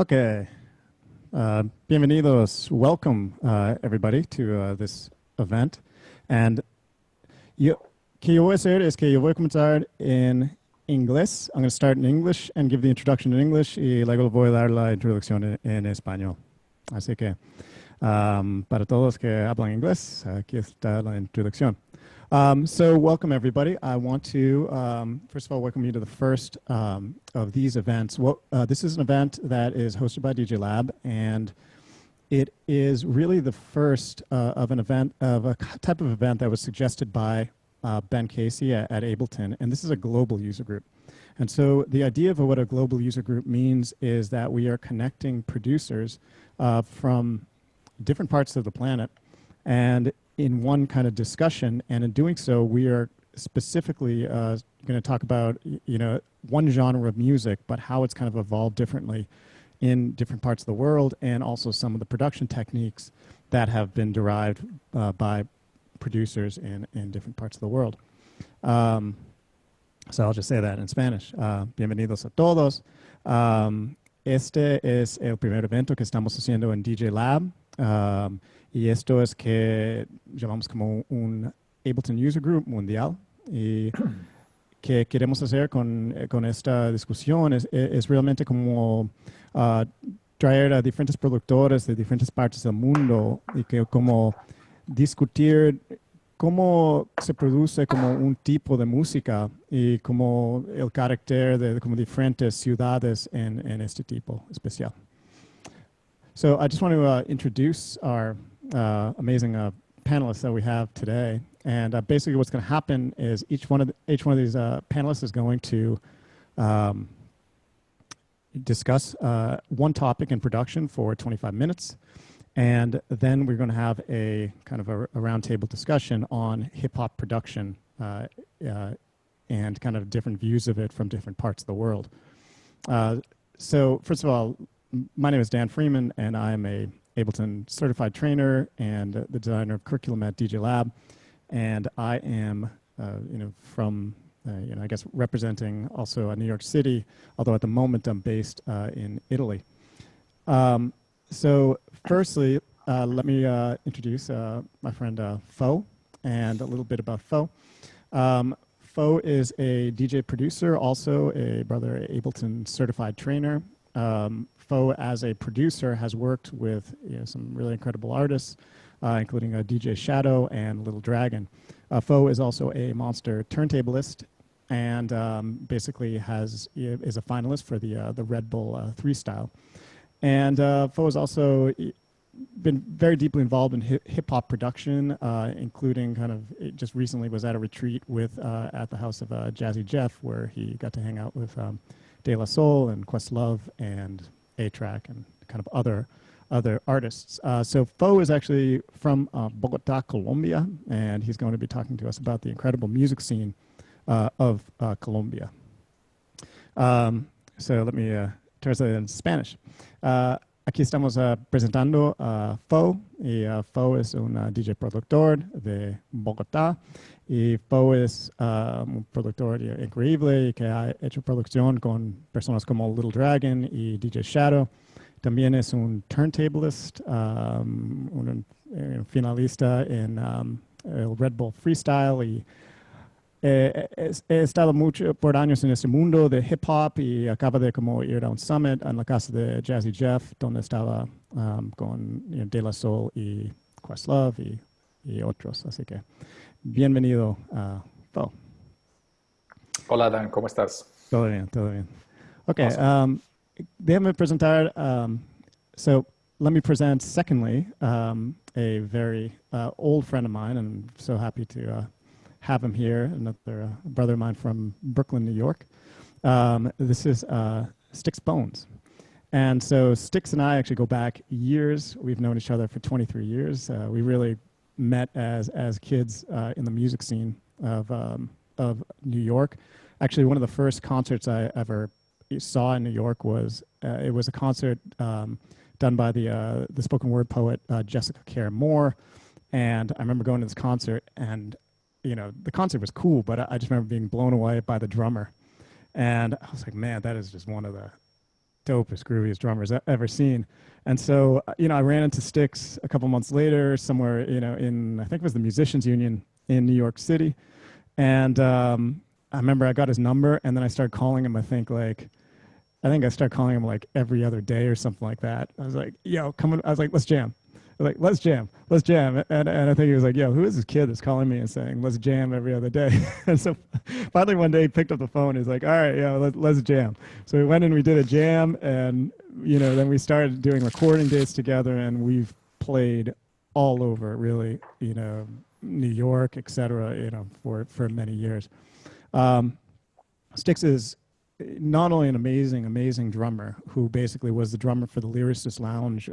Okay. Bienvenidos. Welcome, everybody, to this event. And que yo voy a hacer es que yo voy a comenzar en inglés. I'm going to start in English and give the introduction in English, y luego voy a dar la introducción en español. Así que, para todos que hablan inglés, aquí está la introducción. So welcome, everybody. I want to, first of all, welcome you to the first of these events. This is an event that is hosted by DJLab, and it is really the first of an event, of a type of event that was suggested by Ben Casey at Ableton, and this is a global user group. And so the idea of what a global user group means is that we are connecting producers from different parts of the planet, and in one kind of discussion, and in doing so, we are specifically going to talk about, one genre of music, but how it's kind of evolved differently in different parts of the world, and also some of the production techniques that have been derived by producers in different parts of the world. So I'll just say that in Spanish. Bienvenidos a todos. Este es el primer evento que estamos haciendo en DJLab. Y esto es que llamamos como un Ableton User Group mundial. Y que queremos hacer con esta discusión es realmente como traer a diferentes productores de diferentes partes del mundo y que como discutir cómo se produce como un tipo de música y como el carácter de como diferentes ciudades en este tipo especial. So I just want to introduce our amazing panelists that we have today. And basically what's going to happen is each one of these panelists is going to discuss one topic in production for 25 minutes. And then we're going to have a kind of a roundtable discussion on hip-hop production and kind of different views of it from different parts of the world. So first of all, my name is Dan Freeman, and I'm a Ableton certified trainer and the designer of curriculum at DJLab. And I am, from, I guess representing also New York City, although at the moment I'm based in Italy. So firstly, let me introduce my friend Fo and a little bit about Fo. Fo is a DJ producer, also a brother Ableton certified trainer. Fo, as a producer, has worked with some really incredible artists, including DJ Shadow and Little Dragon. Fo is also a monster turntablist, and basically is a finalist for the Red Bull 3 style. And Fo has also been very deeply involved in hip-hop production, including just recently was at a retreat with at the house of Jazzy Jeff, where he got to hang out with De La Soul and Questlove and A-Track and kind of other artists. So Fo is actually from Bogota, Colombia, and he's going to be talking to us about the incredible music scene of Colombia. So let me translate it in Spanish. Aquí estamos presentando a Fo, y Fo es un DJ productor de Bogotá, y Fo es un productor increíble que ha hecho producción con personas como Little Dragon y DJ Shadow. También es un turntablist, un finalista en el Red Bull Freestyle, y he estado por años en este mundo de hip hop y acaba de como ir a un summit en la casa de Jazzy Jeff, donde estaba con De La Soul y Questlove y otros. Así que bienvenido, Fo. Hola, Dan, ¿cómo estás? Todo bien, todo bien. Okay, Awesome. déjame presentar, so let me present secondly a very old friend of mine, and I'm so happy to have him here, another brother of mine from Brooklyn, New York. This is Sticks Bones. And so Sticks and I actually go back years. We've known each other for 23 years. We really met as kids in the music scene of New York. Actually, one of the first concerts I ever saw in New York was, it was a concert done by the spoken word poet Jessica Care Moore. And I remember going to this concert, and the concert was cool, but I just remember being blown away by the drummer. And I was like, man, that is just one of the dopest, grooviest drummers I've ever seen. And so, I ran into Styx a couple months later somewhere, I think it was the Musicians Union in New York City. And I remember I got his number, and then I started calling him, I think I started calling him like every other day or something like that. I was like, yo, come on. I was like, let's jam. Like, let's jam. And I think he was like, yo, who is this kid that's calling me and saying, let's jam every other day? And so finally one day he picked up the phone. He's like, all right, let's jam. So we went and we did a jam, and, then we started doing recording dates together, and we've played all over, really, New York, et cetera, for many years. Styx is not only an amazing drummer who basically was the drummer for the Lyricist Lounge,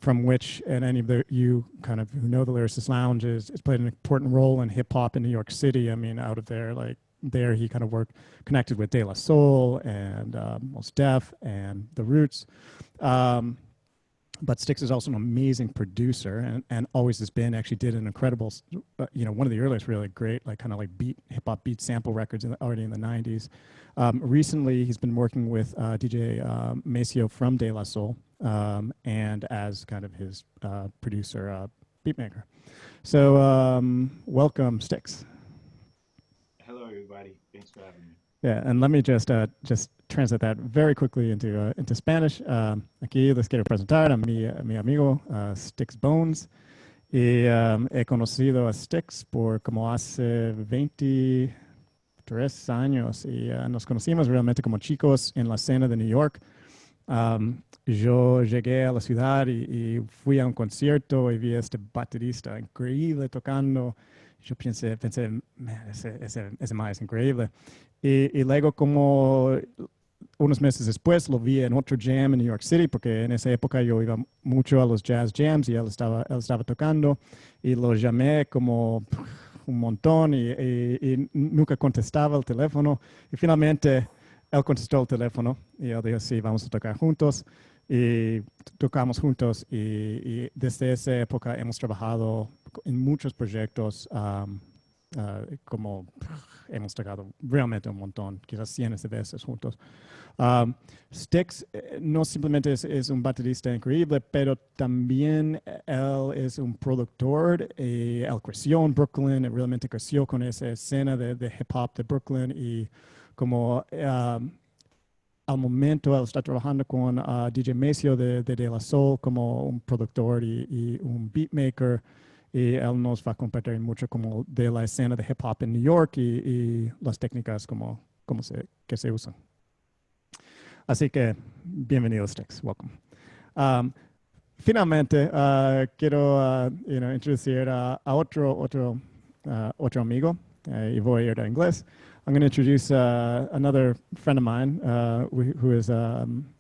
from which, and any of you kind of who know the Lyricist Lounge it's played an important role in hip hop in New York City. I mean, out of there, there he kind of connected with De La Soul and Mos Def and The Roots. But Styx is also an amazing producer, and always has been. Actually did an incredible, one of the earliest really great, hip hop beat sample records already in the 90s. Recently, he's been working with DJ Maceo from De La Soul, and as kind of his producer, beatmaker. So welcome, Styx. Hello, everybody. Thanks for having me. Yeah, and let me just translate that very quickly into Spanish. Aquí les quiero presentar a mi amigo Styx Bones. Y he conocido a Styx por como hace 23 años, y nos conocimos realmente como chicos en la escena de New York. Yo llegué a la ciudad y fui a un concierto y vi a este baterista increíble tocando. Yo pensé, man, ese man es increíble. Y luego, como unos meses después, lo vi en otro jam en New York City, porque en esa época yo iba mucho a los jazz jams y él estaba tocando. Y lo llamé como un montón y nunca contestaba el teléfono. Y finalmente él contestó el teléfono y él dijo, sí, vamos a tocar juntos. Y tocamos juntos, y desde esa época hemos trabajado en muchos proyectos, como hemos tocado realmente un montón, quizás cientos de veces juntos. Styx no simplemente es un baterista increíble, pero también él es un productor. Él creció en Brooklyn, realmente creció con esa escena de hip hop de Brooklyn, y como al momento él está trabajando con DJ Maceo de La Soul como un productor y un beatmaker, y él nos va a compartir mucho como de la escena de hip hop en New York y las técnicas que se usan. Así que bienvenido, Styx. Welcome. Finalmente, quiero introducir a otro amigo, y voy a ir a inglés. I'm going to introduce another friend of mine, who is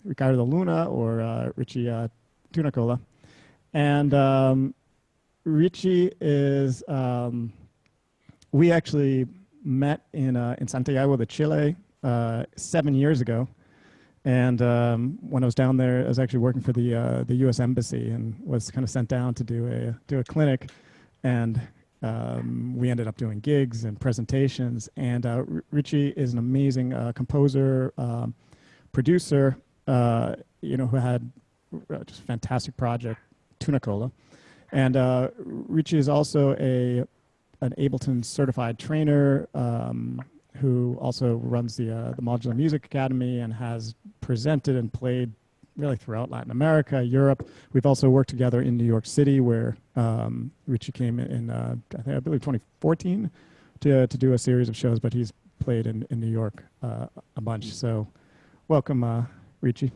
Ricardo Luna, or Richie Tunacola. And Richie is, we actually met in Santiago de Chile 7 years ago. And when I was down there, I was actually working for the U.S. Embassy and was kind of sent down to do a clinic. And we ended up doing gigs and presentations. And Richie is an amazing composer, producer, who had just a fantastic project, Tunacola. And Richie is also an Ableton certified trainer, who also runs the Modular Music Academy and has presented and played really throughout Latin America, Europe. We've also worked together in New York City, where Richie came in, I believe 2014 to do a series of shows, but he's played in New York a bunch. So welcome, Richie.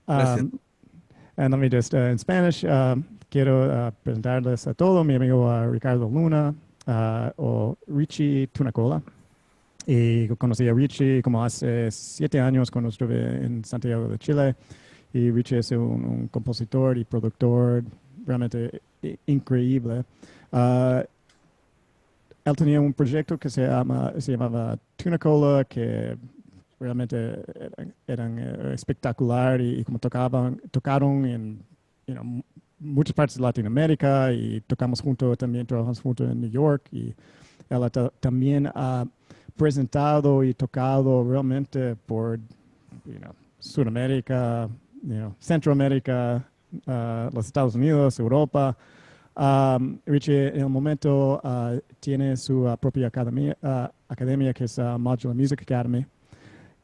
And let me just, in Spanish, quiero presentarles a todo mi amigo Ricardo Luna, o Richie Tunacola. Y conocí a Richie como hace 7 años cuando estuve en Santiago de Chile. Y Richie es un compositor y productor realmente increíble. Él tenía un proyecto que se llamaba Tunacola, que realmente eran espectacular, y como tocaron en muchas partes de Latinoamérica, y tocamos juntos, también trabajamos juntos en New York, y él también ha presentado y tocado realmente por Sudamérica, Centroamérica, los Estados Unidos, Europa. Richie en el momento tiene su propia academia que es Modular Music Academy.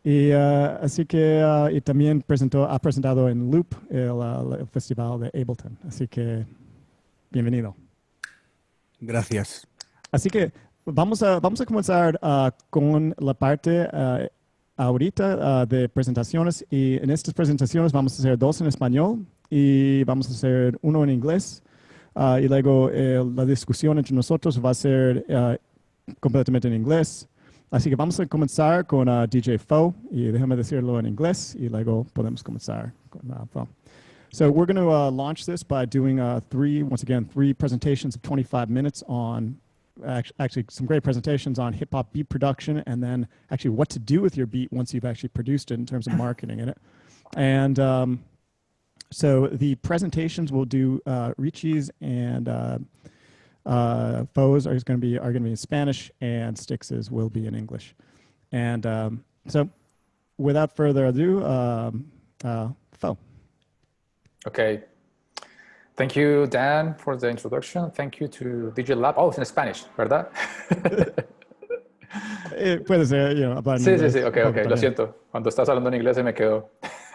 Y así que y también ha presentado en Loop el festival de Ableton. Así que bienvenido. Gracias. Así que vamos a comenzar con la parte ahorita de presentaciones. Y en estas presentaciones vamos a hacer dos en español y vamos a hacer uno en inglés. Y luego la discusión entre nosotros va a ser completamente en inglés. Así que vamos a comenzar con DJ Fo, y déjame decirlo en inglés, y luego podemos comenzar con Fo. So we're going to launch this by doing three presentations of 25 minutes on, actually some great presentations on hip-hop beat production, and then actually what to do with your beat once you've actually produced it in terms of marketing in it. And so the presentations we'll do Richie's and Fo's are going to be in Spanish, and Stix's will be in English. And so without further ado, Fo. Okay. Thank you, Dan, for the introduction. Thank you to DJLab. Oh, it's in Spanish, ¿verdad? Puede ser, hablar en Sí, inglés. sí, sí. Ok, ok. Lo siento. Cuando estás hablando en inglés se me quedó.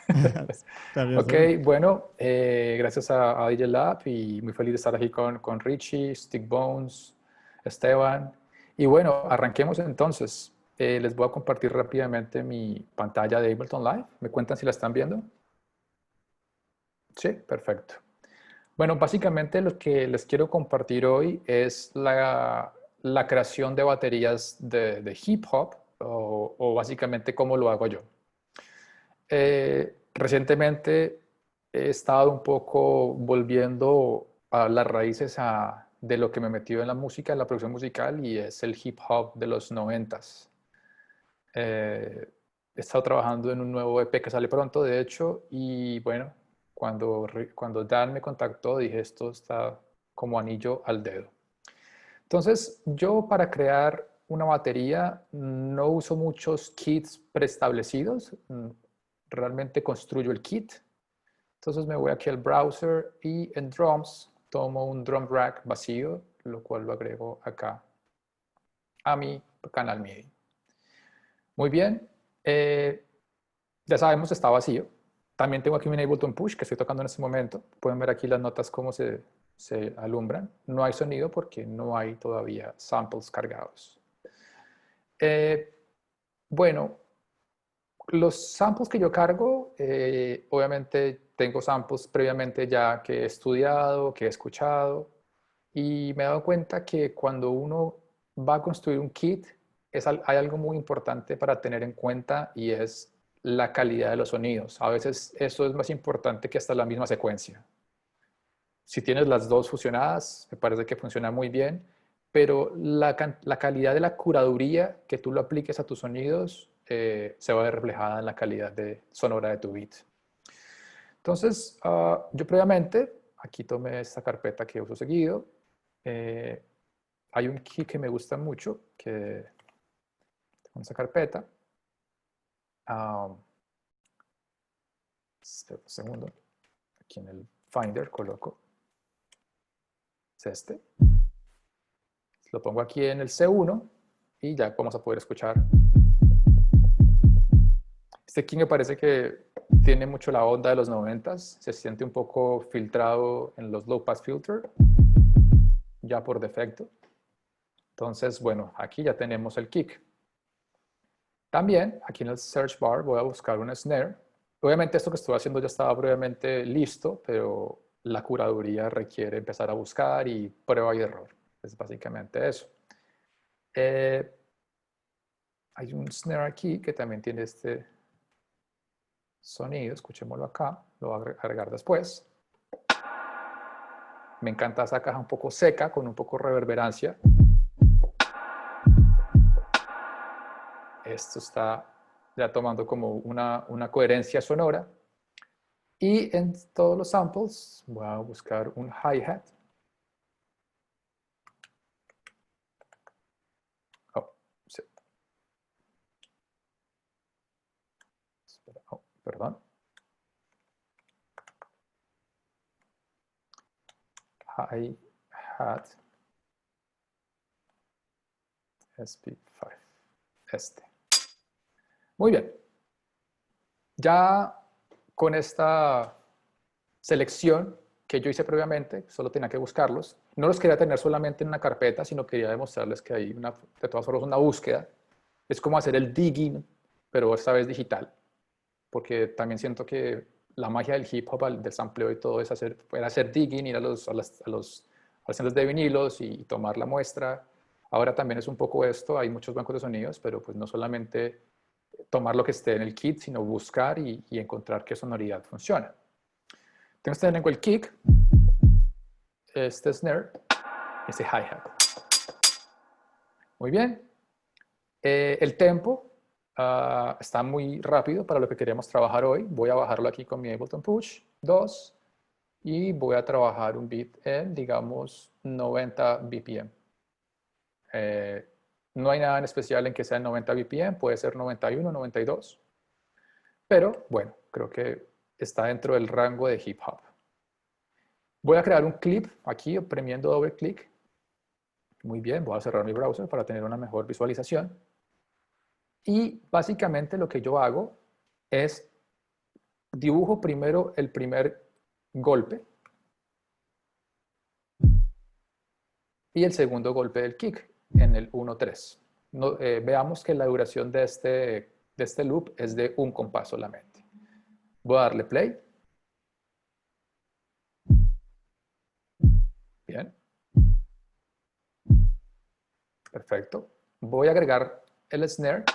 Está bien, Ok, bueno, gracias a DJLab y muy feliz de estar aquí con Richie, Stickbones, Esteban. Y bueno, arranquemos entonces. Les voy a compartir rápidamente mi pantalla de Ableton Live. ¿Me cuentan si la están viendo? Sí, perfecto. Bueno, básicamente lo que les quiero compartir hoy es la creación de baterías de hip hop o básicamente cómo lo hago yo. Recientemente he estado un poco volviendo a las raíces de lo que me metió en la música, en la producción musical, y es el hip hop de los 90s. He estado trabajando en un nuevo EP que sale pronto, de hecho, y bueno, cuando Dan me contactó dije, esto está como anillo al dedo. Entonces, yo para crear una batería no uso muchos kits preestablecidos, realmente construyo el kit. Entonces me voy aquí al browser y en drums tomo un drum rack vacío, lo cual lo agrego acá a mi canal MIDI. Muy bien, ya sabemos está vacío. También tengo aquí un Ableton Push que estoy tocando en este momento. Pueden ver aquí las notas cómo se alumbran. No hay sonido porque no hay todavía samples cargados. Bueno, los samples que yo cargo, obviamente tengo samples previamente ya que he estudiado, que he escuchado, y me he dado cuenta que cuando uno va a construir un kit, hay algo muy importante para tener en cuenta y es la calidad de los sonidos. A veces eso es más importante que hasta la misma secuencia. Si tienes las dos fusionadas, me parece que funciona muy bien, pero la calidad de la curaduría que tú lo apliques a tus sonidos se va a ver reflejada en la calidad sonora de tu beat. Entonces, yo previamente, aquí tomé esta carpeta que uso seguido. Hay un key que me gusta mucho, que con esta carpeta. Espera un segundo. Aquí en el Finder coloco. Es este. Lo pongo aquí en el C1 y ya vamos a poder escuchar. Este key me parece que tiene mucho la onda de los 90s. Se siente un poco filtrado en los low pass filter, ya por defecto. Entonces, bueno, aquí ya tenemos el kick. También, aquí en el search bar voy a buscar una snare. Obviamente esto que estoy haciendo ya estaba previamente listo, pero la curaduría requiere empezar a buscar y prueba y error. Es básicamente eso. Hay un snare aquí que también tiene este sonido. Escuchémoslo acá. Lo voy a agregar después. Me encanta esa caja un poco seca, con un poco de reverberancia. Esto está ya tomando como una coherencia sonora. Y en todos los samples voy a buscar un hi-hat. Oh, sí. Espera, perdón. Hi-hat SP5, este. Muy bien. Ya con esta selección que yo hice previamente, solo tenía que buscarlos. No los quería tener solamente en una carpeta, sino quería demostrarles que hay de todas formas una búsqueda. Es como hacer el digging, pero esta vez digital, porque también siento que la magia del hip hop, del sampleo y todo, es hacer digging, ir a los centros de vinilos y tomar la muestra. Ahora también es un poco esto, hay muchos bancos de sonidos, pero pues no solamente tomar lo que esté en el kit, sino buscar y encontrar qué sonoridad funciona. Tengo el kick, este snare, este hi-hat. Muy bien. El tempo está muy rápido para lo que queremos trabajar hoy. Voy a bajarlo aquí con mi Ableton Push 2 y voy a trabajar un beat en, digamos, 90 BPM. No hay nada en especial en que sea en 90 BPM, puede ser 91, 92. Pero, bueno, creo que está dentro del rango de hip hop. Voy a crear un clip aquí, oprimiendo doble clic. Muy bien, voy a cerrar mi browser para tener una mejor visualización. Y básicamente lo que yo hago es dibujo primero el primer golpe y el segundo golpe del kick en el 1-3. Veamos que la duración de este loop es de un compás solamente. Voy a darle play. Bien. Perfecto. Voy a agregar el snare,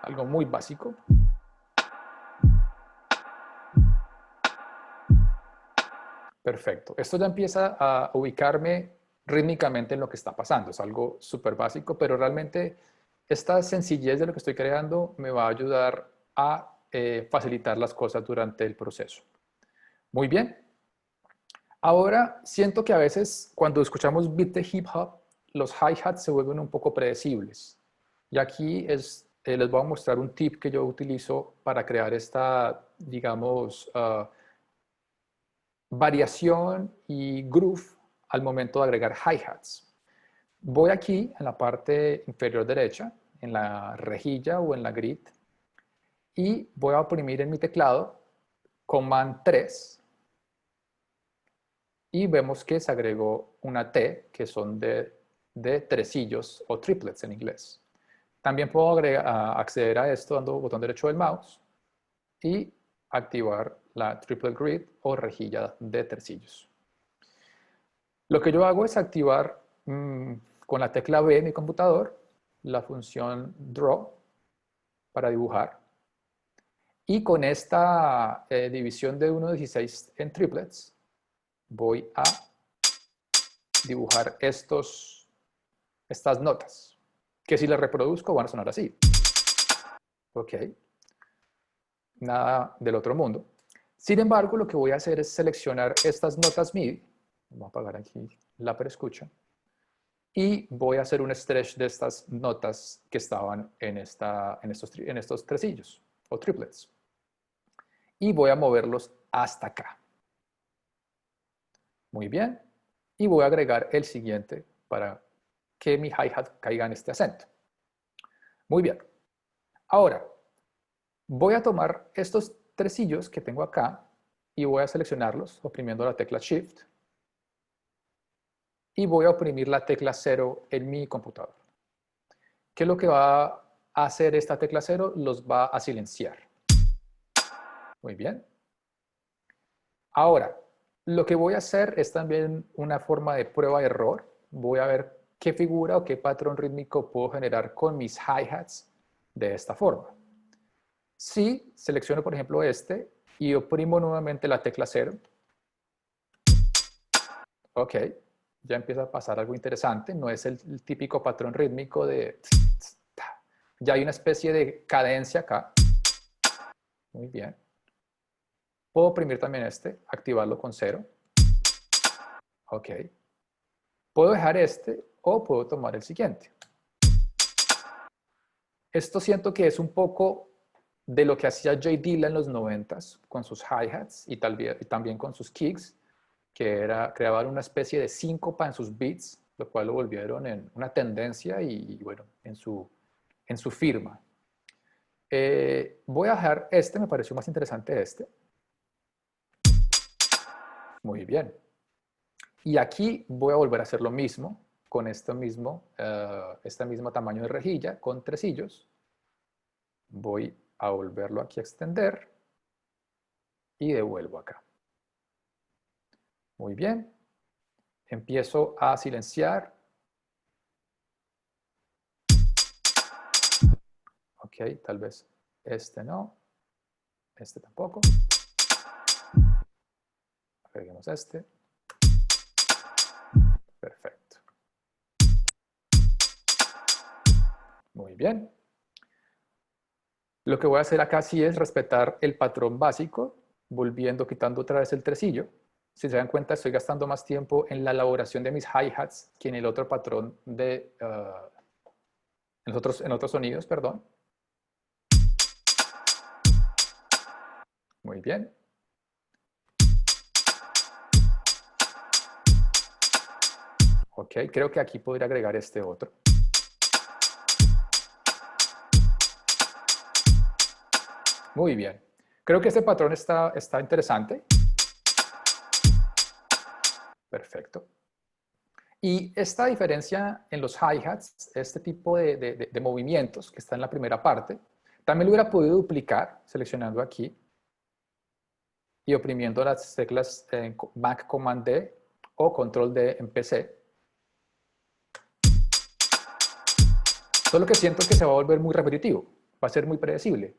algo muy básico. Perfecto. Esto ya empieza a ubicarme rítmicamente en lo que está pasando. Es algo súper básico, pero realmente esta sencillez de lo que estoy creando me va a ayudar a facilitar las cosas durante el proceso. Muy bien. Ahora siento que a veces cuando escuchamos beat de hip hop, los hi-hats se vuelven un poco predecibles. Y aquí les voy a mostrar un tip que yo utilizo para crear esta, digamos, variación y groove al momento de agregar hi-hats. Voy aquí en la parte inferior derecha, en la rejilla o en la grid, y voy a oprimir en mi teclado Command 3 y vemos que se agregó una T, que son de tresillos o triplets en inglés. También puedo acceder a esto dando botón derecho del mouse y activar la triplet grid o rejilla de tresillos. Lo que yo hago es activar con la tecla B en mi computador la función draw para dibujar. Y con esta división de 1:16 en triplets voy a dibujar estas notas, que si las reproduzco van a sonar así. Ok. Nada del otro mundo. Sin embargo, lo que voy a hacer es seleccionar estas notas MIDI. Voy a apagar aquí la preescucha. Y voy a hacer un stretch de estas notas que estaban en estos tresillos o triplets. Y voy a moverlos hasta acá. Muy bien. Y voy a agregar el siguiente para que mi hi-hat caiga en este acento. Muy bien. Ahora, voy a tomar estos tresillos que tengo acá y voy a seleccionarlos oprimiendo la tecla Shift. Y voy a oprimir la tecla 0 en mi computador. ¿Qué es lo que va a hacer esta tecla 0? Los va a silenciar. Muy bien. Ahora, lo que voy a hacer es también una forma de prueba-error. Voy a ver qué figura o qué patrón rítmico puedo generar con mis hi-hats de esta forma. Si selecciono, por ejemplo, este y oprimo nuevamente la tecla 0, ok, ya empieza a pasar algo interesante. No es el típico patrón rítmico de... Ya hay una especie de cadencia acá. Muy bien. Puedo oprimir también este, activarlo con 0. Ok. Puedo dejar este o puedo tomar el siguiente. Esto siento que es un poco de lo que hacía J. Dilla en los 90s con sus hi-hats y también con sus kicks, que era crear una especie de síncopa en sus beats, lo cual lo volvieron en una tendencia y bueno, en su firma. Voy a dejar este, me pareció más interesante este. Muy bien. Y aquí voy a volver a hacer lo mismo con este mismo tamaño de rejilla con tresillos. Voy a volverlo aquí a extender y devuelvo acá. Muy bien. Empiezo a silenciar. Ok, tal vez este no, este tampoco. Agreguemos este. Perfecto. Muy bien. Lo que voy a hacer acá sí es respetar el patrón básico, quitando otra vez el tresillo. Si se dan cuenta, estoy gastando más tiempo en la elaboración de mis hi-hats que en el otro patrón en otros sonidos, perdón. Muy bien. Ok, creo que aquí podría agregar este otro. Muy bien. Creo que este patrón está interesante. Perfecto. Y esta diferencia en los hi-hats, este tipo de movimientos que está en la primera parte, también lo hubiera podido duplicar seleccionando aquí y oprimiendo las teclas Mac Command D o Control D en PC. Solo que siento que se va a volver muy repetitivo, va a ser muy predecible.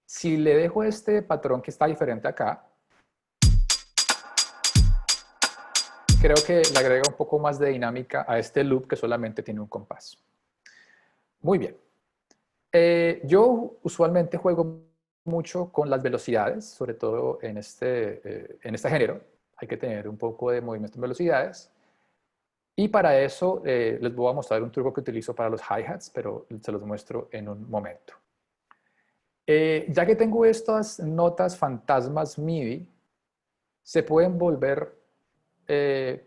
Si le dejo este patrón que está diferente acá, creo que le agrega un poco más de dinámica a este loop que solamente tiene un compás. Muy bien. Yo usualmente juego mucho con las velocidades, sobre todo en este género. Hay que tener un poco de movimiento en velocidades. Y para eso les voy a mostrar un truco que utilizo para los hi-hats, pero se los muestro en un momento. Ya que tengo estas notas fantasmas MIDI, se pueden volver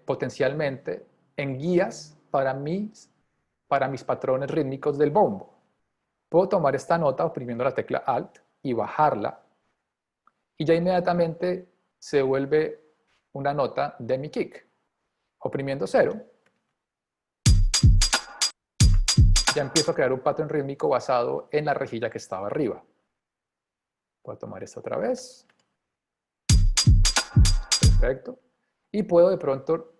potencialmente en guías para mis patrones rítmicos del bombo. Puedo tomar esta nota oprimiendo la tecla Alt y bajarla, y ya inmediatamente se vuelve una nota de mi kick. Oprimiendo 0, ya empiezo a crear un patrón rítmico basado en la rejilla que estaba arriba. Voy a tomar esta otra vez. Perfecto. Y puedo de pronto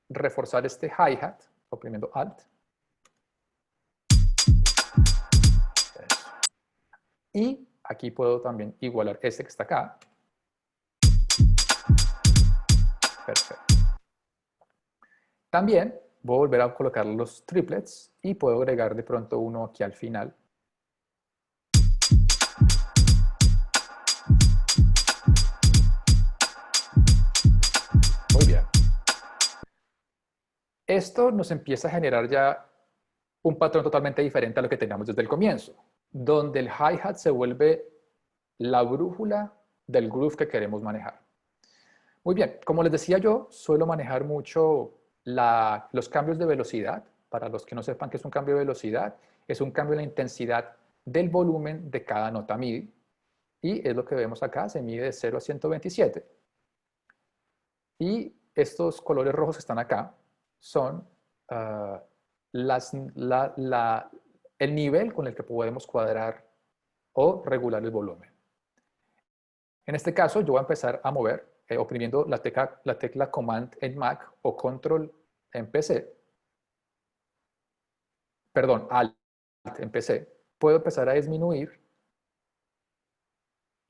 reforzar este hi-hat oprimiendo Alt. Eso. Y aquí puedo también igualar este que está acá. Perfecto. También voy a volver a colocar los triplets y puedo agregar de pronto uno aquí al final. Muy bien. Esto nos empieza a generar ya un patrón totalmente diferente a lo que teníamos desde el comienzo, donde el hi-hat se vuelve la brújula del groove que queremos manejar. Muy bien, como les decía yo, suelo manejar mucho los cambios de velocidad. Para los que no sepan qué es un cambio de velocidad, es un cambio en la intensidad del volumen de cada nota MIDI. Y es lo que vemos acá, se mide de 0 a 127. Y estos colores rojos que están acá son el nivel con el que podemos cuadrar o regular el volumen. En este caso, yo voy a empezar a mover oprimiendo la tecla Command en Mac o Control en PC. Perdón, Alt en PC. Puedo empezar a disminuir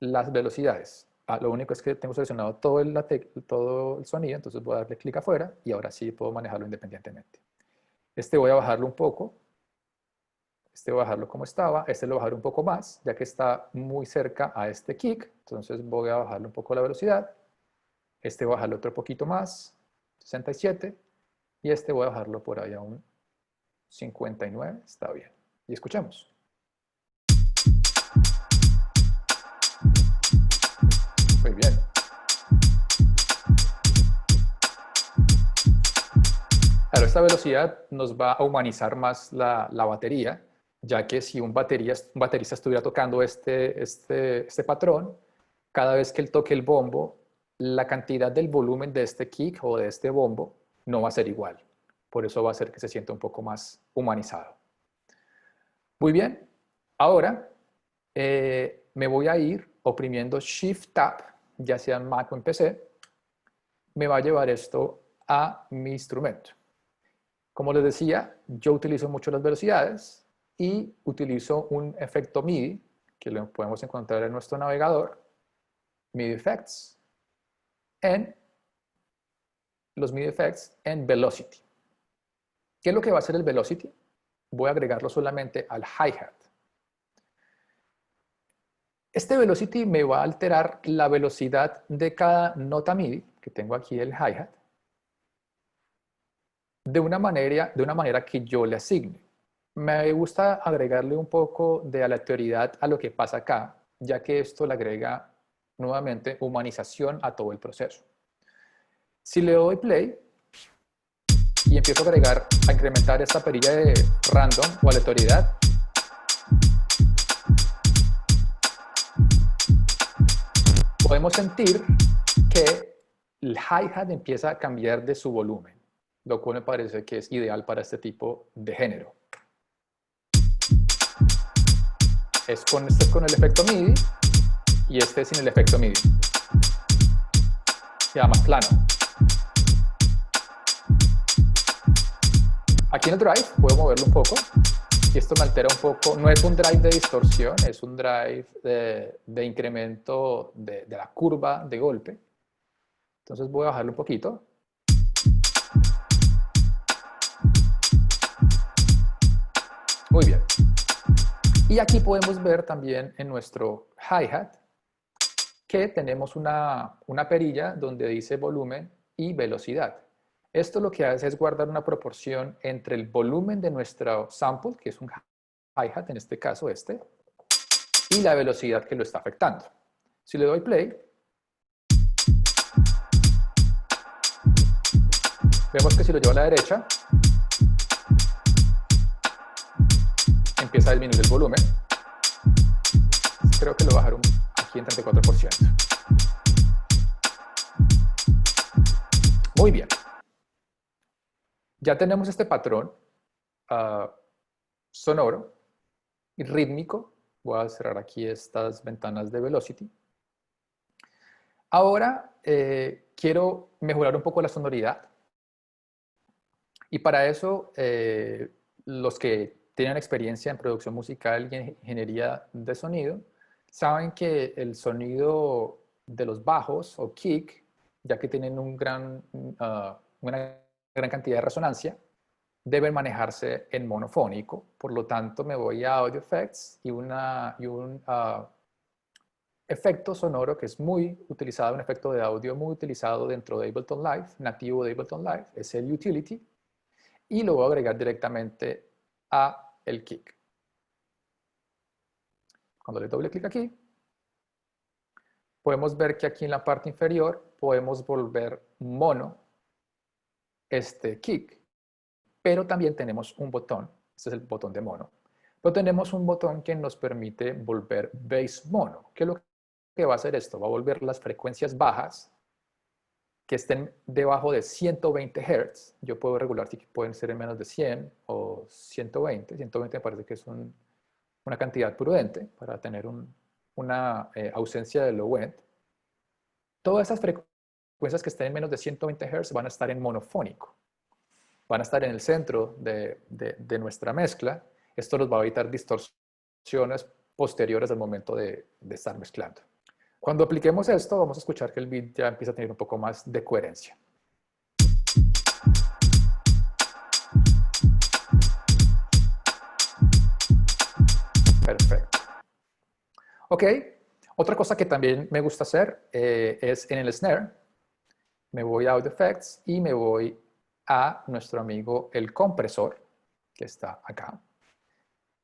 las velocidades. Lo único es que tengo seleccionado todo el sonido, entonces voy a darle clic afuera y ahora sí puedo manejarlo independientemente. Este voy a bajarlo un poco. Este voy a bajarlo como estaba. Este lo voy a bajar un poco más, ya que está muy cerca a este kick. Entonces voy a bajarle un poco la velocidad. Este voy a bajarlo otro poquito más, 67. Y este voy a bajarlo por ahí a un 59. Está bien. Y escuchemos. Muy bien. Claro, esta velocidad nos va a humanizar más la batería, ya que si un baterista estuviera tocando este patrón, cada vez que él toque el bombo, la cantidad del volumen de este kick o de este bombo no va a ser igual. Por eso va a hacer que se sienta un poco más humanizado. Muy bien, ahora me voy a ir oprimiendo Shift Tab, ya sea en Mac o en PC, me va a llevar esto a mi instrumento. Como les decía, yo utilizo mucho las velocidades y utilizo un efecto MIDI, que lo podemos encontrar en nuestro navegador, MIDI Effects, los MIDI Effects en Velocity. ¿Qué es lo que va a hacer el Velocity? Voy a agregarlo solamente al hi-hat. Este Velocity me va a alterar la velocidad de cada nota MIDI, que tengo aquí el hi-hat, de una manera que yo le asigne. Me gusta agregarle un poco de aleatoriedad a lo que pasa acá, ya que esto le agrega nuevamente humanización a todo el proceso. Si le doy play y empiezo a incrementar esta perilla de random o aleatoriedad, podemos sentir que el hi-hat empieza a cambiar de su volumen, lo cual me parece que es ideal para este tipo de género. Este es con el efecto MIDI y este sin el efecto MIDI. Queda más plano. Aquí en el drive puedo moverlo un poco y esto me altera un poco. No es un drive de distorsión, es un drive de incremento de la curva de golpe. Entonces voy a bajarlo un poquito. Muy bien. Y aquí podemos ver también en nuestro hi-hat que tenemos una perilla donde dice volumen y velocidad. Esto lo que hace es guardar una proporción entre el volumen de nuestro sample, que es un hi-hat, en este caso este, y la velocidad que lo está afectando. Si le doy play, vemos que si lo llevo a la derecha, empieza a disminuir el volumen. Creo que lo bajaron aquí en 34%. Muy bien. Ya tenemos este patrón sonoro y rítmico. Voy a cerrar aquí estas ventanas de Velocity. Ahora quiero mejorar un poco la sonoridad. Y para eso, los que tienen experiencia en producción musical y en ingeniería de sonido, saben que el sonido de los bajos o kick, ya que tienen una gran cantidad de resonancia, deben manejarse en monofónico. Por lo tanto, me voy a Audio Effects y un efecto sonoro que es muy utilizado, un efecto de audio muy utilizado dentro de Ableton Live, nativo de Ableton Live, es el Utility, y lo voy a agregar directamente a el kick. Cuando le doble clic aquí, podemos ver que aquí en la parte inferior podemos volver mono este kick, pero también tenemos un botón, este es el botón de mono, pero tenemos un botón que nos permite volver bass mono. ¿Qué es lo que va a hacer esto? Va a volver las frecuencias bajas que estén debajo de 120 Hz. Yo puedo regular si pueden ser en menos de 100 o 120. 120 me parece que es una cantidad prudente para tener una ausencia de low end. Todas esas frecuencias que estén en menos de 120 Hz van a estar en monofónico. Van a estar en el centro de nuestra mezcla. Esto nos va a evitar distorsiones posteriores al momento de estar mezclando. Cuando apliquemos esto, vamos a escuchar que el beat ya empieza a tener un poco más de coherencia. Perfecto. Ok, otra cosa que también me gusta hacer es en el snare. Me voy a Audio Effects y me voy a nuestro amigo el compresor, que está acá.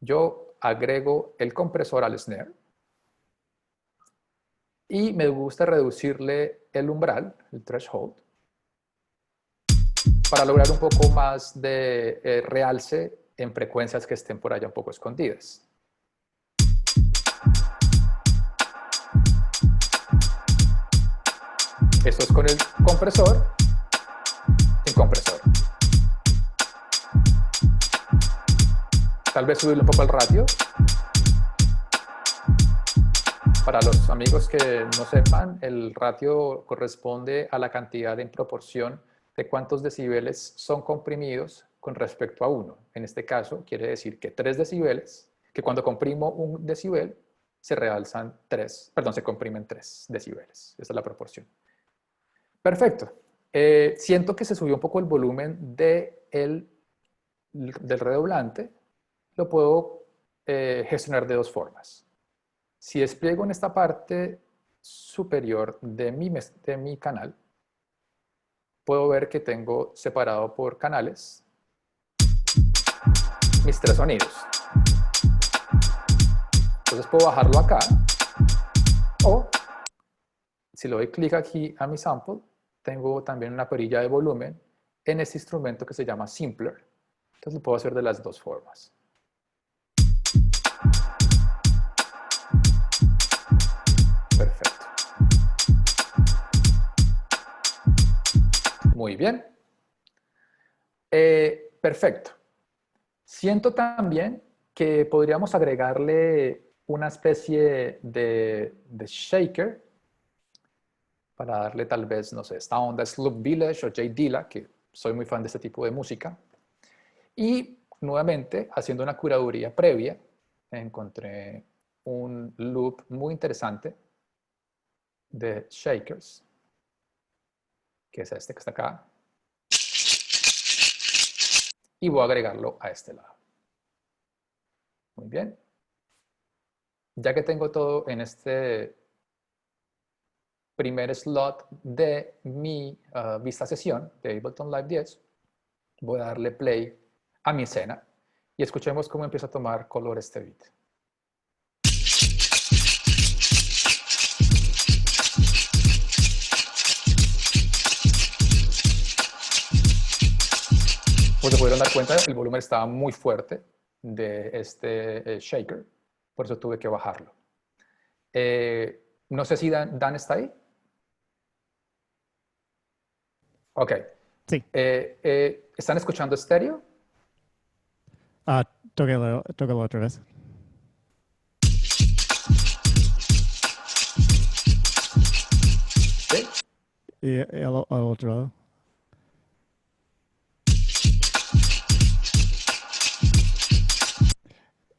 Yo agrego el compresor al snare. Y me gusta reducirle el umbral, el threshold, para lograr un poco más de realce en frecuencias que estén por allá un poco escondidas. Esto es con el compresor, sin compresor. Tal vez subirle un poco el ratio. Para los amigos que no sepan, el ratio corresponde a la cantidad en proporción de cuántos decibeles son comprimidos con respecto a 1. En este caso, quiere decir que 3 decibeles, que cuando comprimo 1 decibel, se realzan 3, perdón, se comprimen 3 decibeles. Esa es la proporción. Perfecto. Siento que se subió un poco el volumen del redoblante. Lo puedo gestionar de dos formas. Si despliego en esta parte superior de mi canal, puedo ver que tengo separado por canales mis 3 sonidos. Entonces puedo bajarlo acá, o si le doy clic aquí a mi sample, tengo también una perilla de volumen en este instrumento que se llama Simpler. Entonces lo puedo hacer de las dos formas. Perfecto. Muy bien. Perfecto. Siento también que podríamos agregarle una especie de shaker para darle tal vez, no sé, esta onda Sloop Village o J Dilla, que soy muy fan de este tipo de música. Y nuevamente, haciendo una curaduría previa, encontré un loop muy interesante de shakers, que es este que está acá. Y voy a agregarlo a este lado. Muy bien. Ya que tengo todo en este primer slot de mi vista sesión de Ableton Live 10, voy a darle play a mi escena y escuchemos cómo empieza a tomar color este beat. Como se pudieron dar cuenta, el volumen estaba muy fuerte de este shaker, por eso tuve que bajarlo. No sé si Dan está ahí. Ok. Sí. ¿Están escuchando estéreo? Tócalo otra vez. Sí. Y al otro lado.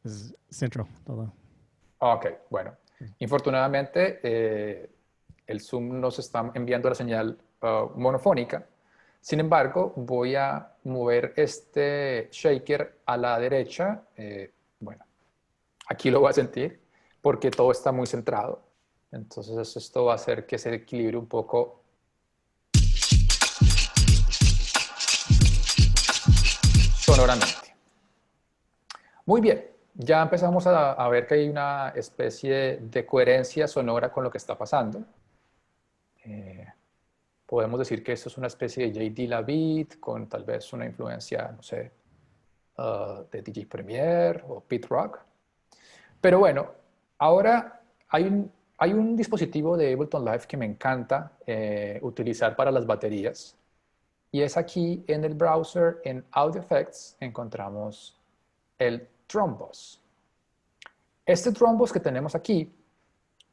Es centro, todo. Ok, bueno. Infortunadamente, el Zoom nos está enviando la señal monofónica. Sin embargo, voy a mover este shaker a la derecha. Bueno, aquí lo voy a sentir porque todo está muy centrado. Entonces esto va a hacer que se equilibre un poco sonoramente. Muy bien. Ya empezamos a ver que hay una especie de coherencia sonora con lo que está pasando. Podemos decir que esto es una especie de JDLab beat con tal vez una influencia, no sé, de DJ Premier o Pete Rock. Pero bueno, ahora hay un dispositivo de Ableton Live que me encanta utilizar para las baterías. Y es aquí en el browser, en Audio Effects, encontramos el Drum Bus. Este Drum Bus que tenemos aquí,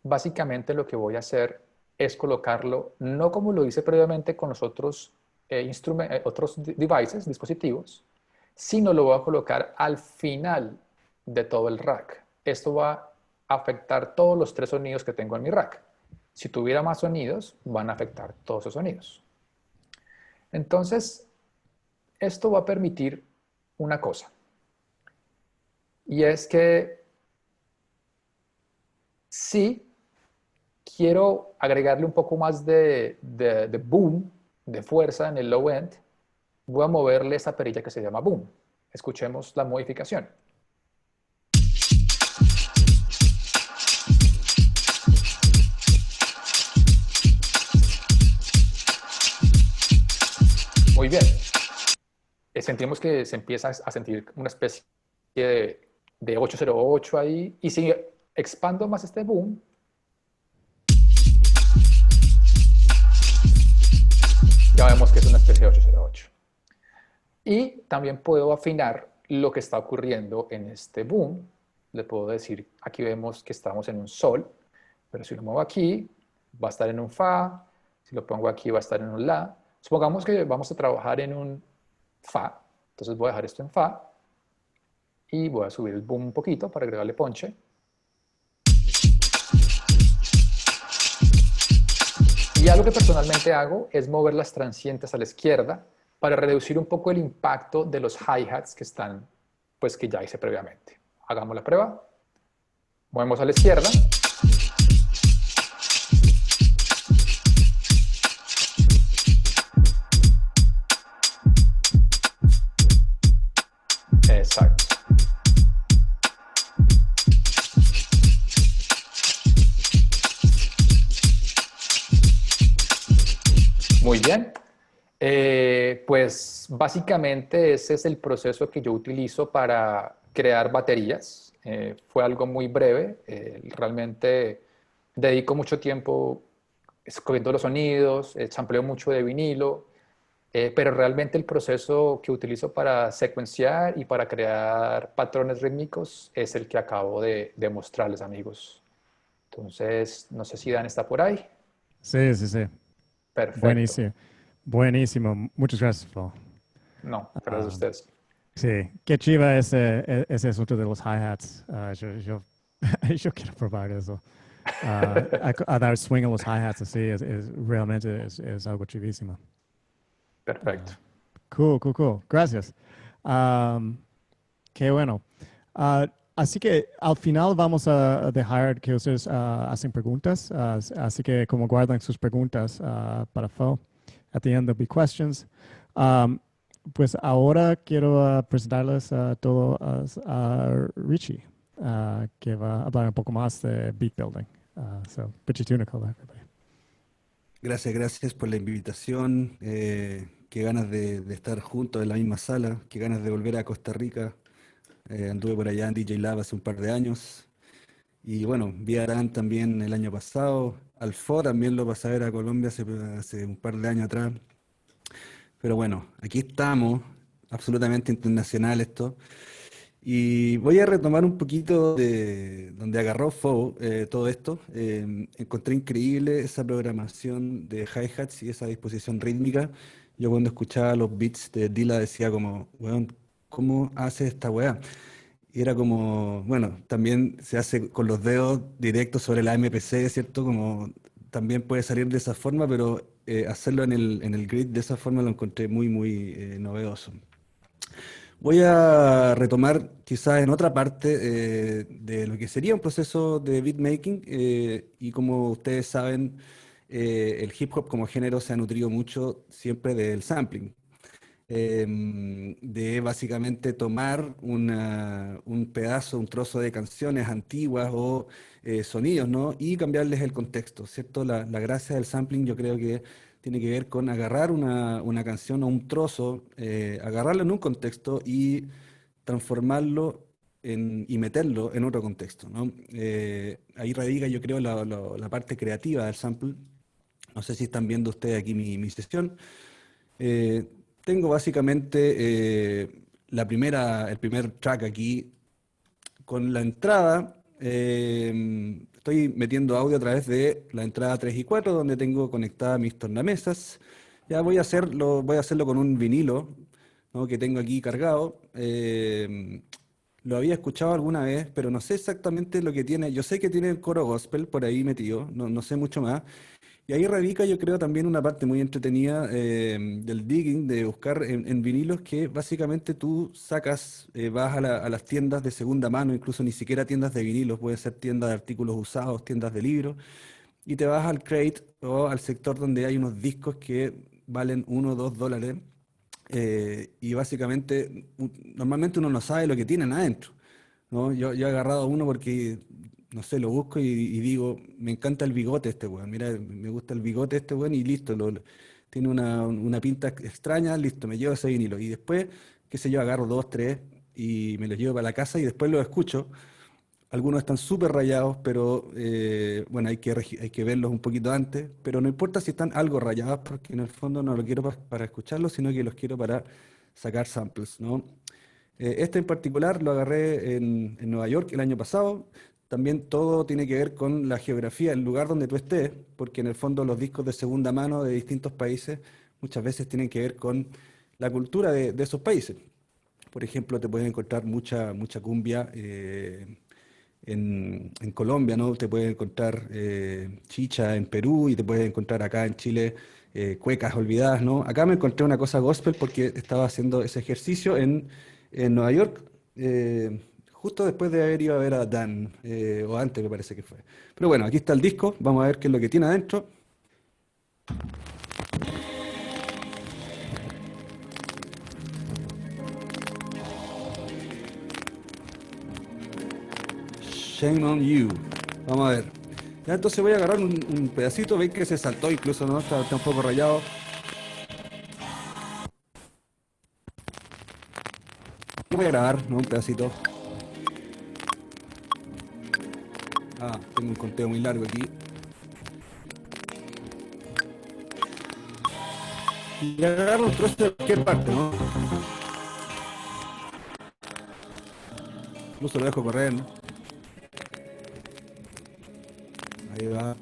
básicamente lo que voy a hacer es colocarlo, no como lo hice previamente con los otros, dispositivos, sino lo voy a colocar al final de todo el rack. Esto va a afectar todos los 3 sonidos que tengo en mi rack. Si tuviera más sonidos, van a afectar todos esos sonidos. Entonces, esto va a permitir una cosa. Y es que si quiero agregarle un poco más de boom, de fuerza en el low end, voy a moverle esa perilla que se llama boom. Escuchemos la modificación. Muy bien. Sentimos que se empieza a sentir una especie de 808 ahí. Y si expando más este boom, ya vemos que es una especie de 808. Y también puedo afinar lo que está ocurriendo en este boom. Le puedo decir, aquí vemos que estamos en un sol, pero si lo muevo aquí, va a estar en un fa. Si lo pongo aquí, va a estar en un la. Supongamos que vamos a trabajar en un fa. Entonces voy a dejar esto en fa y voy a subir el boom un poquito para agregarle ponche. Y algo que personalmente hago es mover las transientes a la izquierda para reducir un poco el impacto de los hi-hats que están, pues que ya hice previamente. Hagamos la prueba. Movemos a la izquierda. Exacto. Muy bien. Pues básicamente ese es el proceso que yo utilizo para crear baterías. Fue algo muy breve. Realmente dedico mucho tiempo escogiendo los sonidos, sampleo mucho de vinilo, pero realmente el proceso que utilizo para secuenciar y para crear patrones rítmicos es el que acabo de mostrarles, amigos. Entonces, no sé si Dan está por ahí. Sí, sí, sí. Perfecto. Buenísimo. Buenísimo. Muchas gracias, Paul. No, gracias a ustedes. Sí, qué chiva ese asunto de los hi-hats. Yo quiero probar eso. A dar swing a los hi-hats así realmente es algo chivísimo. Perfecto. Cool. Gracias. Um, Qué bueno. Así que al final vamos a dejar que ustedes hacen preguntas. Así que como guardan sus preguntas para Phil. At the end there'll be questions. Pues ahora quiero presentarles a todos a Richie, que va a hablar un poco más de beat building. So, Richie Tunico, everybody. Gracias por la invitación. Qué ganas de estar juntos en la misma sala. Qué ganas de volver a Costa Rica. Anduve por allá en DJLab hace un par de años. Y bueno, vi a Arán también el año pasado. Al FO también lo pasé a ver a Colombia hace un par de años atrás. Pero bueno, aquí estamos. Absolutamente internacional esto. Y voy a retomar un poquito de donde agarró Fo todo esto. Encontré increíble esa programación de hi-hats y esa disposición rítmica. Yo cuando escuchaba los beats de Dilla decía como, weón, ¿cómo hace esta weá? Y era como, bueno, también se hace con los dedos directos sobre la MPC, ¿cierto? Como también puede salir de esa forma, pero hacerlo en el grid de esa forma lo encontré muy novedoso. Voy a retomar quizás en otra parte de lo que sería un proceso de beatmaking y como ustedes saben, el hip hop como género se ha nutrido mucho siempre del sampling, de básicamente tomar un pedazo, un trozo de canciones antiguas o sonidos, ¿no? Y cambiarles el contexto, ¿cierto? La gracia del sampling yo creo que tiene que ver con agarrar una canción o un trozo, agarrarlo en un contexto y transformarlo y meterlo en otro contexto, ¿no? Ahí radica, yo creo, la parte creativa del sample. No sé si están viendo ustedes aquí mi sesión. Eh, Tengo básicamente el primer track aquí con la entrada. Estoy metiendo audio a través de la entrada 3 y 4 donde tengo conectadas mis tornamesas. Ya voy a hacerlo con un vinilo, ¿no? Que tengo aquí cargado. Lo había escuchado alguna vez, pero no sé exactamente lo que tiene. Yo sé que tiene el coro gospel por ahí metido, no sé mucho más. Y ahí radica, yo creo, también una parte muy entretenida del digging, de buscar en vinilos que básicamente tú sacas, vas a las tiendas de segunda mano, incluso ni siquiera tiendas de vinilos, puede ser tiendas de artículos usados, tiendas de libros, y te vas al crate o al sector donde hay unos discos que valen $1 o $2, y básicamente normalmente uno no sabe lo que tienen adentro, ¿no? Yo he agarrado uno porque, no sé, lo busco y digo, me encanta el bigote este weón, mira, me gusta el bigote este weón y listo, tiene una pinta extraña, listo, me llevo ese vinilo. Y después, qué sé yo, agarro 2, 3 y me los llevo para la casa y después los escucho. Algunos están súper rayados, pero bueno, hay que verlos un poquito antes, pero no importa si están algo rayados, porque en el fondo no lo quiero para escucharlos, sino que los quiero para sacar samples, ¿no? Este en particular lo agarré en Nueva York el año pasado. También todo tiene que ver con la geografía, el lugar donde tú estés, porque en el fondo los discos de segunda mano de distintos países muchas veces tienen que ver con la cultura de esos países. Por ejemplo, te puedes encontrar mucha cumbia en Colombia, ¿no? Te puedes encontrar chicha en Perú y te puedes encontrar acá en Chile cuecas olvidadas, ¿no? Acá me encontré una cosa gospel porque estaba haciendo ese ejercicio en Nueva York, justo después de haber ido a ver a Dan, o antes me parece que fue. Pero bueno, aquí está el disco, vamos a ver qué es lo que tiene adentro. Shame on You. Vamos a ver. Ya, entonces voy a agarrar un pedacito, veis que se saltó incluso, ¿no? Está un poco rayado. Voy a grabar, ¿no? Un pedacito. Ah, tengo un conteo muy largo aquí. Y agarrar un trozo de cualquier parte, ¿no? Incluso lo dejo correr, ¿no? Ahí va.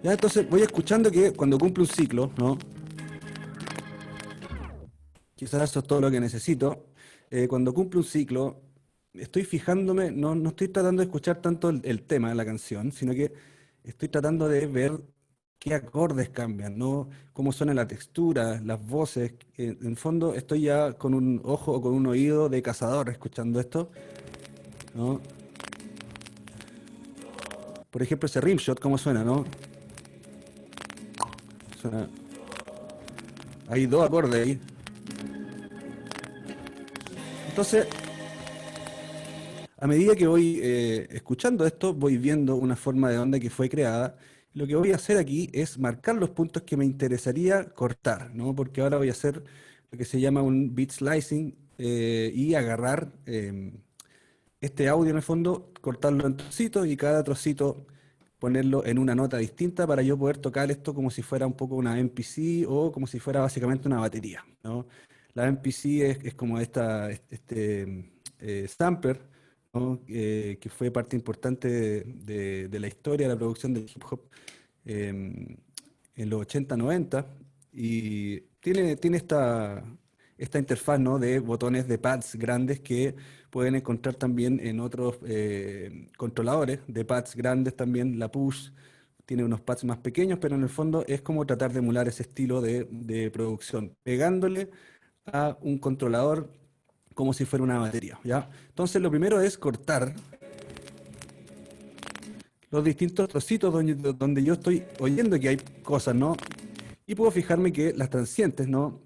Ya, entonces voy escuchando que cuando cumple un ciclo, ¿no? Quizás eso es todo lo que necesito. Cuando cumple un ciclo, estoy fijándome, no estoy tratando de escuchar tanto el tema de la canción, sino que estoy tratando de ver qué acordes cambian, ¿no? Cómo suena la textura, las voces. En el fondo estoy ya con un ojo o con un oído de cazador escuchando esto, ¿no? Por ejemplo, ese rimshot, ¿cómo suena, no? Suena... Hay 2 acordes ahí. Entonces, a medida que voy escuchando esto, voy viendo una forma de onda que fue creada. Lo que voy a hacer aquí es marcar los puntos que me interesaría cortar, ¿no? Porque ahora voy a hacer lo que se llama un beat slicing y agarrar este audio en el fondo, cortarlo en trocitos y cada trocito ponerlo en una nota distinta para yo poder tocar esto como si fuera un poco una MPC o como si fuera básicamente una batería, ¿no? La MPC es como sampler, ¿no? Que fue parte importante de la historia de la producción del hip hop en los 80, 90 y tiene esta interfaz, ¿no? De botones de pads grandes que pueden encontrar también en otros controladores de pads grandes también. La push tiene unos pads más pequeños, pero en el fondo es como tratar de emular ese estilo de producción, pegándole a un controlador como si fuera una batería, ¿ya? Entonces lo primero es cortar los distintos trocitos donde yo estoy oyendo que hay cosas, ¿no? Y puedo fijarme que las transientes, ¿no?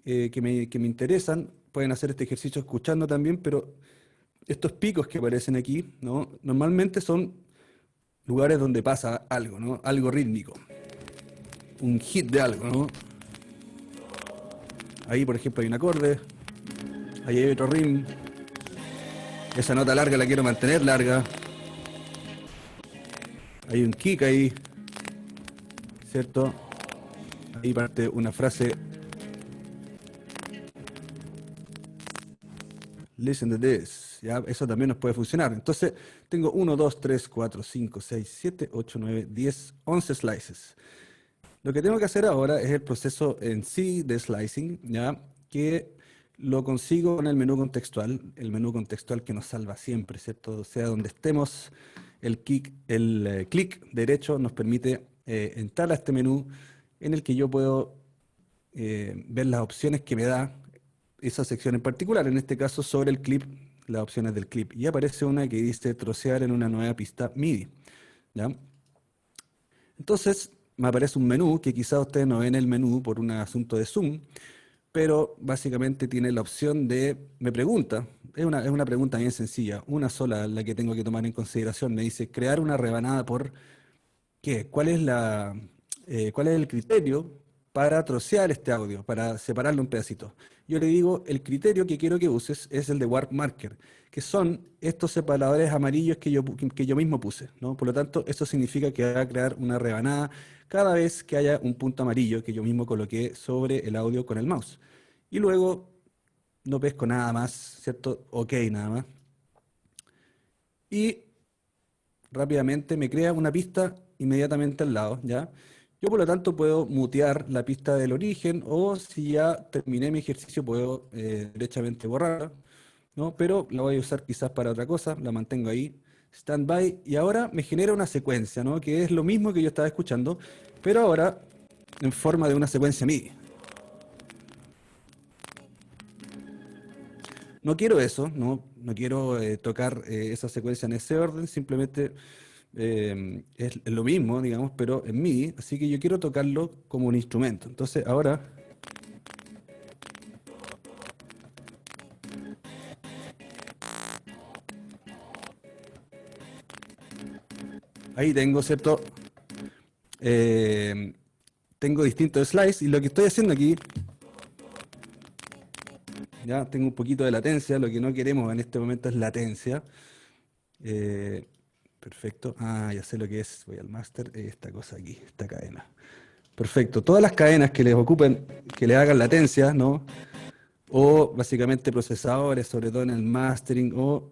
Que me interesan, pueden hacer este ejercicio escuchando también, pero estos picos que aparecen aquí, ¿no? Normalmente son lugares donde pasa algo, ¿no? Algo rítmico, un hit de algo, ¿no? Ahí, por ejemplo, hay un acorde, ahí hay otro ritmo, esa nota larga la quiero mantener larga, hay un kick ahí, ¿cierto? Ahí parte una frase. Listen to this, ¿ya? Eso también nos puede funcionar. Entonces, tengo 1, 2, 3, 4, 5, 6, 7, 8, 9, 10, 11 slices. Lo que tengo que hacer ahora es el proceso en sí de slicing, ¿ya? Que lo consigo con el menú contextual que nos salva siempre, ¿cierto? O sea, donde estemos, el clic derecho nos permite entrar a este menú en el que yo puedo ver las opciones que me da esa sección en particular, en este caso sobre el clip, las opciones del clip. Y aparece una que dice trocear en una nueva pista MIDI, ¿ya? Entonces, me aparece un menú, que quizás ustedes no ven el menú por un asunto de zoom, pero básicamente tiene la opción de, me pregunta, es una pregunta bien sencilla, una sola la que tengo que tomar en consideración, me dice, crear una rebanada por ¿qué? ¿Cuál es el criterio para trocear este audio, para separarlo en pedacitos? Yo le digo, el criterio que quiero que uses es el de warp marker, que son estos separadores amarillos que yo mismo puse, ¿no? Por lo tanto, esto significa que va a crear una rebanada cada vez que haya un punto amarillo que yo mismo coloqué sobre el audio con el mouse. Y luego no pesco nada más, ¿cierto? Ok, nada más. Y rápidamente me crea una pista inmediatamente al lado, ¿ya? Yo por lo tanto puedo mutear la pista del origen o si ya terminé mi ejercicio puedo derechamente borrarla, ¿no? Pero la voy a usar quizás para otra cosa, la mantengo ahí, standby, y ahora me genera una secuencia, ¿no? Que es lo mismo que yo estaba escuchando, pero ahora en forma de una secuencia MIDI. No quiero eso, no quiero tocar esa secuencia en ese orden, simplemente es lo mismo, digamos, pero en MIDI, así que yo quiero tocarlo como un instrumento. Entonces ahora, ahí tengo, ¿cierto? Eh, tengo distintos slides y lo que estoy haciendo aquí, ya tengo un poquito de latencia, lo que no queremos en este momento es latencia. Eh, perfecto, ya sé lo que es, voy al master, esta cosa aquí, esta cadena. Perfecto, todas las cadenas que les ocupen, que le hagan latencia, ¿no? O básicamente procesadores, sobre todo en el mastering, o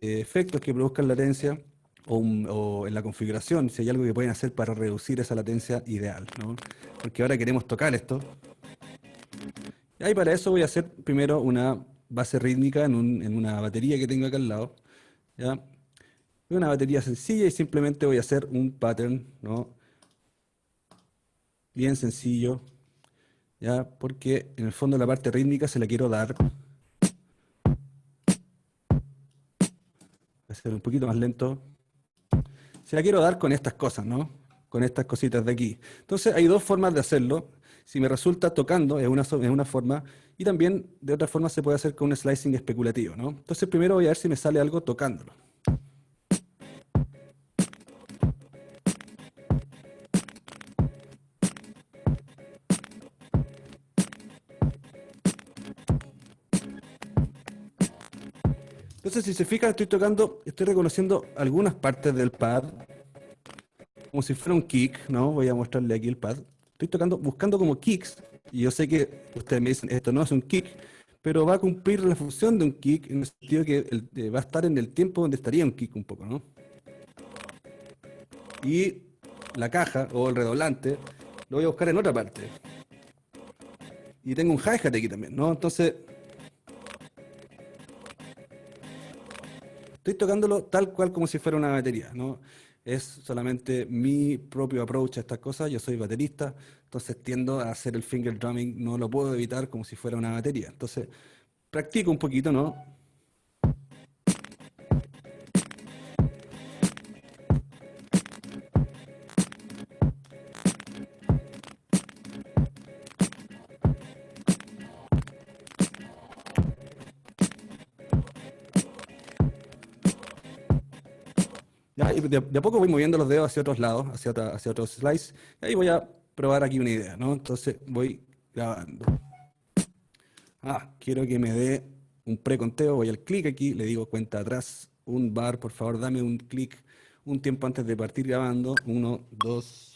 efectos que produzcan latencia, o en la configuración, si hay algo que pueden hacer para reducir esa latencia, ideal, ¿no? Porque ahora queremos tocar esto. Y ahí para eso voy a hacer primero una base rítmica en una batería que tengo acá al lado, ¿ya? Una batería sencilla y simplemente voy a hacer un pattern, ¿no? Bien sencillo, ¿ya? Porque en el fondo la parte rítmica se la quiero dar. Voy a hacer un poquito más lento. Se la quiero dar con estas cosas, ¿no? Con estas cositas de aquí. Entonces hay dos formas de hacerlo. Si me resulta tocando es una forma, y también de otra forma se puede hacer con un slicing especulativo, ¿no? Entonces primero voy a ver si me sale algo tocándolo. Entonces si se fijan estoy reconociendo algunas partes del pad, como si fuera un kick, ¿no? Voy a mostrarle aquí el pad. Estoy tocando, buscando como kicks, y yo sé que ustedes me dicen, esto no es un kick, pero va a cumplir la función de un kick, en el sentido que va a estar en el tiempo donde estaría un kick un poco, ¿no? Y la caja, o el redoblante, lo voy a buscar en otra parte. Y tengo un hi-hat aquí también, ¿no? Entonces, estoy tocándolo tal cual como si fuera una batería, ¿no? Es solamente mi propio approach a estas cosas. Yo soy baterista, entonces tiendo a hacer el finger drumming, no lo puedo evitar como si fuera una batería. Entonces, practico un poquito, ¿no? Ya, y de a poco voy moviendo los dedos hacia otros lados, hacia otros slides. Y ahí voy a probar aquí una idea, ¿no? Entonces voy grabando. Quiero que me dé un preconteo, voy al clic aquí, le digo cuenta atrás, un bar, por favor, dame un clic un tiempo antes de partir grabando. 1, 2.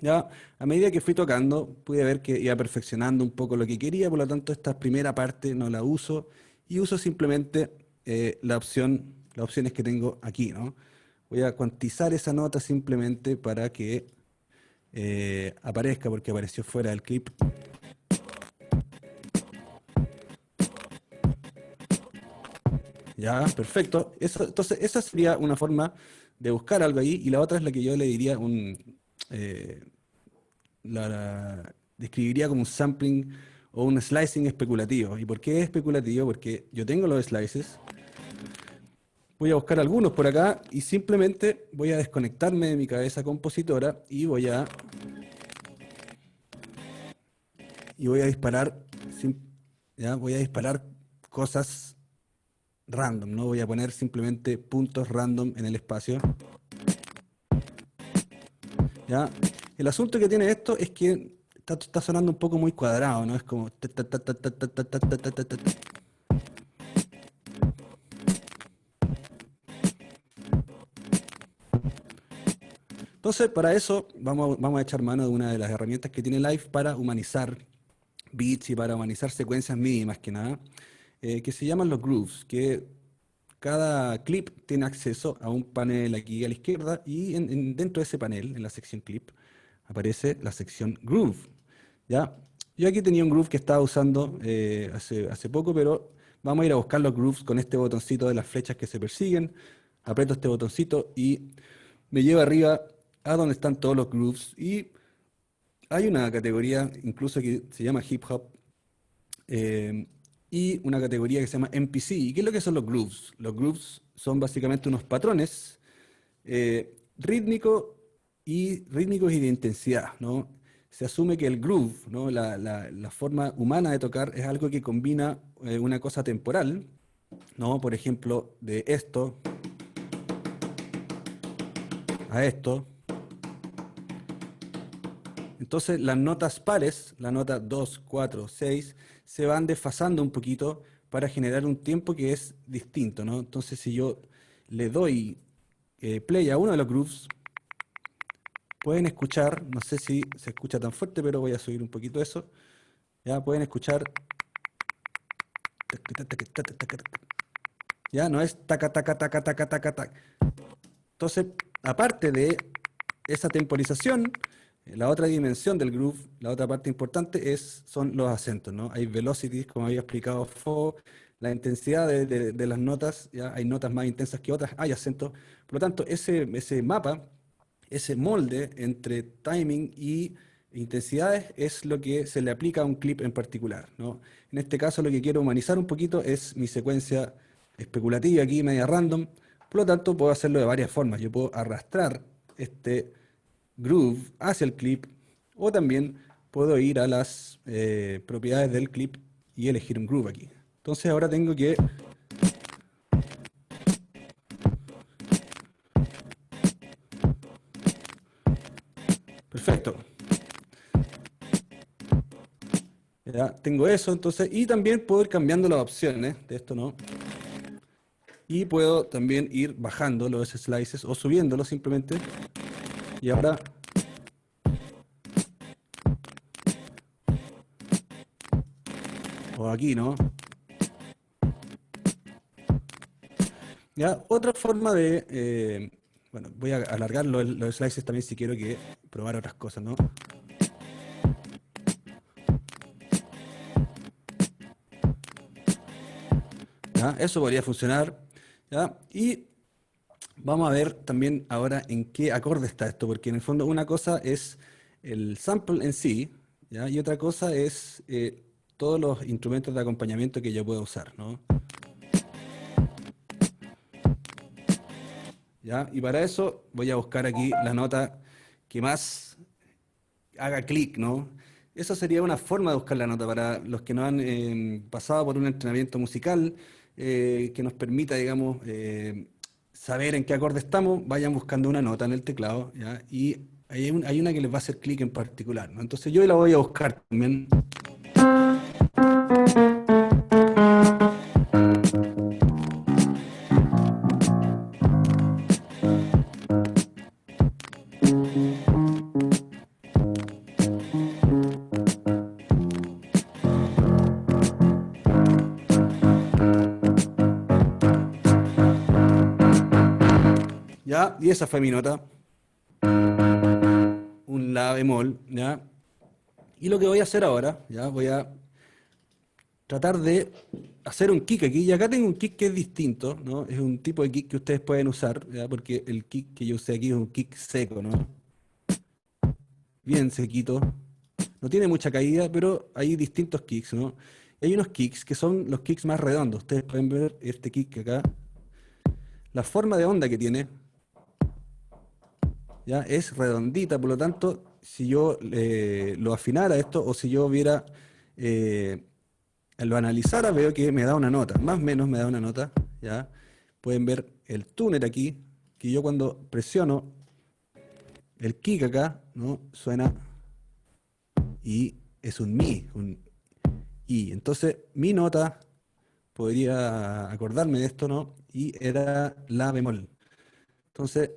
Ya, a medida que fui tocando, pude ver que iba perfeccionando un poco lo que quería, por lo tanto, esta primera parte no la uso y uso simplemente las opciones que tengo aquí, ¿no? Voy a cuantizar esa nota simplemente para que aparezca, porque apareció fuera del clip. Ya, perfecto. Entonces, esa sería una forma de buscar algo ahí, y la otra es la que yo le diría describiría como un sampling o un slicing especulativo. ¿Y por qué es especulativo? Porque yo tengo los slices, voy a buscar algunos por acá y simplemente voy a desconectarme de mi cabeza compositora y voy a disparar, ¿ya? Voy a disparar cosas random, ¿no? Voy a poner simplemente puntos random en el espacio, ¿ya? El asunto que tiene esto es que está sonando un poco muy cuadrado, ¿no? Es como... Entonces, para eso vamos a echar mano de una de las herramientas que tiene Live para humanizar beats y para humanizar secuencias MIDI más que nada, que se llaman los grooves, que cada clip tiene acceso a un panel aquí a la izquierda, y dentro de ese panel, en la sección clip, aparece la sección groove, ¿ya? Yo aquí tenía un groove que estaba usando hace poco, pero vamos a ir a buscar los grooves con este botoncito de las flechas que se persiguen. Aprieto este botoncito y me lleva arriba a donde están todos los grooves, y hay una categoría incluso que se llama hip hop, y una categoría que se llama MPC. ¿Y qué es lo que son los grooves? Los grooves son básicamente unos patrones rítmicos y de intensidad, ¿no? Se asume que el groove, ¿no? La forma humana de tocar es algo que combina una cosa temporal, ¿no? Por ejemplo, de esto a esto. Entonces las notas pares, la nota 2, 4, 6, se van desfasando un poquito para generar un tiempo que es distinto, ¿no? Entonces si yo le doy play a uno de los grooves, pueden escuchar, no sé si se escucha tan fuerte, pero voy a subir un poquito eso, ya pueden escuchar, ya no es taca, taca, taca, taca, taca, taca. Entonces, aparte de esa temporización, la otra dimensión del groove, la otra parte importante son los acentos, ¿no? Hay velocities, como había explicado Fo, la intensidad de las notas, ¿ya? Hay notas más intensas que otras, hay acentos. Por lo tanto, ese mapa, ese molde entre timing y intensidades es lo que se le aplica a un clip en particular, ¿no? En este caso, lo que quiero humanizar un poquito es mi secuencia especulativa aquí, media random. Por lo tanto, puedo hacerlo de varias formas. Yo puedo arrastrar este groove hacia el clip, o también puedo ir a las propiedades del clip y elegir un groove aquí. Entonces ahora tengo que... Perfecto. Ya tengo eso, entonces, y también puedo ir cambiando las opciones de esto, ¿no? Y puedo también ir bajando los slices o subiéndolos simplemente. Y ahora... O aquí, ¿no? Ya, otra forma de... bueno, voy a alargar los slices también si quiero probar otras cosas, ¿no? ¿Ya? Eso podría funcionar, ¿ya? Y vamos a ver también ahora en qué acorde está esto, porque en el fondo una cosa es el sample en sí, ¿ya? Y otra cosa es todos los instrumentos de acompañamiento que yo puedo usar, ¿no? ¿Ya? Y para eso voy a buscar aquí la nota que más haga clic, ¿no? Esa sería una forma de buscar la nota para los que no han pasado por un entrenamiento musical que nos permita, digamos, saber en qué acorde estamos. Vayan buscando una nota en el teclado, ¿ya? Y hay una que les va a hacer clic en particular, ¿no? Entonces yo la voy a buscar también. ¿Ya? Y esa fue mi nota. Un la bemol, ¿ya? Y lo que voy a hacer ahora, ¿ya? Voy a tratar de hacer un kick aquí. Y acá tengo un kick que es distinto, ¿no? Es un tipo de kick que ustedes pueden usar, ¿ya? Porque el kick que yo usé aquí es un kick seco, ¿no? Bien sequito. No tiene mucha caída, pero hay distintos kicks, ¿no? Y hay unos kicks que son los kicks más redondos. Ustedes pueden ver este kick acá. La forma de onda que tiene, ¿ya? Es redondita, por lo tanto, si yo lo afinara esto, o si yo viera, lo analizara, veo que me da una nota, más o menos me da una nota, ¿ya? Pueden ver el tuner aquí, que yo cuando presiono el kick acá, ¿no? Suena y es un mi, un i. Entonces, mi nota, podría acordarme de esto, ¿no? Y era la bemol. Entonces,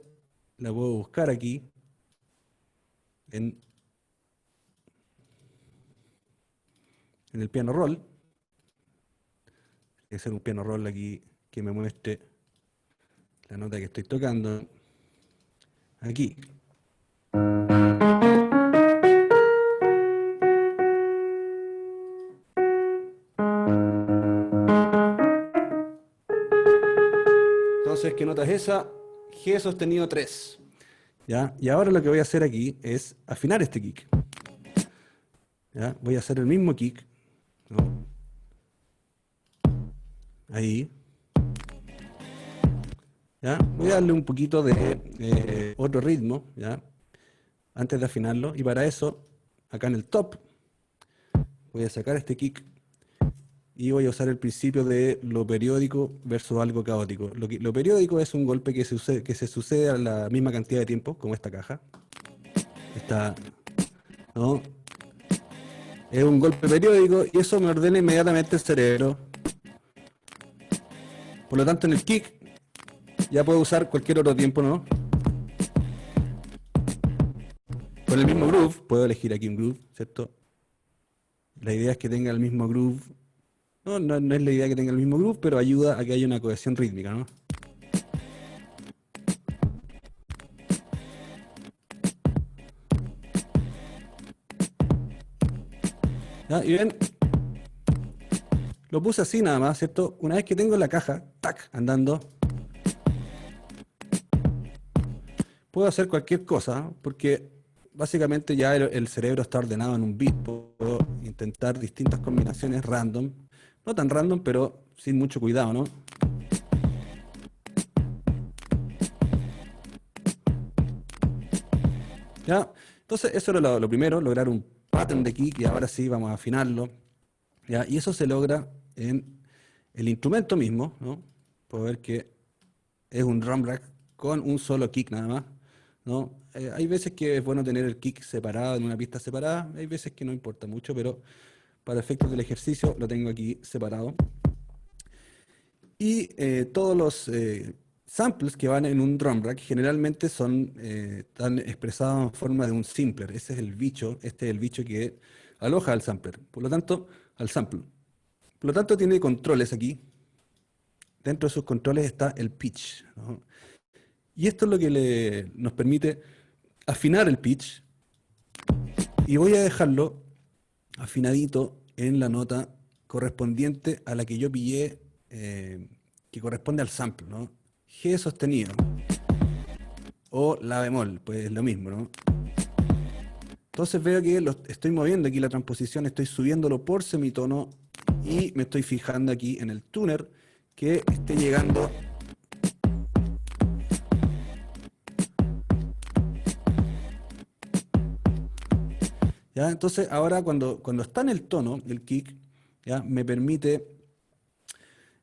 la puedo buscar aquí en el piano roll. Tiene que ser un piano roll aquí que me muestre la nota que estoy tocando. Aquí. Entonces, ¿qué nota es esa? G sostenido 3. ¿Ya? Y ahora lo que voy a hacer aquí es afinar este kick. ¿Ya? Voy a hacer el mismo kick, ¿no? Ahí. ¿Ya? Voy a darle un poquito de otro ritmo, ¿ya? Antes de afinarlo. Y para eso, acá en el top, voy a sacar este kick y voy a usar el principio de lo periódico versus algo caótico. Lo periódico es un golpe que se sucede a la misma cantidad de tiempo, como esta caja. ¿No? Es un golpe periódico y eso me ordena inmediatamente el cerebro. Por lo tanto, en el kick ya puedo usar cualquier otro tiempo, ¿no? Con el mismo groove, puedo elegir aquí un groove, ¿cierto? La idea es que tenga el mismo groove. No es la idea que tenga el mismo groove, pero ayuda a que haya una cohesión rítmica, ¿no? ¿Ya? Y ven, lo puse así nada más, ¿cierto? Una vez que tengo la caja, tac, andando, puedo hacer cualquier cosa, porque básicamente ya el cerebro está ordenado en un beat. Puedo intentar distintas combinaciones random, no tan random, pero sin mucho cuidado, ¿no? ¿Ya? Entonces, eso era lo primero, lograr un pattern de kick, y ahora sí vamos a afinarlo. ¿Ya? Y eso se logra en el instrumento mismo, ¿no? Puedo ver que es un drum rack con un solo kick nada más, ¿no? Hay veces que es bueno tener el kick separado, en una pista separada, hay veces que no importa mucho, pero para efectos del ejercicio lo tengo aquí separado. Y todos los samples que van en un drum rack generalmente están expresados en forma de un simpler. Ese es el bicho, este es el bicho que aloja al sampler, por lo tanto, al sample. Por lo tanto, tiene controles aquí. Dentro de sus controles está el pitch, ¿no? Y esto es lo que nos permite afinar el pitch. Y voy a dejarlo afinadito en la nota correspondiente a la que yo pillé, que corresponde al sample, ¿no? G sostenido. O la bemol, pues es lo mismo, ¿no? Entonces veo que estoy moviendo aquí la transposición, estoy subiéndolo por semitono y me estoy fijando aquí en el tuner que esté llegando ¿ya? Entonces ahora cuando está en el tono, el kick, ¿ya? Me permite,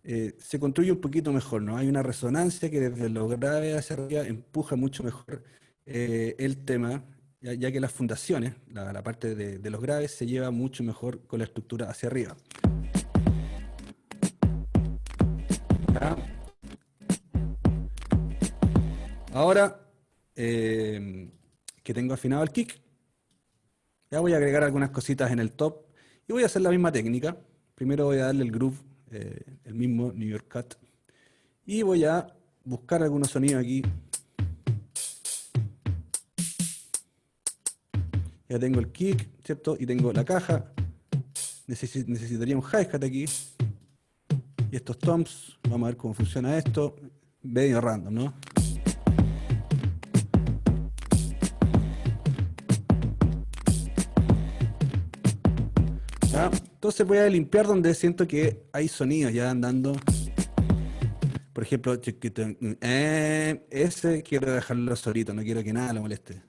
se construye un poquito mejor, ¿no? Hay una resonancia que desde lo grave hacia arriba empuja mucho mejor el tema, ya que las fundaciones, la parte de los graves, se lleva mucho mejor con la estructura hacia arriba. ¿Ya? Ahora que tengo afinado el kick, ya voy a agregar algunas cositas en el top y voy a hacer la misma técnica. Primero voy a darle el groove, el mismo New York Cut, y voy a buscar algunos sonidos aquí. Ya tengo el kick, ¿cierto? Y tengo la caja. necesitaría un hi-hat aquí. Y estos toms, vamos a ver cómo funciona esto. Medio random, ¿no? ¿Ya? Entonces voy a limpiar donde siento que hay sonidos ya andando. Por ejemplo, ese quiero dejarlo solito, no quiero que nada lo moleste.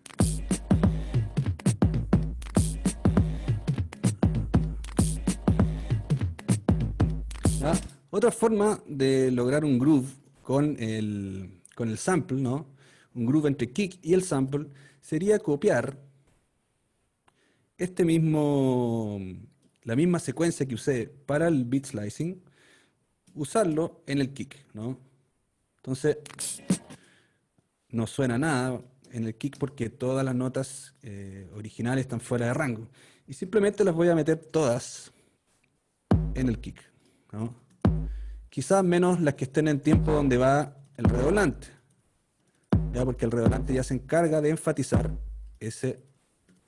¿Ya? Otra forma de lograr un groove con el sample, ¿no? Un groove entre kick y el sample, sería copiar la misma secuencia que usé para el beat slicing, usarlo en el kick, ¿no? Entonces, no suena nada en el kick porque todas las notas originales están fuera de rango. Y simplemente las voy a meter todas en el kick, ¿no? Quizás menos las que estén en tiempo donde va el redoblante, ¿ya? Porque el redoblante ya se encarga de enfatizar ese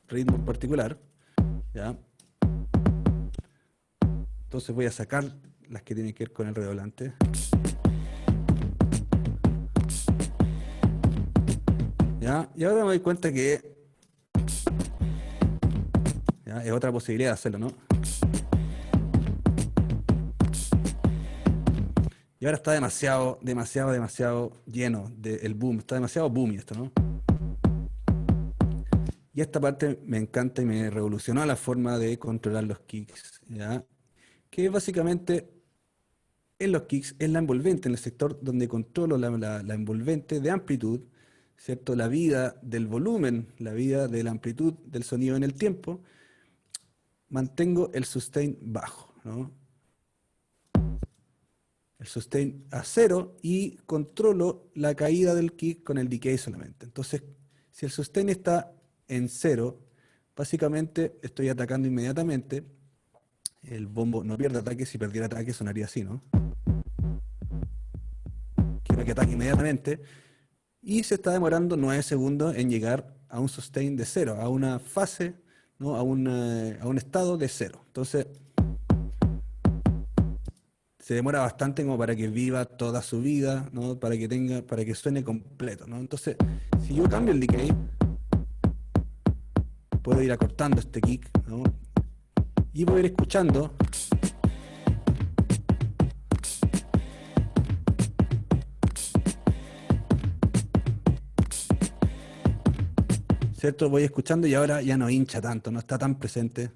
ritmo en particular, ¿ya? Entonces voy a sacar las que tienen que ver con el redoblante. ¿Ya? Y ahora me doy cuenta que ¿ya? Es otra posibilidad de hacerlo, ¿no? Y ahora está demasiado lleno del boom. Está demasiado boomy esto, ¿no? Y esta parte me encanta y me revolucionó la forma de controlar los kicks, ¿ya? Que básicamente en los kicks es la envolvente, en el sector donde controlo la envolvente de amplitud, ¿cierto? La vida del volumen, la vida de la amplitud del sonido en el tiempo, mantengo el sustain bajo, ¿no? El sustain a 0 y controlo la caída del kick con el decay solamente. Entonces, si el sustain está en 0, básicamente estoy atacando inmediatamente. El bombo no pierde ataque, si perdiera ataque sonaría así, ¿no? Quiero que ataque inmediatamente. Y se está demorando 9 segundos en llegar a un sustain de 0, a una fase, ¿no? a un estado de 0. Entonces, se demora bastante como para que viva toda su vida, ¿no? Para que suene completo, ¿no? Entonces, si yo cambio el decay, puedo ir acortando este kick, ¿no? Y puedo ir escuchando ¿cierto? Voy escuchando y ahora ya no hincha tanto, no está tan presente.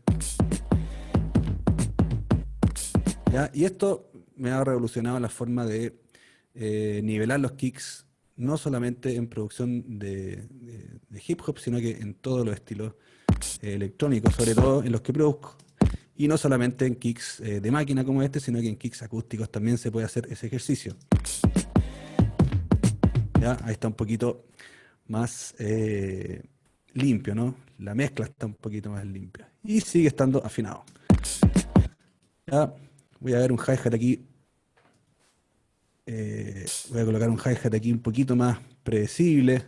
¿Ya? Y esto me ha revolucionado la forma de nivelar los kicks, no solamente en producción de hip hop, sino que en todos los estilos electrónicos, sobre todo en los que produzco. Y no solamente en kicks de máquina como este, sino que en kicks acústicos también se puede hacer ese ejercicio. ¿Ya? Ahí está un poquito más limpio, ¿no? La mezcla está un poquito más limpia. Y sigue estando afinado. ¿Ya? Voy a ver un hi-hat aquí. Voy a colocar un hi-hat aquí un poquito más predecible.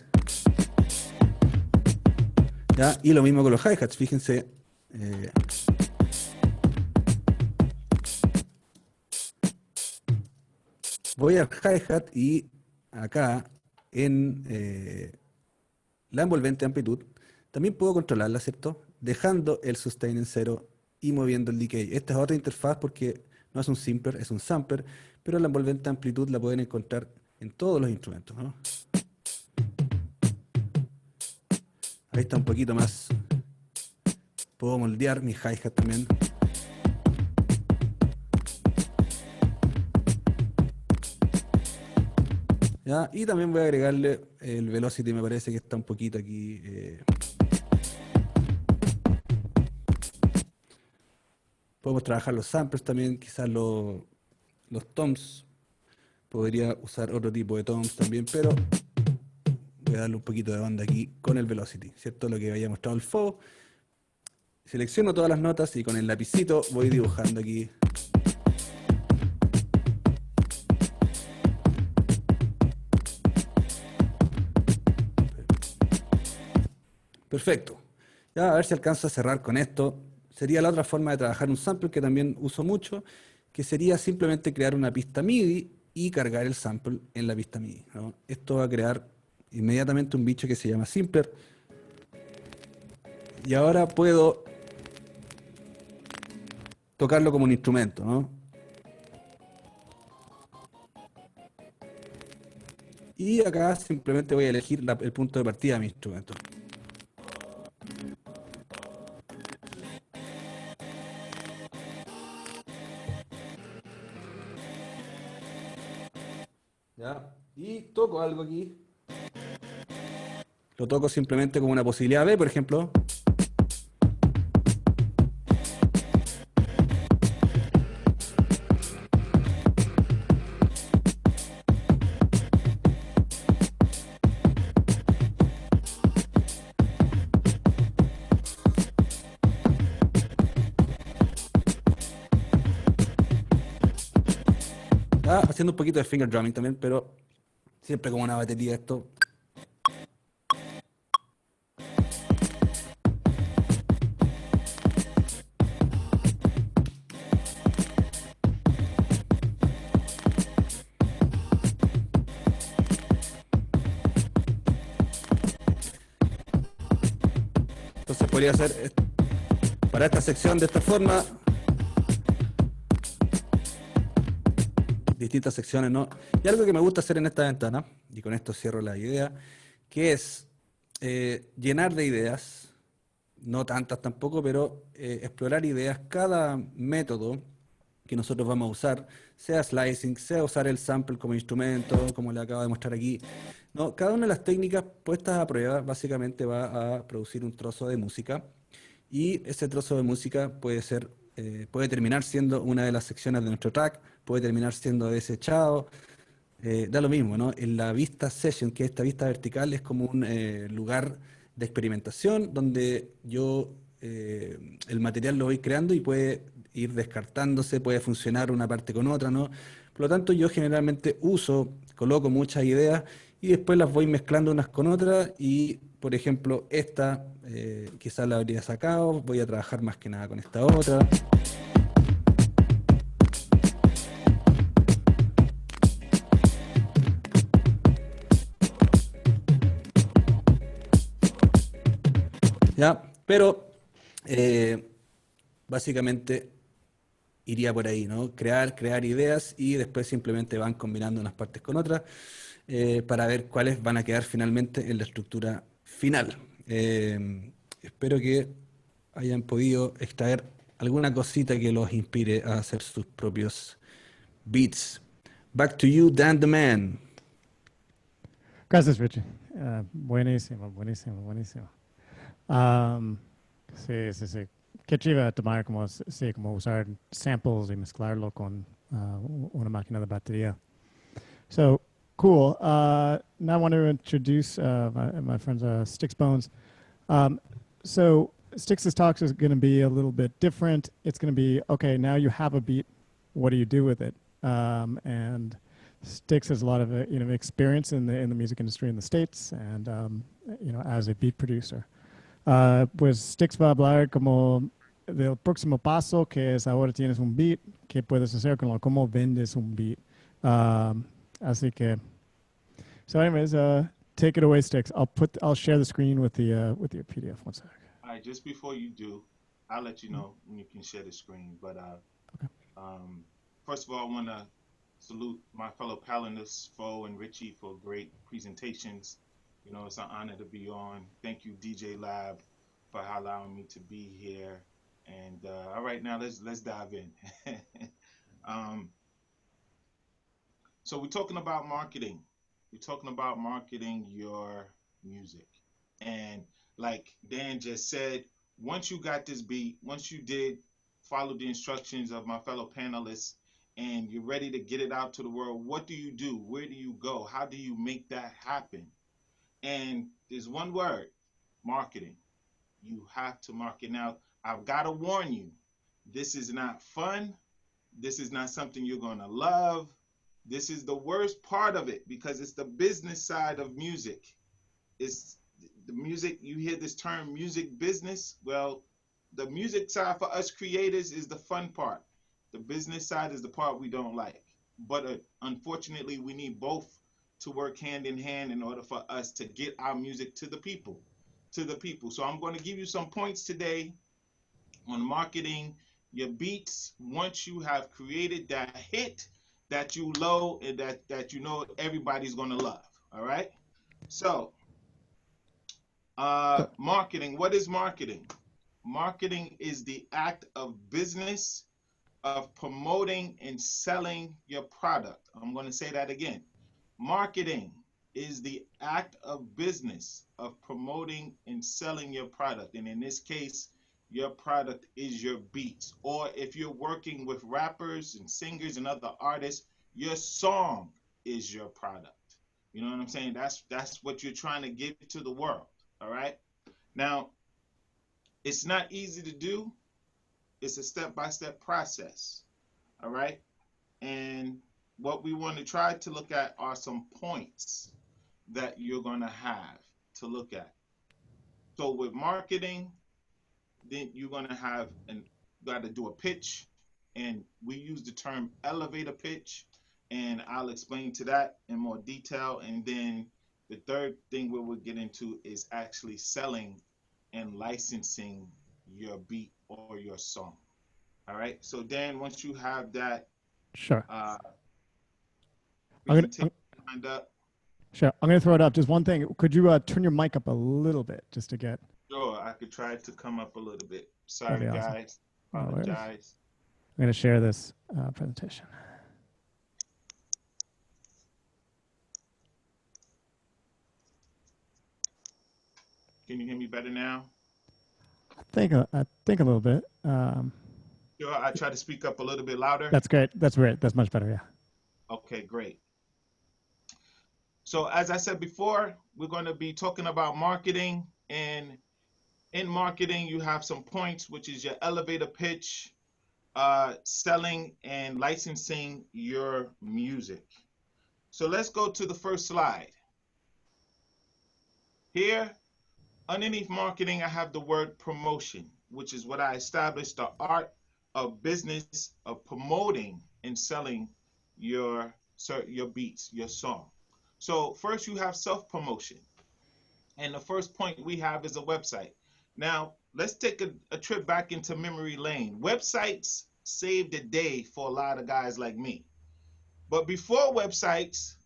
¿Ya? Y lo mismo con los hi-hats, fíjense. Voy al hi-hat y acá en la envolvente de amplitud también puedo controlarla, ¿cierto? Dejando el sustain en 0 y moviendo el decay. Esta es otra interfaz porque no es un simpler, es un sampler, pero la envolvente de amplitud la pueden encontrar en todos los instrumentos, ¿no? Ahí está un poquito más. Puedo moldear mi hi-hat también. ¿Ya? Y también voy a agregarle el velocity, me parece que está un poquito aquí. Podemos trabajar los samples también, quizás los toms. Podría usar otro tipo de toms también, pero voy a darle un poquito de banda aquí con el velocity, ¿cierto? Lo que había mostrado el FO. Selecciono todas las notas y con el lapicito voy dibujando aquí. Perfecto. Ya, a ver si alcanzo a cerrar con esto. sería la otra forma de trabajar un sample que también uso mucho, que sería simplemente crear una pista MIDI y cargar el sample en la pista MIDI, ¿no? Esto va a crear inmediatamente un bicho que se llama Simpler. Y ahora puedo tocarlo como un instrumento, ¿no? Y acá simplemente voy a elegir el punto de partida de mi instrumento. ¿Ya? Y toco algo aquí. Lo toco simplemente como una posibilidad B, por ejemplo. ¿Ya? Haciendo un poquito de finger drumming también, pero siempre como una batería esto. Entonces podría hacer para esta sección de esta forma, distintas secciones, ¿no? Y algo que me gusta hacer en esta ventana, y con esto cierro la idea, que es llenar de ideas, no tantas tampoco, pero explorar ideas. Cada método que nosotros vamos a usar, sea slicing, sea usar el sample como instrumento, como le acabo de mostrar aquí, ¿no? Cada una de las técnicas puestas a prueba básicamente va a producir un trozo de música, y ese trozo de música puede terminar siendo una de las secciones de nuestro track, puede terminar siendo desechado, da lo mismo, ¿no? En la vista session, que es esta vista vertical, es como un lugar de experimentación donde yo el material lo voy creando y puede ir descartándose, puede funcionar una parte con otra, ¿no? Por lo tanto, yo generalmente coloco muchas ideas y después las voy mezclando unas con otras y, por ejemplo, esta quizás la habría sacado, voy a trabajar más que nada con esta otra. ¿Ya? Pero básicamente iría por ahí, ¿no? Crear ideas y después simplemente van combinando unas partes con otras para ver cuáles van a quedar finalmente en la estructura final. Espero que hayan podido extraer alguna cosita que los inspire a hacer sus propios beats. Back to you, Dan the Man. Gracias, Richie. Buenísimo, buenísimo, buenísimo. Sí, sí, sí. Qué chiva tomar como, sí, como usar samples y mezclarlo con una máquina de batería. So, cool. Now I want to introduce my friend Sticks Bones. So Sticks' talks is going to be a little bit different. It's going to be, okay, now you have a beat. What do you do with it? And Sticks has a lot of experience in the music industry in the States and as a beat producer. Pues Sticks va a hablar como del próximo paso, que es ahora tienes un beat, ¿qué puedes hacer con cómo vendes un beat? Así que, so anyways, take it away, Sticks. I'll share the screen with your PDF. One sec. All right, just before you do, I'll let you know when you can share the screen. But Okay. First of all, I want to salute my fellow panelists, Fo and Richie, for great presentations. You know, it's an honor to be on. Thank you, DJLab, for allowing me to be here. And all right, now let's dive in. So we're talking about marketing. We're talking about marketing your music. And like Dan just said, once you got this beat, once you did follow the instructions of my fellow panelists, and you're ready to get it out to the world, what do you do? Where do you go? How do you make that happen? And there's one word: marketing. You have to market. Now, I've got to warn you, this is not fun. This is not something you're going to love. This is the worst part of it because it's the business side of music. It's the music, you hear this term music business. Well, The music side for us creators is the fun part. The business side is the part we don't like. But unfortunately, we need both to work hand in hand in order for us to get our music to the people. So I'm going to give you some points today on marketing your beats once you have created that hit that you love and that you know everybody's going to love. All right. So marketing. What is marketing? Marketing is the act of business of promoting and selling your product. I'm going to say that again. Marketing is the act of business of promoting and selling your product. And in this case, your product is your beats. Or if you're working with rappers and singers and other artists, your song is your product. You know what I'm saying? That's what you're trying to give to the world. All right. Now, it's not easy to do. It's a step-by-step process. All right. And what we want to try to look at are some points that you're going to have to look at. So with marketing, then you're going to have got to do a pitch, and we use the term elevator pitch, and I'll explain to that in more detail. And then the third thing we will get into is actually selling and licensing your beat or your song. All right. So Dan, once you have that, Sure. presentation lined up. Sure. I'm going to throw it up. Just one thing. Could you turn your mic up a little bit just to get? Sure, I could try to come up a little bit. Sorry, Awesome. guys. No worries. Apologize. I'm going to share this presentation. Can you hear me better now? I think a little bit. Sure, I try to speak up a little bit louder. That's great. That's great. That's much better. Yeah. Okay, great. So as I said before, we're going to be talking about marketing, and in marketing, you have some points, which is your elevator pitch, selling and licensing your music. So let's go to the first slide. Here, underneath marketing, I have the word promotion, which is what I established, the art of business of promoting and selling your beats, your song. So first you have self-promotion. And the first point we have is a website. Now, let's take a trip back into memory lane. Websites saved the day for a lot of guys like me. But before websites,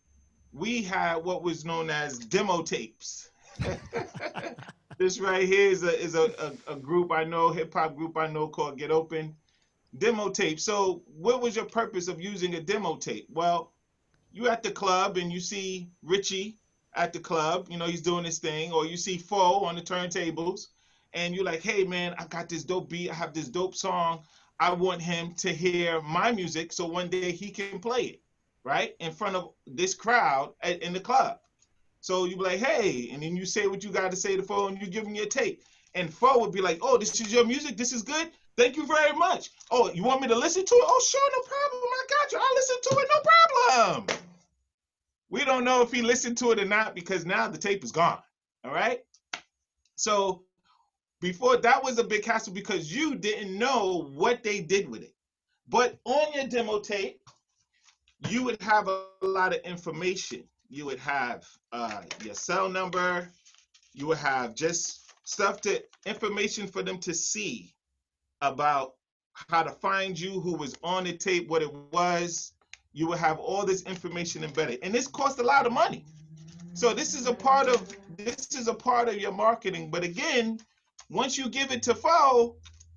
we had what was known as demo tapes. This right here is a group I know, hip hop group I know called Get Open. Demo tape. So what was your purpose of using a demo tape? Well, you at the club and you see Richie at the club, you know, he's doing his thing, or you see Fo on the turntables, and you're like, hey man, I got this dope beat, I have this dope song. I want him to hear my music so one day he can play it, right? In front of this crowd in the club. So you be like, hey, and then you say what you got to say to Fo, and you give him your tape. And Fo would be like, oh, this is your music, this is good? Thank you very much. Oh, you want me to listen to it? Oh, sure, no problem. I got you. I'll listen to it, no problem. We don't know if he listened to it or not because now the tape is gone. All right. So before, that was a big hassle because you didn't know what they did with it. But on your demo tape, you would have a lot of information. You would have your cell number. You would have just information for them to see about how to find you, who was on the tape, what it was. You will have all this information embedded, and this costs a lot of money. So this is a part of your marketing. But again, once you give it to Fo,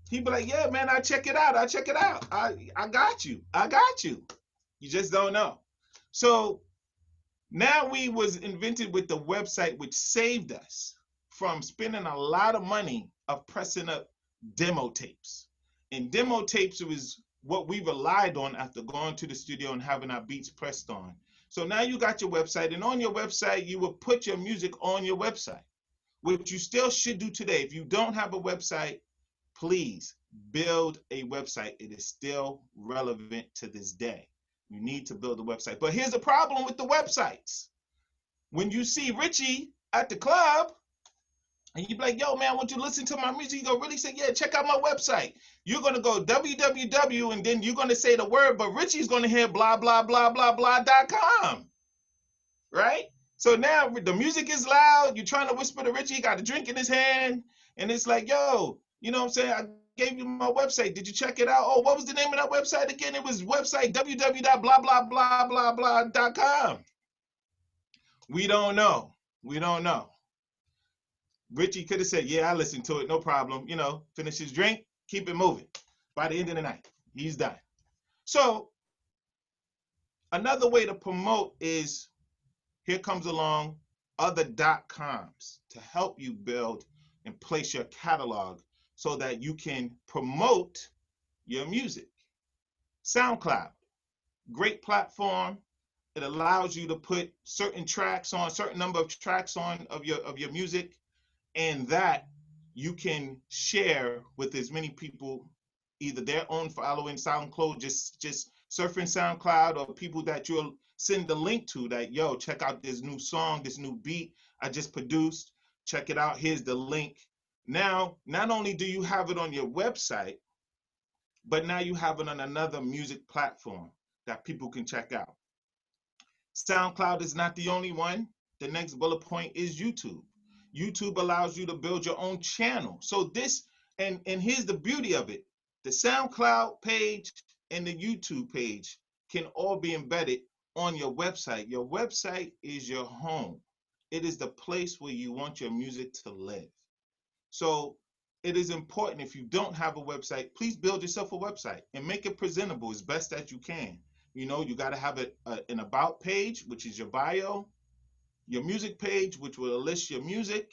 he'd be like, yeah, man, I'll check it out. I got you. You just don't know. So now we was invented with the website, which saved us from spending a lot of money of pressing up demo tapes. And demo tapes was what we relied on after going to the studio and having our beats pressed on. So now you got your website, and on your website, you will put your music on your website, which you still should do today. If you don't have a website, please build a website. It is still relevant to this day. You need to build a website. But here's the problem with the websites. When you see Richie at the club And you be like, yo, man, I want you to listen to my music. You go, really? Say, yeah, check out my website. You're going to go www, and then you're going to say the word, but Richie's going to hear blah, blah, blah, blah, blah.com. Right? So now the music is loud. You're trying to whisper to Richie. He got a drink in his hand. And it's like, yo, you know what I'm saying? I gave you my website. Did you check it out? Oh, what was the name of that website again? It was website www.blah, blah, blah, blah.com. We don't know. We don't know. Richie could have said, yeah, I listened to it, no problem. You know, finish his drink, keep it moving. By the end of the night, he's done. So another way to promote is, here comes along other .coms to help you build and place your catalog so that you can promote your music. SoundCloud, great platform. It allows you to put certain tracks on, certain number of tracks on of your music, and that you can share with as many people, either their own following SoundCloud, just surfing SoundCloud, or people that you'll send the link to that, yo, check out this new song, this new beat I just produced. Check it out. Here's the link. Now, not only do you have it on your website, but now you have it on another music platform that people can check out. SoundCloud is not the only one. The next bullet point is YouTube. YouTube allows you to build your own channel. So this, and here's the beauty of it. The SoundCloud page and the YouTube page can all be embedded on your website. Your website is your home. It is the place where you want your music to live. So it is important, if you don't have a website, please build yourself a website and make it presentable as best that you can. You know, you got to have an about page, which is your bio, your music page, which will list your music,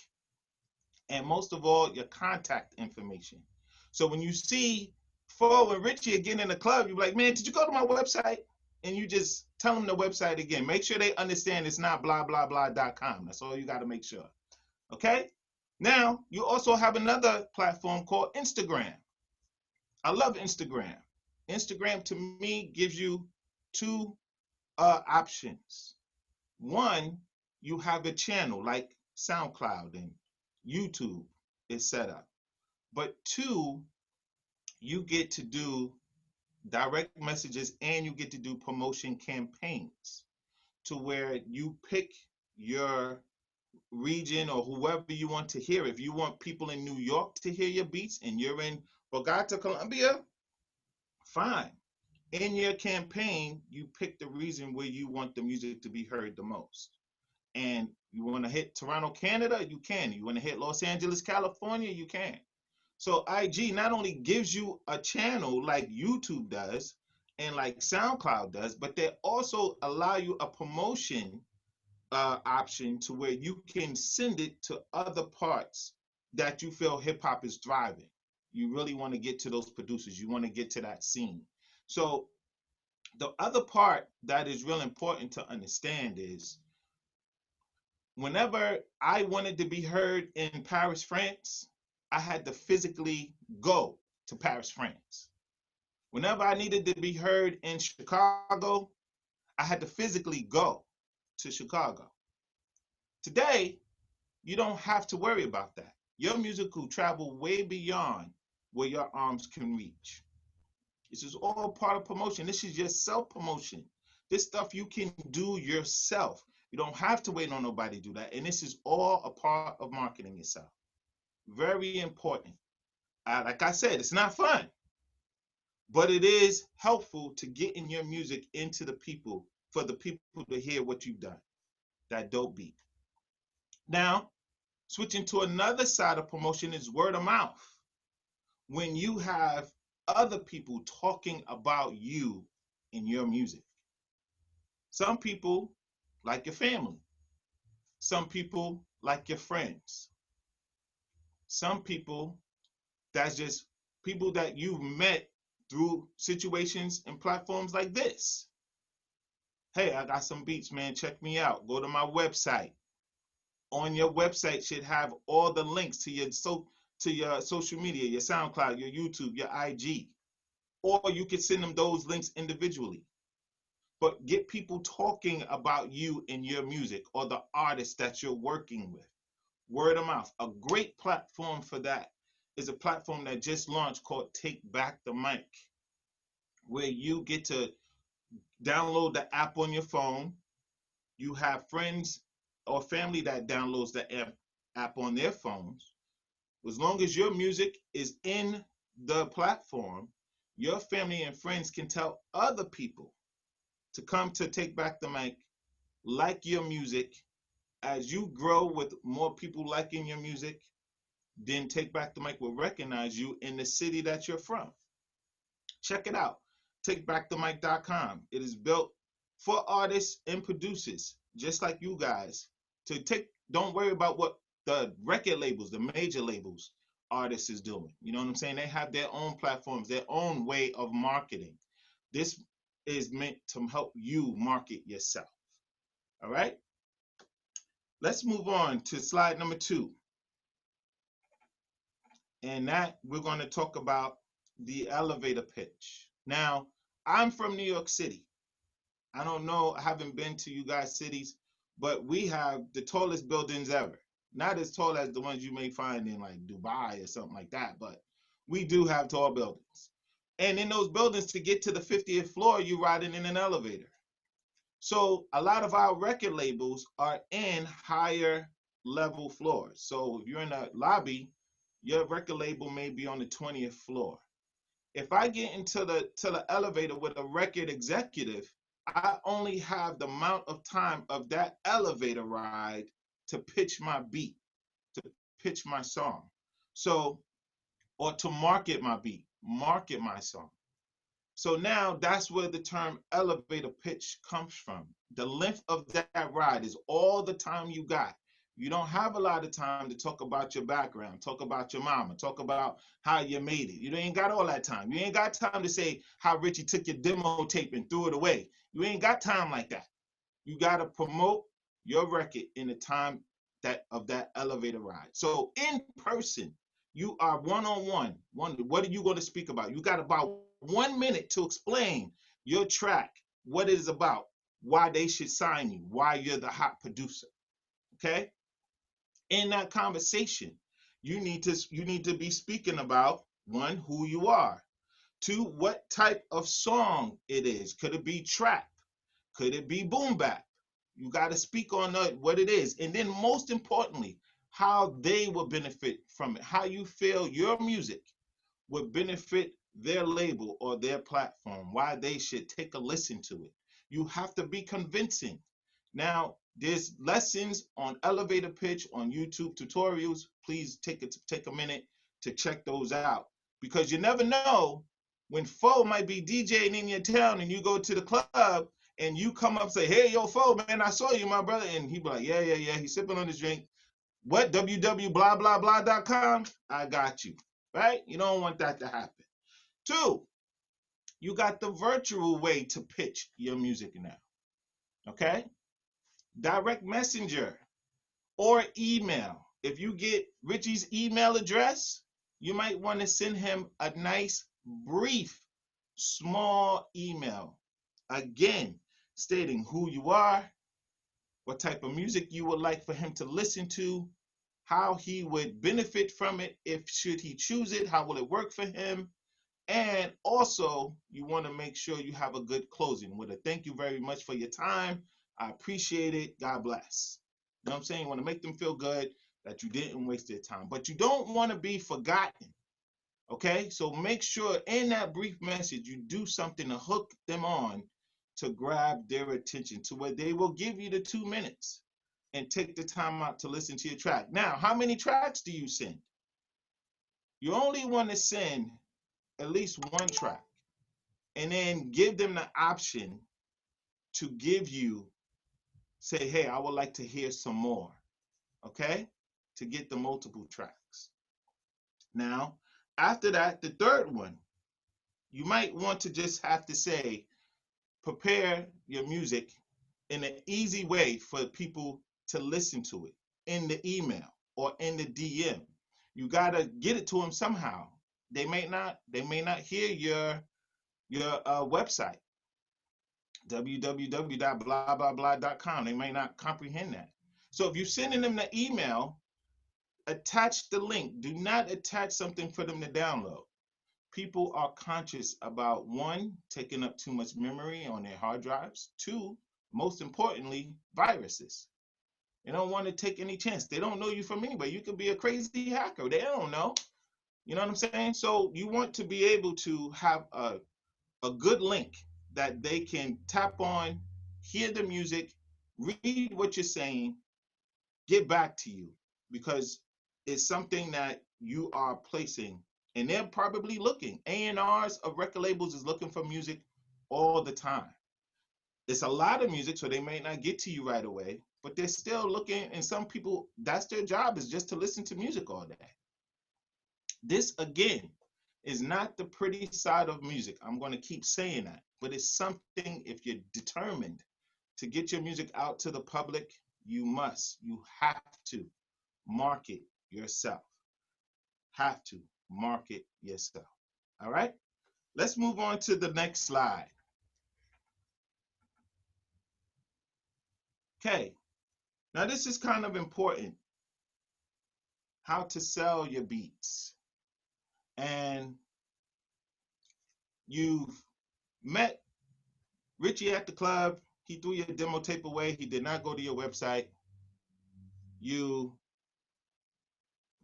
and most of all, your contact information. So when you see Fo and Richie again in the club, you're like, man, did you go to my website? And you just tell them the website again. Make sure they understand it's not blah, blah, blah.com. That's all you got to make sure. Okay? Now, you also have another platform called Instagram. I love Instagram. Instagram, to me, gives you two options. One, you have a channel like SoundCloud and YouTube is set up. But two, you get to do direct messages and you get to do promotion campaigns, to where you pick your region or whoever you want to hear. If you want people in New York to hear your beats and you're in Bogota, Colombia, fine. In your campaign, you pick the region where you want the music to be heard the most. And you want to hit Toronto, Canada, you can. You want to hit Los Angeles, California, you can. So IG not only gives you a channel like YouTube does and like SoundCloud does, but they also allow you a promotion option to where you can send it to other parts that you feel hip hop is thriving. You really want to get to those producers. You want to get to that scene. So the other part that is real important to understand is, whenever I wanted to be heard in Paris, France, I had to physically go to Paris, France. Whenever I needed to be heard in Chicago, I had to physically go to Chicago. Today, you don't have to worry about that. Your music will travel way beyond where your arms can reach. This is all part of promotion. This is just self-promotion. This stuff you can do yourself. You don't have to wait on nobody to do that. And this is all a part of marketing yourself. Very important. Like I said, it's not fun, but it is helpful to get in your music into the people, for the people to hear what you've done. That dope beat. Now, switching to another side of promotion is word of mouth. When you have other people talking about you in your music. Some people like your family. Some people like your friends. Some people, that's just people that you've met through situations and platforms like this. Hey, I got some beats, man. Check me out. Go to my website. On your website should have all the links to your social media, your SoundCloud, your YouTube, your IG. Or you can send them those links individually. But get people talking about you and your music, or the artist that you're working with, Word of mouth. A great platform for that is a platform that just launched called Take Back the Mic, where you get to download the app on your phone. You have friends or family that downloads the app on their phones. As long as your music is in the platform, your family and friends can tell other people to come to Take Back the Mic, like your music. As you grow with more people liking your music, then Take Back the Mic will recognize you in the city that you're from. Check it out, takebackthemic.com. It is built for artists and producers, just like you guys, to don't worry about what the record labels, the major labels, artists is doing. You know what I'm saying? They have their own platforms, their own way of marketing. This is meant to help you market yourself. All right? Let's move on to slide number 2. And that we're going to talk about the elevator pitch. Now, I'm from New York City. I don't know, I haven't been to you guys' cities, but we have the tallest buildings ever. Not as tall as the ones you may find in like Dubai or something like that, but we do have tall buildings. And in those buildings, to get to the 50th floor, you're riding in an elevator. So a lot of our record labels are in higher level floors. So if you're in a lobby, your record label may be on the 20th floor. If I get into the elevator with a record executive, I only have the amount of time of that elevator ride to pitch my beat, to pitch my song. So, or to market my beat, market my song. So now that's where the term elevator pitch comes from. The length of that ride is all the time you got. You don't have a lot of time to talk about your background, talk about your mama, talk about how you made it. You ain't got all that time. You ain't got time to say how Richie took your demo tape and threw it away. You ain't got time like that. You got to promote your record in the time of that elevator ride. So in person, you are one-on-one. What are you going to speak about? You got about 1 minute to explain your track, what it is about, why they should sign you, why you're the hot producer. Okay? In that conversation, you need to be speaking about, 1, who you are. 2, what type of song it is. Could it be trap? Could it be boom bap? You got to speak on what it is. And then most importantly, how they will benefit from it, how you feel your music would benefit their label or their platform, why they should take a listen to it. You have to be convincing. Now, there's lessons on elevator pitch on YouTube tutorials. Please take a minute to check those out, because you never know when Fo might be DJing in your town and you go to the club and you come up and say, hey, yo, Fo, man, I saw you, my brother. And he be like, yeah, he's sipping on his drink. What, www.blah-blah-blah.com? I got you, right? You don't want that to happen. 2, you got the virtual way to pitch your music now, okay? Direct messenger or email. If you get Richie's email address, you might want to send him a nice, brief, small email. Again, stating who you are, what type of music you would like for him to listen to, how he would benefit from it, should he choose it, how will it work for him. And also, you want to make sure you have a good closing with a thank you very much for your time. I appreciate it. God bless. You know what I'm saying? You want to make them feel good that you didn't waste their time. But you don't want to be forgotten. Okay? So make sure in that brief message, you do something to hook them on to grab their attention to where they will give you the 2 minutes and take the time out to listen to your track. Now, how many tracks do you send? You only want to send at least 1 track, and then give them the option to give you, say, hey, I would like to hear some more, okay? To get the multiple tracks. Now, after that, the 3rd one, you might want to just have to say, prepare your music in an easy way for people to listen to it in the email or in the DM. You got to get it to them somehow. They may not hear your website, www.blah-blah-blah.com. They may not comprehend that. So if you're sending them the email, attach the link. Do not attach something for them to download. People are conscious about, one, taking up too much memory on their hard drives. Two, most importantly, viruses. They don't want to take any chance. They don't know you from anybody. You could be a crazy hacker. They don't know. You know what I'm saying? So you want to be able to have a good link that they can tap on, hear the music, read what you're saying, get back to you, because it's something that you are placing, and they're probably looking. A&Rs of record labels is looking for music all the time. It's a lot of music, so they may not get to you right away, but they're still looking, and some people, that's their job, is just to listen to music all day. This, again, is not the pretty side of music. I'm going to keep saying that, but it's something, if you're determined to get your music out to the public, you have to market yourself. Have to market yourself. All right? Let's move on to the next slide. Okay. Now this is kind of important. How to sell your beats. And you've met Richie at the club. He threw your demo tape away. He did not go to your website. You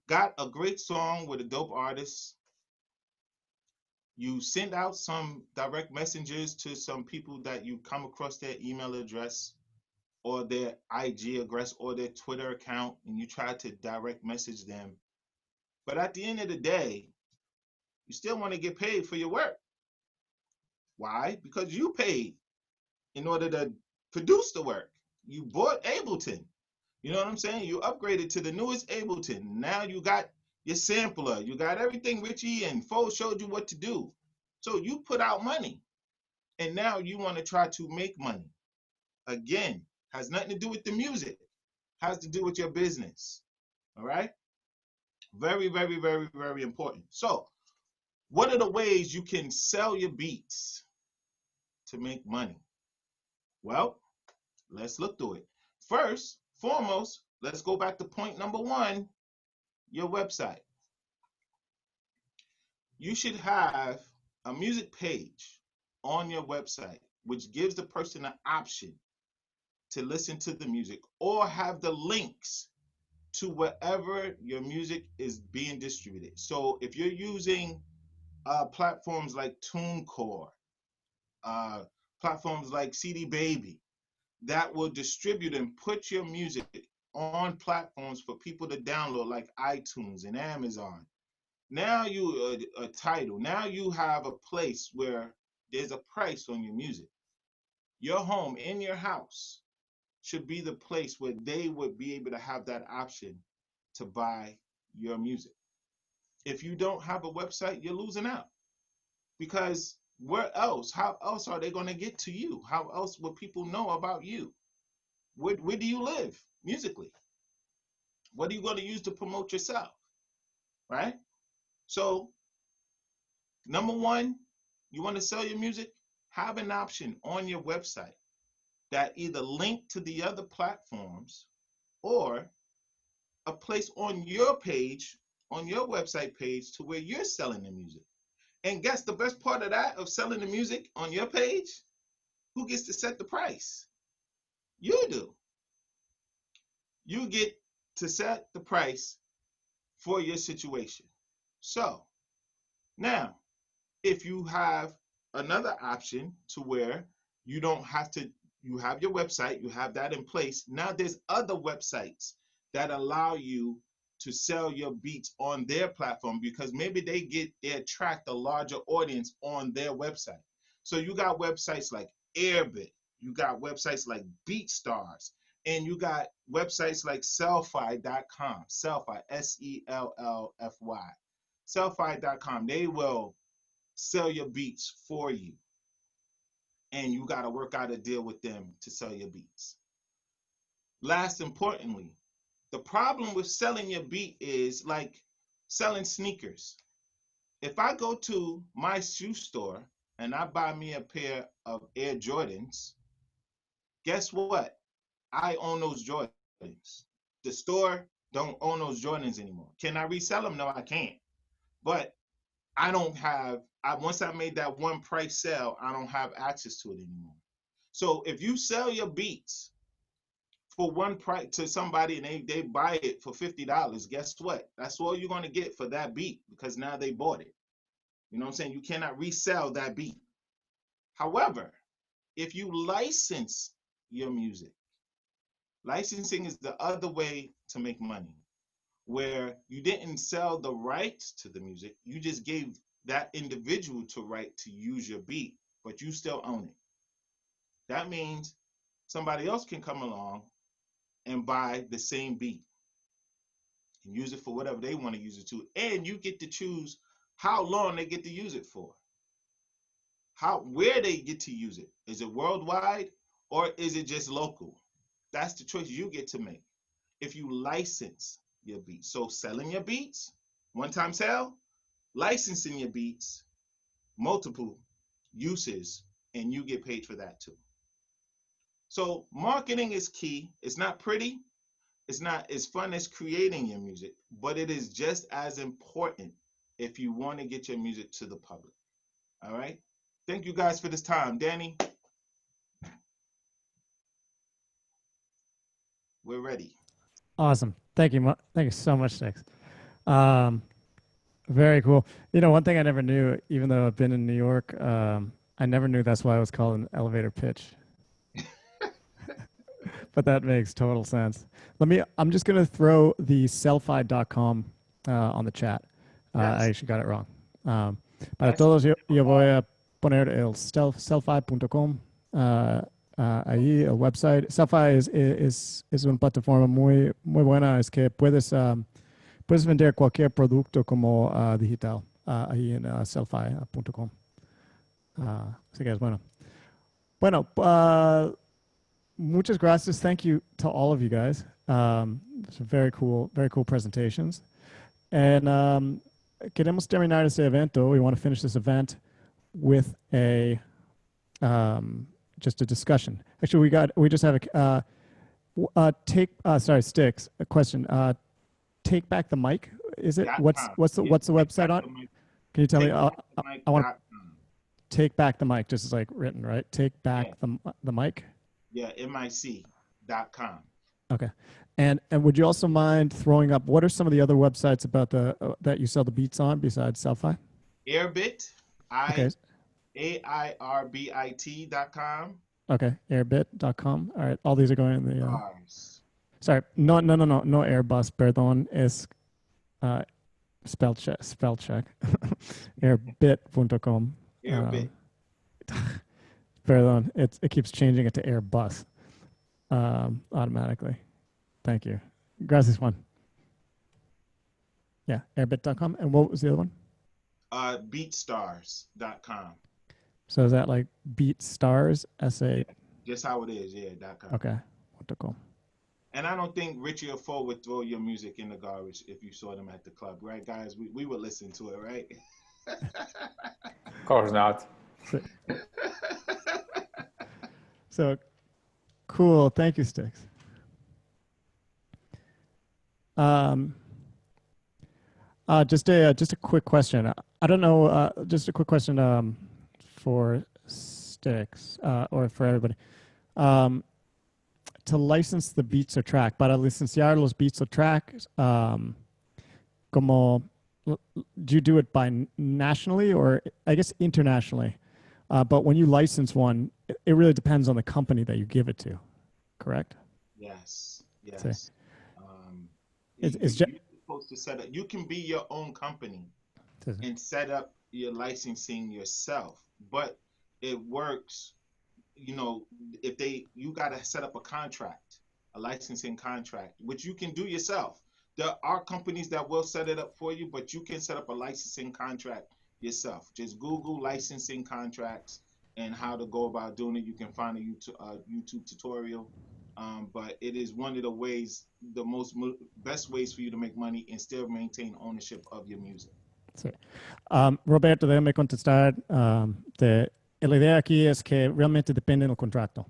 got a great song with a dope artist. You send out some direct messages to some people that you come across their email address or their IG address or their Twitter account, and you try to direct message them. But at the end of the day, you still want to get paid for your work. Why? Because you paid in order to produce the work. You bought Ableton. You know what I'm saying? You upgraded to the newest Ableton. Now you got your sampler. You got everything Richie and Fo showed you what to do. So you put out money. And now you want to try to make money. Again, has nothing to do with the music. Has to do with your business. All right? Very, very, very, very important. So what are the ways you can sell your beats to make money? Well, let's look through it. First, foremost, let's go back to point number one, your website. You should have a music page on your website, which gives the person an option to listen to the music or have the links to wherever your music is being distributed. So if you're using platforms like TuneCore, platforms like CD Baby, that will distribute and put your music on platforms for people to download, like iTunes and Amazon. Now you a title. Now you have a place where there's a price on your music. Your home, in your house, should be the place where they would be able to have that option to buy your music. If you don't have a website, you're losing out. Because where else? How else are they going to get to you? How else will people know about you? Where do you live musically? What are you going to use to promote yourself? Right? So, number one, you want to sell your music? Have an option on your website that either link to the other platforms or a place on your page, on your website page, to where you're selling the music. And guess the best part of that, of selling the music on your page? Who gets to set the price? You do. You get to set the price for your situation. So now, if you have another option to where you don't have to, you have your website, you have that in place. Now there's other websites that allow you to sell your beats on their platform, because maybe they attract a larger audience on their website. So you got websites like Airbit, you got websites like BeatStars, and you got websites like Sellfy.com, Sellfy, Sellfy, Sellfy.com. They will sell your beats for you, and you got to work out a deal with them to sell your beats. Last, importantly, the problem with selling your beat is like selling sneakers. If I go to my shoe store and I buy me a pair of Air Jordans, guess what? I own those Jordans. The store don't own those Jordans anymore. Can I resell them? No, I can't. But I don't have, once I made that one price sale, I don't have access to it anymore. So if you sell your beats for one price to somebody and they buy it for $50, guess what? That's all you're going to get for that beat, because now they bought it. You know what I'm saying? You cannot resell that beat. However, if you license your music, licensing is the other way to make money, where you didn't sell the rights to the music, you just gave that individual to right to use your beat, but you still own it. That means somebody else can come along and buy the same beat and use it for whatever they want to use it to, and you get to choose how long they get to use it for, where they get to use it. Is it worldwide or is it just local? That's the choice you get to make if you license your beats. So selling your beats, one-time sale, licensing your beats, multiple uses, and you get paid for that too. So marketing is key. It's not pretty. It's not as fun as creating your music, but it is just as important if you want to get your music to the public. All right. Thank you guys for this time. Danny, we're ready. Awesome. Thank you. Thank you so much, Six. Very cool. You know, one thing I never knew, even though I've been in New York, I never knew that's why it was called an elevator pitch. But that makes total sense. I'm just going to throw the selfie.com on the chat. Yes. I actually got it wrong. Para todos, yo voy a poner el selfie.com. Ahí el website. Selfie es una plataforma muy buena. Es que puedes vender cualquier producto como digital ahí en selfie.com. Así que es bueno. Bueno, muchas gracias. Thank you to all of you guys. It's very cool presentations. And queremos terminar este evento. We want to finish this event with a just a discussion. Actually, we just have Sticks, a question. Take back the mic. Is it what's the website on? Can you tell me? I want to take back the mic. Just as like written, right? Take back the mic. Yeah, mic.com. Okay, and would you also mind throwing up what are some of the other websites about that you sell the beats on besides Selfie? Airbit, AIRBIT.com. Okay, airbit.com. All right, all these are going in the. Sorry, no, Airbus. Perdón, es spell check. Airbit.com. Airbit. Perdón, it keeps changing it to Airbus automatically. Thank you. Gracias, Juan. Yeah, airbit.com. And what was the other one? Beatstars.com. So is that like BeatStars? S-A? Just how it is, yeah, .com. Okay. .com. And I don't think Richie or Fo would throw your music in the garbage if you saw them at the club, right, guys? We would listen to it, right? Of course not. So cool. Thank you, Sticks. Just a quick question. I don't know. Just a quick question for Sticks or for everybody. To license the beats or track, para licenciar los beats or tracks, como do you do it by nationally or I guess internationally? But when you license one, it really depends on the company that you give it to, correct? Yes. You're supposed to set up. You can be your own company and set up your licensing yourself, but it works. You know, you got to set up a contract, a licensing contract, which you can do yourself. There are companies that will set it up for you, but you can set up a licensing contract yourself. Just Google licensing contracts and how to go about doing it. You can find a YouTube tutorial, but it is one of the ways, best ways for you to make money and still maintain ownership of your music. Sí. Roberto, déjame contestar. La idea aquí es que realmente depende del contrato.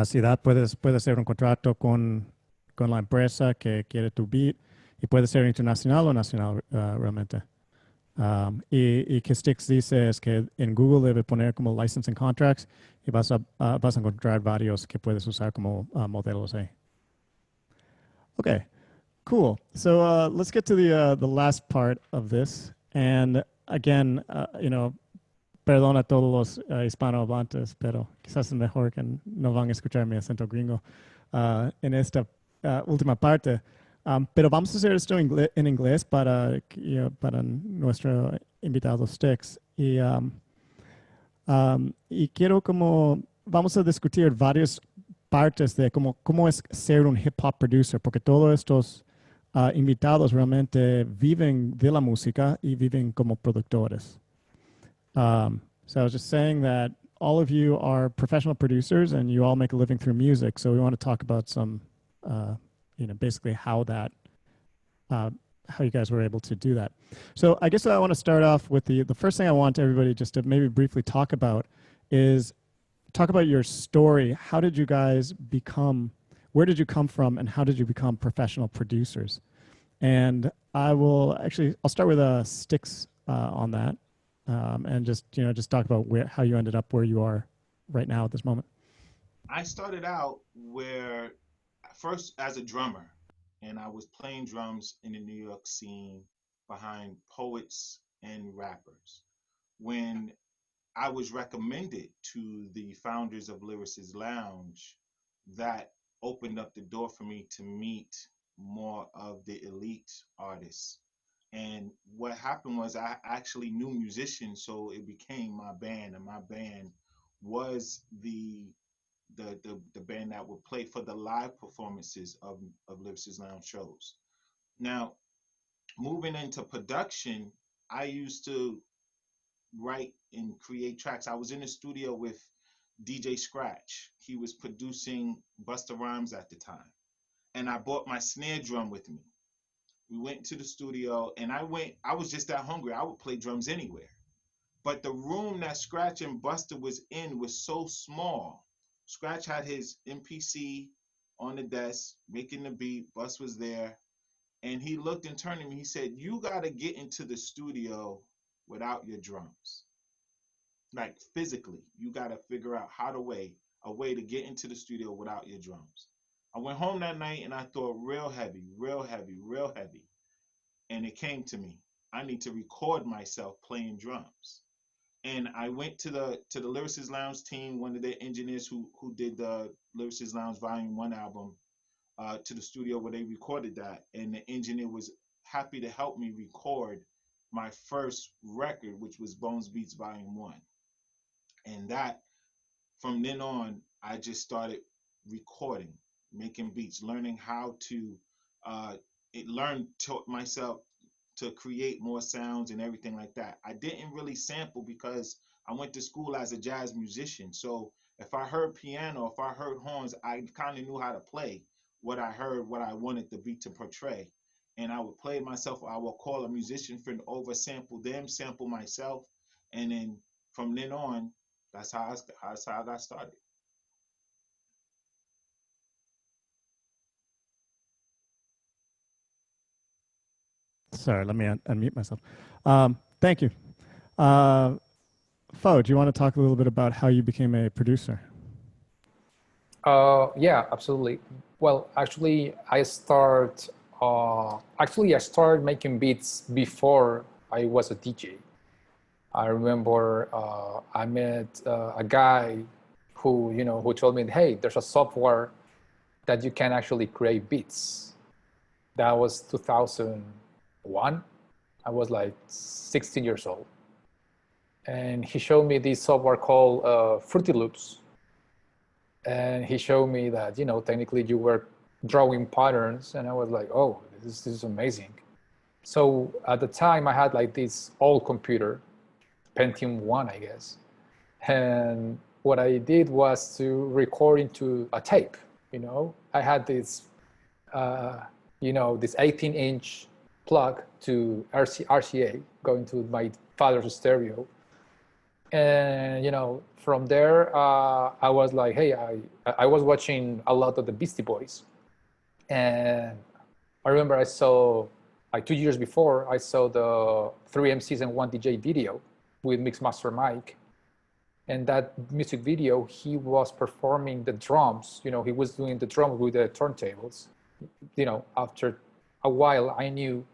Si puede ser un contrato con con la empresa que quiere tu beat y puede ser internacional o nacional realmente. Y que Stix dice es que en Google debe poner como licensing contracts y vas a encontrar varios que puedes usar como modelos ahí. Okay, cool. So let's get to the last part of this. And again, perdón a todos los hispanohablantes, pero quizás es mejor que no van a escuchar mi acento gringo en esta última parte. Pero vamos a hacer esto en inglés para nuestro invitado Stix. Y quiero vamos a discutir varias partes de cómo es ser un hip hop producer, porque todos estos invitados realmente viven de la música y viven como productores. So I was just saying that all of you are professional producers and you all make a living through music. So we want to talk about some, basically how you guys were able to do that. So I guess I want to start off with the first thing I want everybody just to maybe briefly talk about is talk about your story. How did you guys where did you come from and how did you become professional producers? And I'll start with Stix on that. And just talk about how you ended up where you are right now at this moment. I started out first as a drummer, and I was playing drums in the New York scene behind poets and rappers. When I was recommended to the founders of Lyricist Lounge, that opened up the door for me to meet more of the elite artists. And what happened was I actually knew musicians, so it became my band, and my band was the band that would play for the live performances of Lyricist Lounge shows. Now, moving into production, I used to write and create tracks. I was in the studio with DJ Scratch. He was producing Busta Rhymes at the time. And I brought my snare drum with me. We went to the studio and I was just that hungry. I would play drums anywhere. But the room that Scratch and Busta was in was so small. Scratch had his MPC on the desk, making the beat. Bus was there. And he looked and turned to me. He said, "You got to get into the studio without your drums. Like physically, you got to figure out a way to get into the studio without your drums." I went home that night and I thought real heavy. And it came to me. I need to record myself playing drums. And I went to the Lyricist Lounge team, one of their engineers who did the Lyricist Lounge Volume 1 album, to the studio where they recorded that. And the engineer was happy to help me record my first record, which was Bones Beats Volume 1. And that, from then on, I just started recording, making beats, learning how to taught myself to create more sounds and everything like that. I didn't really sample because I went to school as a jazz musician. So if I heard piano, if I heard horns, I kind of knew how to play what I heard, what I wanted the beat to portray. And I would play it myself. I would call a musician friend over, sample them, sample myself. And then from then on, that's how I got started. Sorry, let me unmute myself. Thank you. Fo, do you want to talk a little bit about how you became a producer? Yeah, absolutely. Well, actually, I started making beats before I was a DJ. I remember I met a guy who told me, "Hey, there's a software that you can actually create beats." That was 2001. I was like 16 years old. And he showed me this software called Fruity Loops. And he showed me that, technically you were drawing patterns. And I was like, oh, this is amazing. So at the time I had like this old computer, Pentium 1, I guess. And what I did was to record into a tape, I had this, this 18-inch plug to RCA going to my father's stereo. And, from there, I was like, hey, I was watching a lot of the Beastie Boys. And I remember I saw, like 2 years before, I saw the 3 MCs and 1 DJ video with Mixmaster Mike. And that music video, he was performing the drums. You know, he was doing the drums with the turntables. You know, after a while, I knew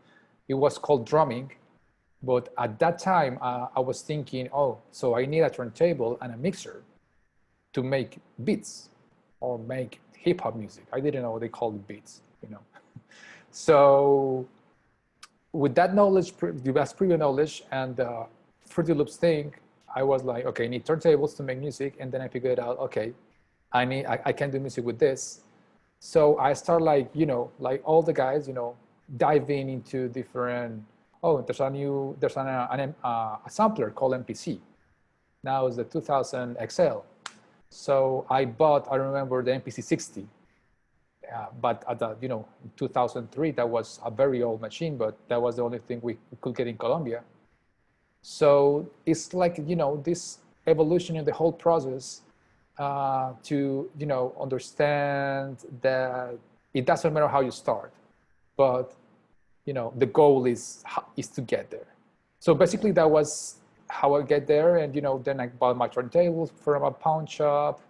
it was called drumming. But at that time, I was thinking, oh, so I need a turntable and a mixer to make beats or make hip hop music. I didn't know they called beats, you know. So with that knowledge, the best previous knowledge and the Fruity Loops thing, I was like, okay, I need turntables to make music. And then I figured out, okay, I can do music with this. So I start like, you know, like all the guys, you know, diving into different, oh, there's a sampler called MPC. Now it's the 2000 XL. So I bought, I remember the MPC 60. But at the, you know, in 2003, that was a very old machine, but that was the only thing we could get in Colombia. So it's like, you know, this evolution in the whole process to, you know, understand that it doesn't matter how you start, but, you know, the goal is to get there. So basically that was how I get there. And, you know, then I bought my turntable from a pawn shop,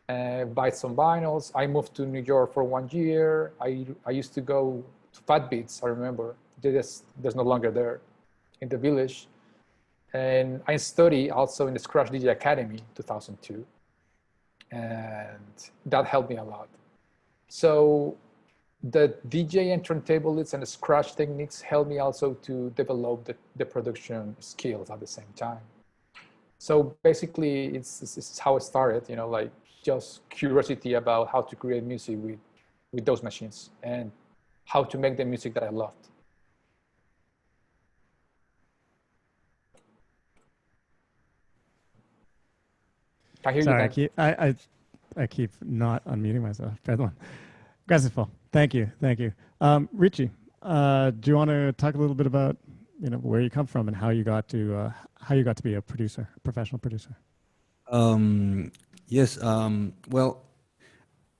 buy some vinyls. I moved to New York for 1 year. I used to go to Fat Beats, I remember. There's no longer there in the village. And I studied also in the Scratch DJ Academy, 2002. And that helped me a lot. So the DJ and turntablists and the Scratch techniques helped me also to develop the production skills at the same time. So basically, it's how it started, you know, like just curiosity about how to create music with those machines and how to make the music that I loved. I hear Sorry, you. I keep not unmuting myself. Perdón. Gracias, Paul. Thank you. Richie, do you want to talk a little bit about, you know, where you come from and how you got to be a producer, a professional producer? Yes. Well,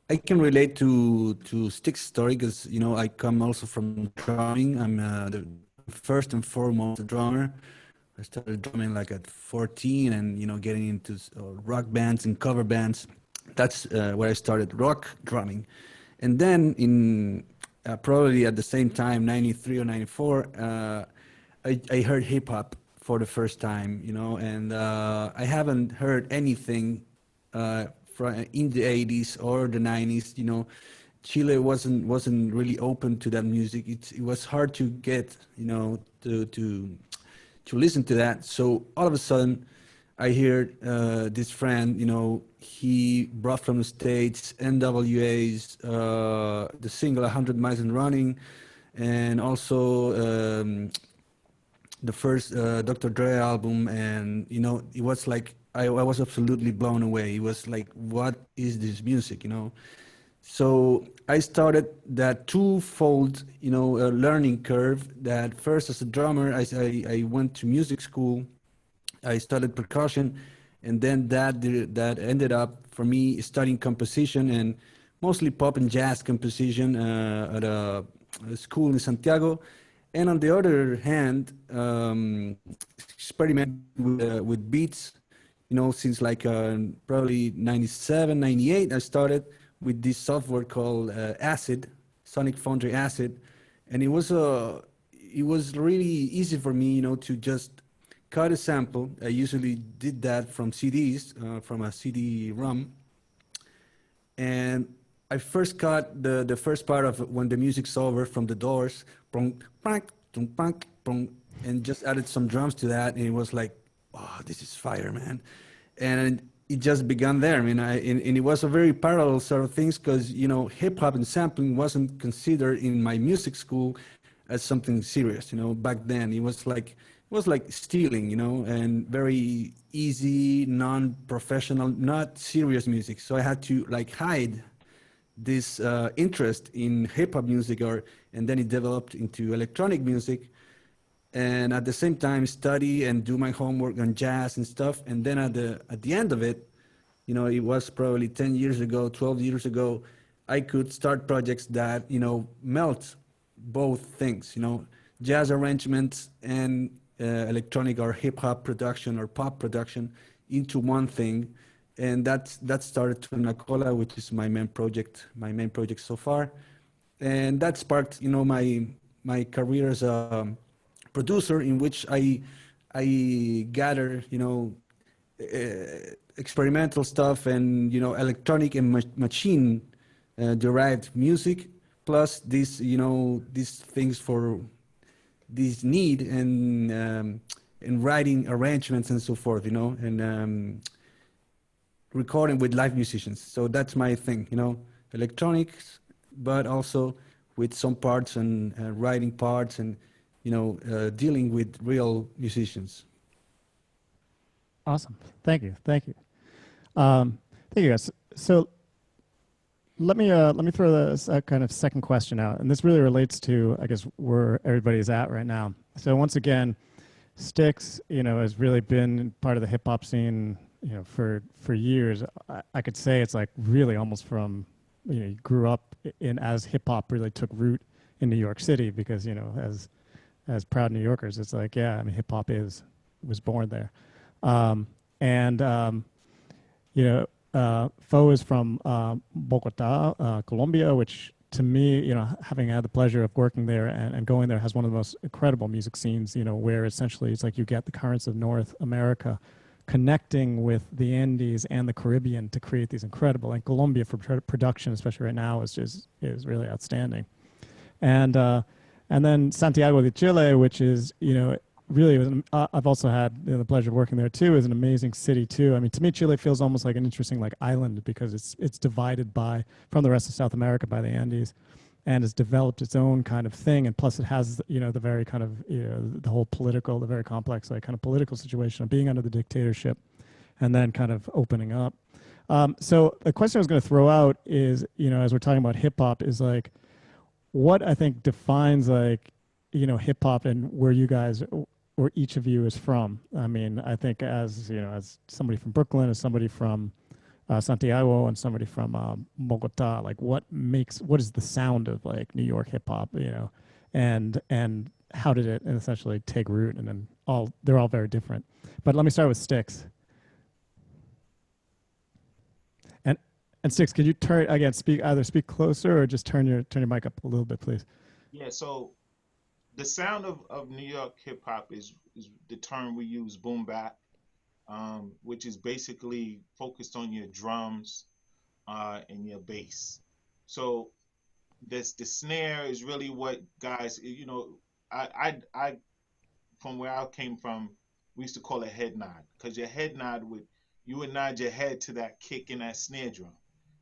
I can relate to Stick's story because, you know, I come also from drumming. I'm the first and foremost a drummer. I started drumming like at 14 and, you know, getting into rock bands and cover bands. That's where I started rock drumming. And then in probably at the same time, 93 or 94, I heard hip hop for the first time, you know, and I haven't heard anything from in the 80s or the 90s, you know. Chile wasn't really open to that music. It was hard to get, you know, to listen to that. So all of a sudden, I heard this friend, you know, he brought from the States NWA's the single 100 Miles and Running, and also the first Dr. Dre album. And, you know, it was like, I was absolutely blown away. It was like, what is this music, you know? So I started that twofold, you know, learning curve. That first, as a drummer, I went to music school. I studied percussion, and then that ended up for me studying composition and mostly pop and jazz composition at a school in Santiago. And on the other hand, experiment with beats, you know, since like probably 97, 98, I started with this software called Acid, Sonic Foundry Acid, and it was really easy for me, you know, to just cut a sample. I usually did that from CDs, from a CD-ROM, and I first cut the first part of When the Music's Over from The Doors, and just added some drums to that, and it was like, oh, this is fire, man. And it just began there. I mean, and it was a very parallel sort of things because, you know, hip hop and sampling wasn't considered in my music school as something serious. You know, back then it was like stealing, you know, and very easy, non-professional, not serious music. So I had to like hide this interest in hip hop music, and then it developed into electronic music. And at the same time study and do my homework on jazz and stuff. And then at the end of it, you know, it was probably 10 years ago, 12 years ago, I could start projects that, you know, melt both things, you know, jazz arrangements and electronic or hip hop production or pop production into one thing. And that started Tunacola, which is my main project so far. And that sparked, you know, my career as a producer, in which I gather, you know, experimental stuff and, you know, electronic and machine derived music, plus these, you know, these things for this need and writing arrangements and so forth, you know, and recording with live musicians. So that's my thing, you know, electronics, but also with some parts and writing parts and, you know, dealing with real musicians. Awesome. Thank you. Thank you. Thank you, guys. So let me throw this kind of second question out, and this really relates to, I guess, where everybody's at right now. So once again, Styx, you know, has really been part of the hip hop scene, you know, for years. I could say it's like really almost from, you know, you grew up in as hip hop really took root in New York City, because, you know, as proud New Yorkers, it's like, yeah, I mean, hip hop was born there. You know, Fo is from Bogota, Colombia, which to me, you know, having had the pleasure of working there and going there, has one of the most incredible music scenes, you know, where essentially it's like you get the currents of North America connecting with the Andes and the Caribbean to create these incredible, and Colombia for production, especially right now, is really outstanding. And then Santiago de Chile, which is, you know, really was I've also had, you know, the pleasure of working there too, is an amazing city too. I mean, to me, Chile feels almost like an interesting like island, because it's divided from the rest of South America by the Andes, and has developed its own kind of thing. And plus it has, you know, the very kind of, you know, the very complex like kind of political situation of being under the dictatorship and then kind of opening up. So the question I was going to throw out is, you know, as we're talking about hip hop, is like, what I think defines like, you know, hip hop and where you guys, or each of you is from. I mean, I think as, you know, as somebody from Brooklyn, as somebody from Santiago, and somebody from Bogota, like what is the sound of like New York hip hop, you know, and how did it essentially take root? And then they're all very different. But let me start with Styx. And Styx, could you either speak closer or just turn your mic up a little bit, please? Yeah, so the sound of New York hip hop is the term we use, boom bap, which is basically focused on your drums and your bass. So the snare is really what guys, you know, I from where I came from, we used to call it head nod, because your head nod you would nod your head to that kick and that snare drum.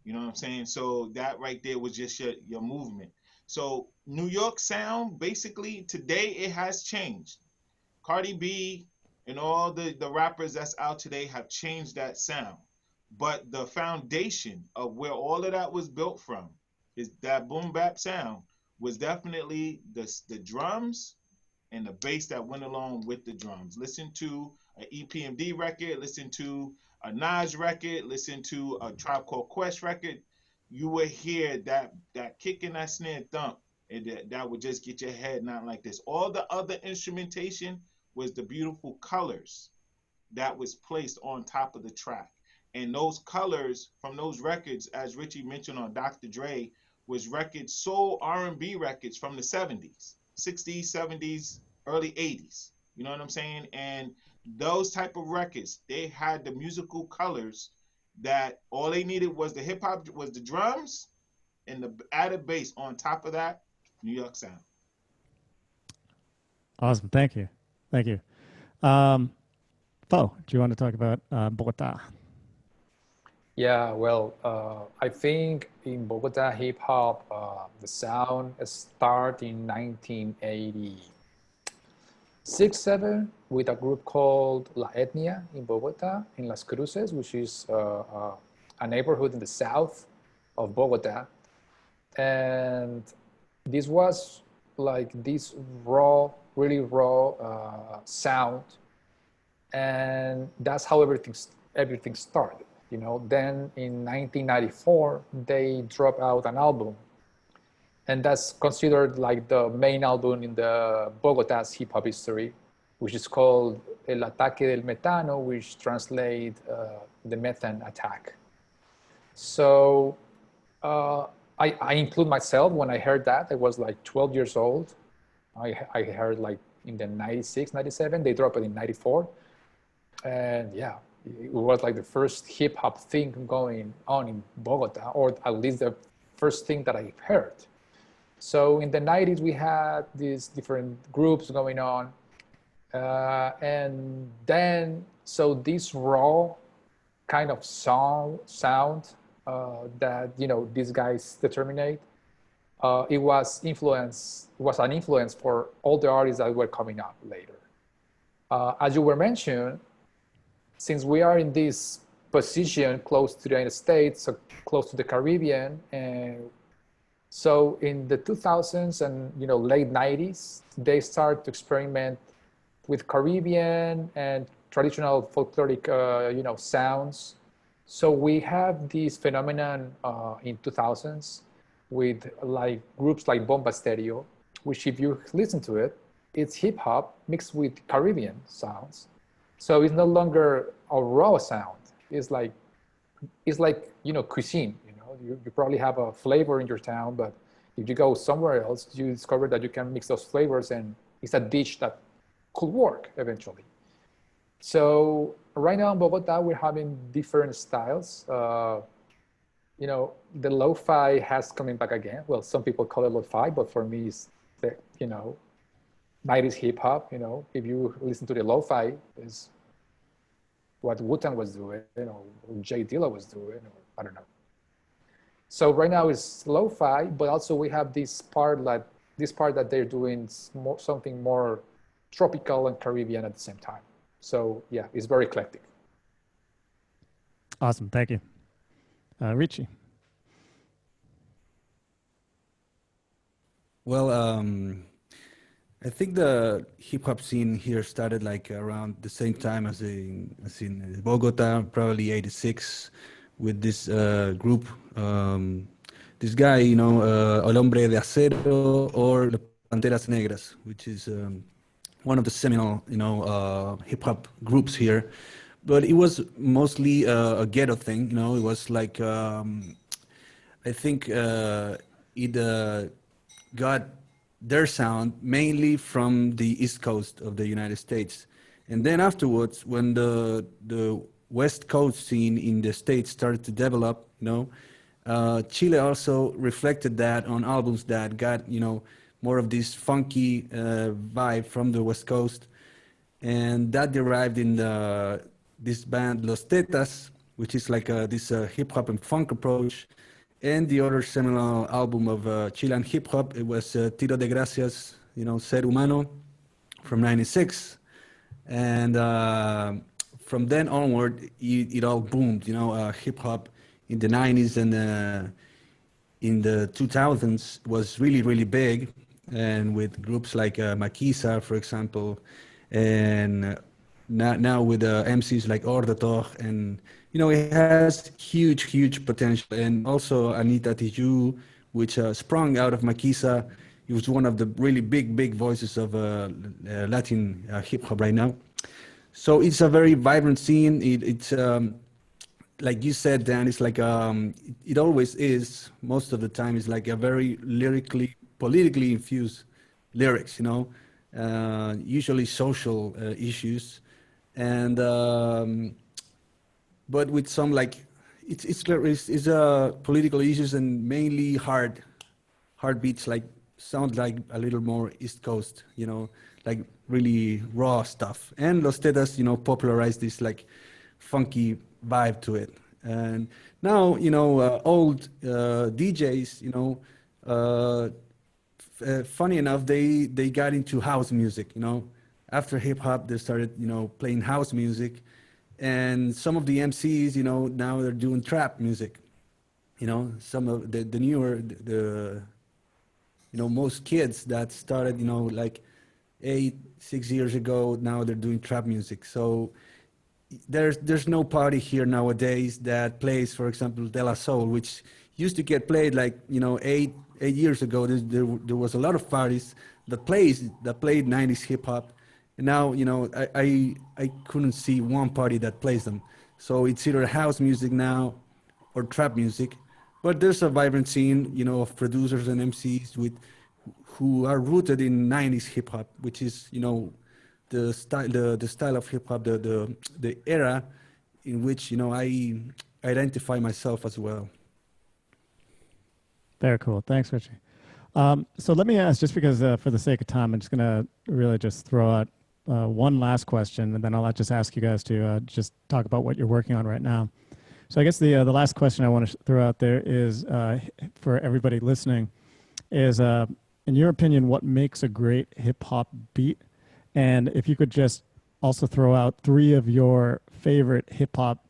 You know what I'm saying? So that right there was just your movement. So New York sound, basically today it has changed. Cardi B and all the rappers that's out today have changed that sound. But the foundation of where all of that was built from, is that boom bap sound, was definitely the drums and the bass that went along with the drums. Listen to an EPMD record, listen to a Nas record, listen to a Tribe Called Quest record, you would hear that kick and that snare thump, and that would just get your head not like this. All the other instrumentation was the beautiful colors that was placed on top of the track. And those colors from those records, as Richie mentioned on Dr. Dre, was records, soul R&B records from the 70s, 60s, 70s, early 80s. You know what I'm saying? And those type of records, they had the musical colors that all they needed was the hip hop, was the drums and the added bass on top of that, New York sound. Awesome. Thank you. Thank you. Fo, do you want to talk about Bogota? Yeah, well, I think in Bogota hip hop, the sound started in 1986, 7, with a group called La Etnia in Bogota, in Las Cruces, which is a neighborhood in the south of Bogota. And this was like this really raw sound. And that's how everything started. you know. Then in 1994, they dropped out an album, and that's considered like the main album in the Bogota's hip hop history, which is called El Ataque del Metano, which translates the methane attack. So I include myself when I heard that. I was like 12 years old. I heard like in the 96, 97, they dropped it in 94. And yeah, it was like the first hip hop thing going on in Bogota, or at least the first thing that I heard. So in the 90s, we had these different groups going on. And then, so this raw kind of sound that, you know, these guys determinate, it was an influence for all the artists that were coming up later. As you were mentioned, since we are in this position close to the United States, so close to the Caribbean, and so in the 2000s and, you know, late 90s, they start to experiment with Caribbean and traditional folkloric, you know, sounds. So we have this phenomenon in 2000s with like groups like Bomba Stereo, which if you listen to it, it's hip hop mixed with Caribbean sounds. So it's no longer a raw sound. It's like, you know, cuisine. You know, you probably have a flavor in your town, but if you go somewhere else, you discover that you can mix those flavors, and it's a dish that could work eventually. So right now in Bogota, we're having different styles. You know, the lo-fi has coming back again. Well, some people call it lo-fi, but for me, it's the, you know, 90s hip hop. You know, if you listen to the lo-fi, is what Wu-Tang was doing, you know, or Jay Dilla was doing, or I don't know. So right now it's lo-fi, but also we have this part that they're doing something more tropical and Caribbean at the same time. So yeah, it's very eclectic. Awesome, thank you. Richie. Well, I think the hip hop scene here started like around the same time as in Bogota, probably 86, with this group. This guy, you know, El Hombre de Acero or the Panteras Negras, which is one of the seminal, you know, hip hop groups here. But it was mostly a ghetto thing, you know. It was like I think it got their sound mainly from the East Coast of the United States. And then afterwards, when the West Coast scene in the States started to develop, you know, Chile also reflected that on albums that got, you know, more of this funky vibe from the West Coast. And that derived in this band Los Tetas, which is like this hip hop and funk approach. And the other seminal album of Chilean hip hop, it was Tiro de Gracias, you know, Ser Humano from '96. And from then onward, it all boomed, you know, hip hop in the '90s and in the 2000s was really, really big. And with groups like Maquisa, for example, and now with MCs like Ordator, and you know, it has huge, huge potential. And also Anita Tijoux, which sprung out of Maquisa. He was one of the really big voices of Latin hip hop right now. So it's a very vibrant scene. It's like you said, Dan, it's like it always is. Most of the time, it's like a very lyrically, politically infused lyrics. You know, usually social issues, and but with some like it's political issues and mainly hard beats, like sound like a little more East Coast, you know, like really raw stuff. And Los Tetas, you know, popularized this like funky vibe to it. And now, you know, old DJs, you know, funny enough, they got into house music, you know. After hip hop, they started, you know, playing house music. And some of the MCs, you know, now they're doing trap music. You know, some of the newer, you know, most kids that started, you know, like 6 years ago, now they're doing trap music. So there's no party here nowadays that plays, for example, De La Soul, which used to get played like, you know, eight years ago. There was a lot of parties that played 90s hip hop, and now, you know, I couldn't see one party that plays them. So it's either house music now or trap music, but there's a vibrant scene, you know, of producers and MCs who are rooted in 90s hip hop, which is, you know, the style of hip hop, the era in which, you know, I identify myself as well. Very cool. Thanks, Richie. So let me ask, just because for the sake of time, I'm just going to really just throw out one last question, and then I'll just ask you guys to just talk about what you're working on right now. So I guess the last question I want to throw out there is, for everybody listening, is, in your opinion, what makes a great hip-hop beat? And if you could just also throw out 3 of your favorite hip-hop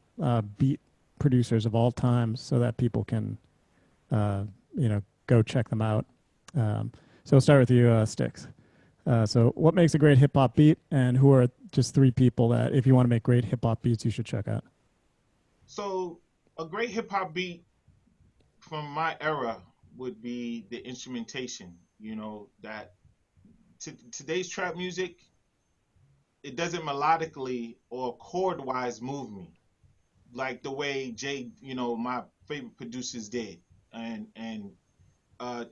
beat producers of all time so that people can, you know, go check them out. So we'll start with you, Sticks. So what makes a great hip-hop beat, and who are just 3 people that, if you want to make great hip-hop beats, you should check out? So a great hip hop beat from my era would be the instrumentation. You know, that today's trap music, it doesn't melodically or chord wise move me like the way you know, my favorite producers did. And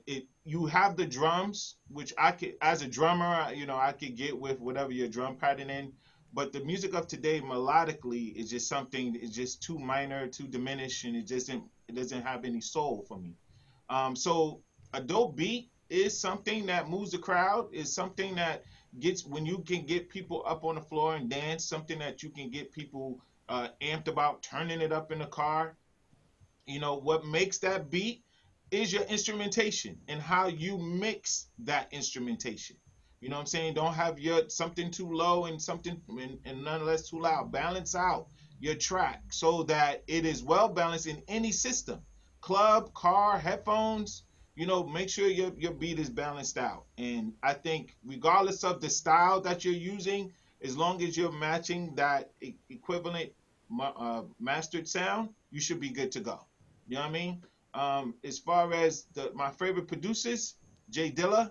it, you have the drums, which I could, as a drummer, you know, I could get with whatever your drum pattern in. But the music of today, melodically, is just something. It's just too minor, too diminished, and it doesn't have any soul for me. So a dope beat is something that moves the crowd. Is something that gets, when you can get people up on the floor and dance. Something that you can get people amped about, turning it up in the car. You know what makes that beat is your instrumentation and how you mix that instrumentation. You know what I'm saying? Don't have your something too low and something and none less too loud. Balance out your track so that it is well balanced in any system. Club, car, headphones, you know, make sure your beat is balanced out. And I think regardless of the style that you're using, as long as you're matching that equivalent mastered sound, you should be good to go. You know what I mean? As far as my favorite producers, Jay Dilla,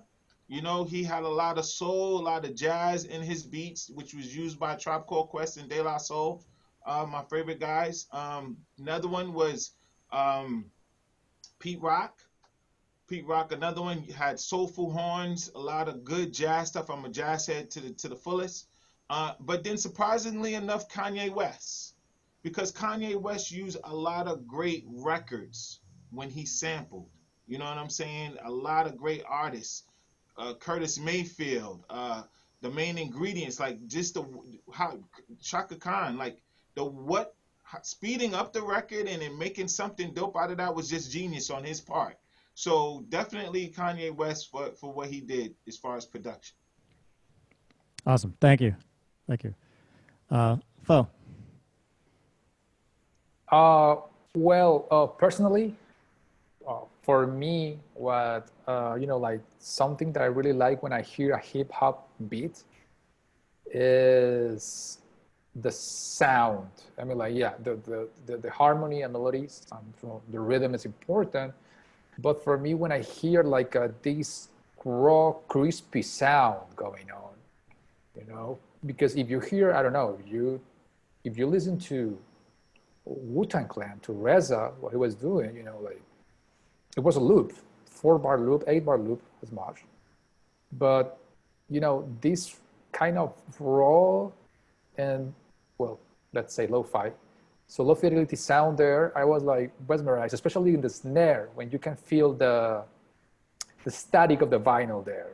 you know, he had a lot of soul, a lot of jazz in his beats, which was used by Tribe Called Quest and De La Soul, my favorite guys. Another one was Pete Rock. Pete Rock, another one, had soulful horns, a lot of good jazz stuff. I'm a jazz head to the fullest. But then surprisingly enough, Kanye West. Because Kanye West used a lot of great records when he sampled. You know what I'm saying? A lot of great artists. Curtis Mayfield, the main ingredients, like just how Shaka Khan, like speeding up the record and then making something dope out of that was just genius on his part. So definitely Kanye West for what he did as far as production. Awesome. Thank you. Thank you. Fo. Well, personally, for me, what you know, like something that I really like when I hear a hip hop beat is the sound. I mean, like, yeah, the harmony and melodies, the rhythm is important. But for me, when I hear like this raw, crispy sound going on, you know, because if you hear, I don't know, if you listen to Wu-Tang Clan, to Reza, what he was doing, you know, like, it was a loop, 4-bar loop, 8-bar loop, as much. But, you know, this kind of raw and, well, let's say lo-fi. So low fidelity sound there, I was like mesmerized, especially in the snare, when you can feel the static of the vinyl there.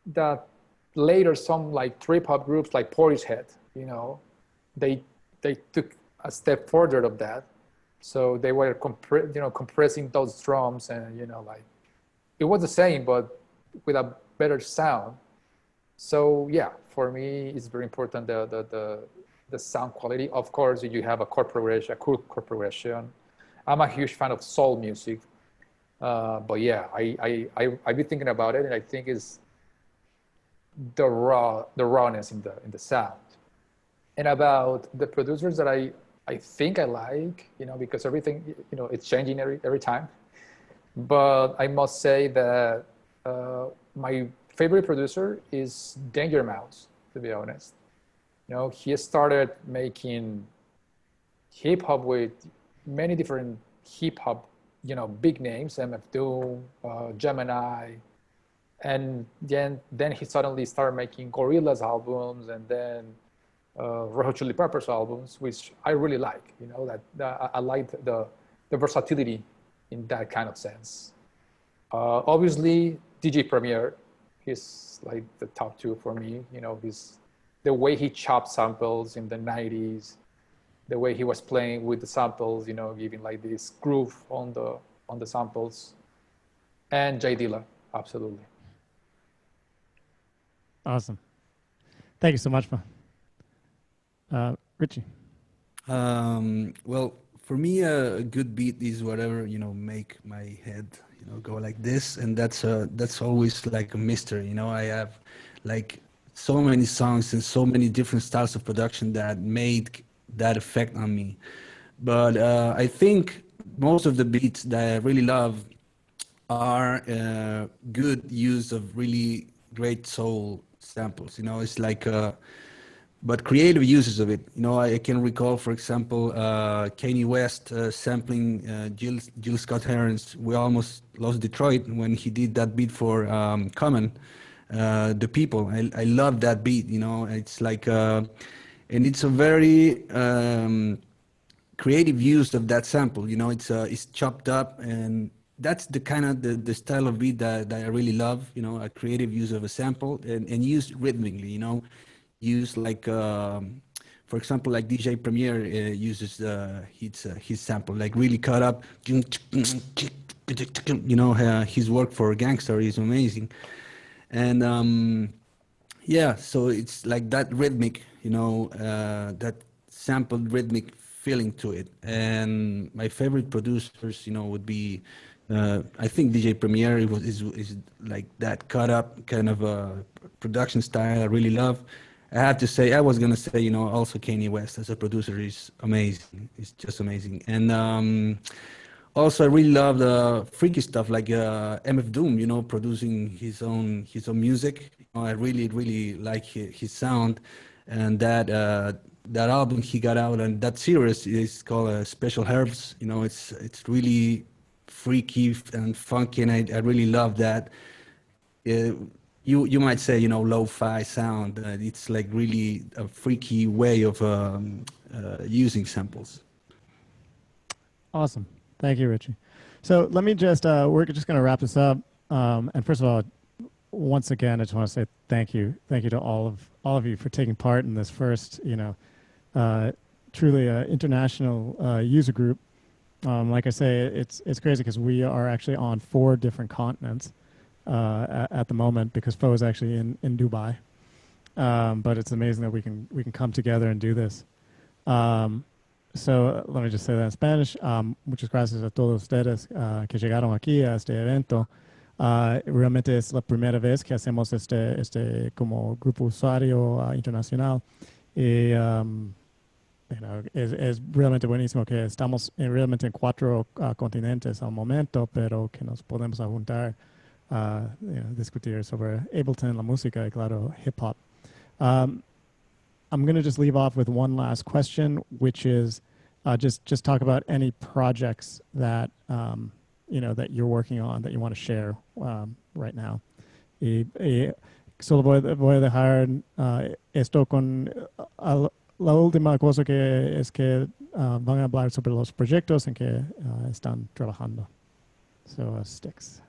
That later some like trip hop groups like Portishead, you know, they took a step further of that. So they were compressing those drums, and, you know, like, it was the same, but with a better sound. So yeah, for me, it's very important, the sound quality. Of course, you have a chord progression, a cool chord progression. I'm a huge fan of soul music. But yeah, I've been thinking about it, and I think it's the rawness in the sound. And about the producers that I think I like, because everything, it's changing every time. But I must say that my favorite producer is Danger Mouse, to be honest. He started making hip hop with many different hip hop, big names, MF Doom, Gemini, and then he suddenly started making Gorillaz albums, and then Red Hot Chili Peppers albums, which I really like. That I like the versatility in that kind of sense. Obviously, DJ Premier, he's like the top two for me. He's the way he chopped samples in the 90s, the way he was playing with the samples, giving like this groove on the samples, and Jay Dilla, absolutely. Awesome. Thank you so much, Richie. Well, for me, a good beat is whatever, make my head, go like this. And that's always like a mystery. I have like so many songs and so many different styles of production that made that effect on me. But I think most of the beats that I really love are good use of really great soul samples. It's like but creative uses of it. I can recall, for example, Kanye West sampling Jill Scott Heron's "We Almost Lost Detroit" when he did that beat for Common, "The People." I love that beat. It's like, and it's a very creative use of that sample. It's chopped up, and that's the kind of the style of beat that I really love. A creative use of a sample and used rhythmically. Use like, for example, like DJ Premier uses his sample, like really cut up. His work for Gangster is amazing, and yeah, so it's like that rhythmic, that sampled rhythmic feeling to it. And my favorite producers, would be, I think DJ Premier is like that cut up kind of a production style I really love. I have to say, I was gonna say, also Kanye West as a producer is amazing. It's just amazing. And also, I really love the freaky stuff like MF Doom, producing his own music. I really, really like his sound, and that album he got out, and that series is called Special Herbs. It's really freaky and funky, and I really love that. You might say, lo-fi sound. It's like really a freaky way of using samples. Awesome. Thank you, Richie. So let me just, we're just going to wrap this up. And first of all, once again, I just want to say thank you. Thank you to all of you for taking part in this first, truly international user group. Like I say, it's crazy because we are actually on 4 different continents at the moment because Fo is actually in Dubai. But it's amazing that we can come together and do this. So let me just say that in Spanish. Muchas gracias a todos ustedes que llegaron aquí a este evento. Realmente es la primera vez que hacemos este como grupo usuario internacional. Y es realmente buenísimo que estamos realmente en 4 continentes al momento, pero que nos podemos juntar, discutir sobre Ableton, la música y claro, hip hop. I'm going to just leave off with one last question, which is just talk about any projects that that you're working on that you want to share right now. Y solo voy a dejar esto con la última cosa que es que van a hablar sobre los proyectos en que están trabajando. So Sticks.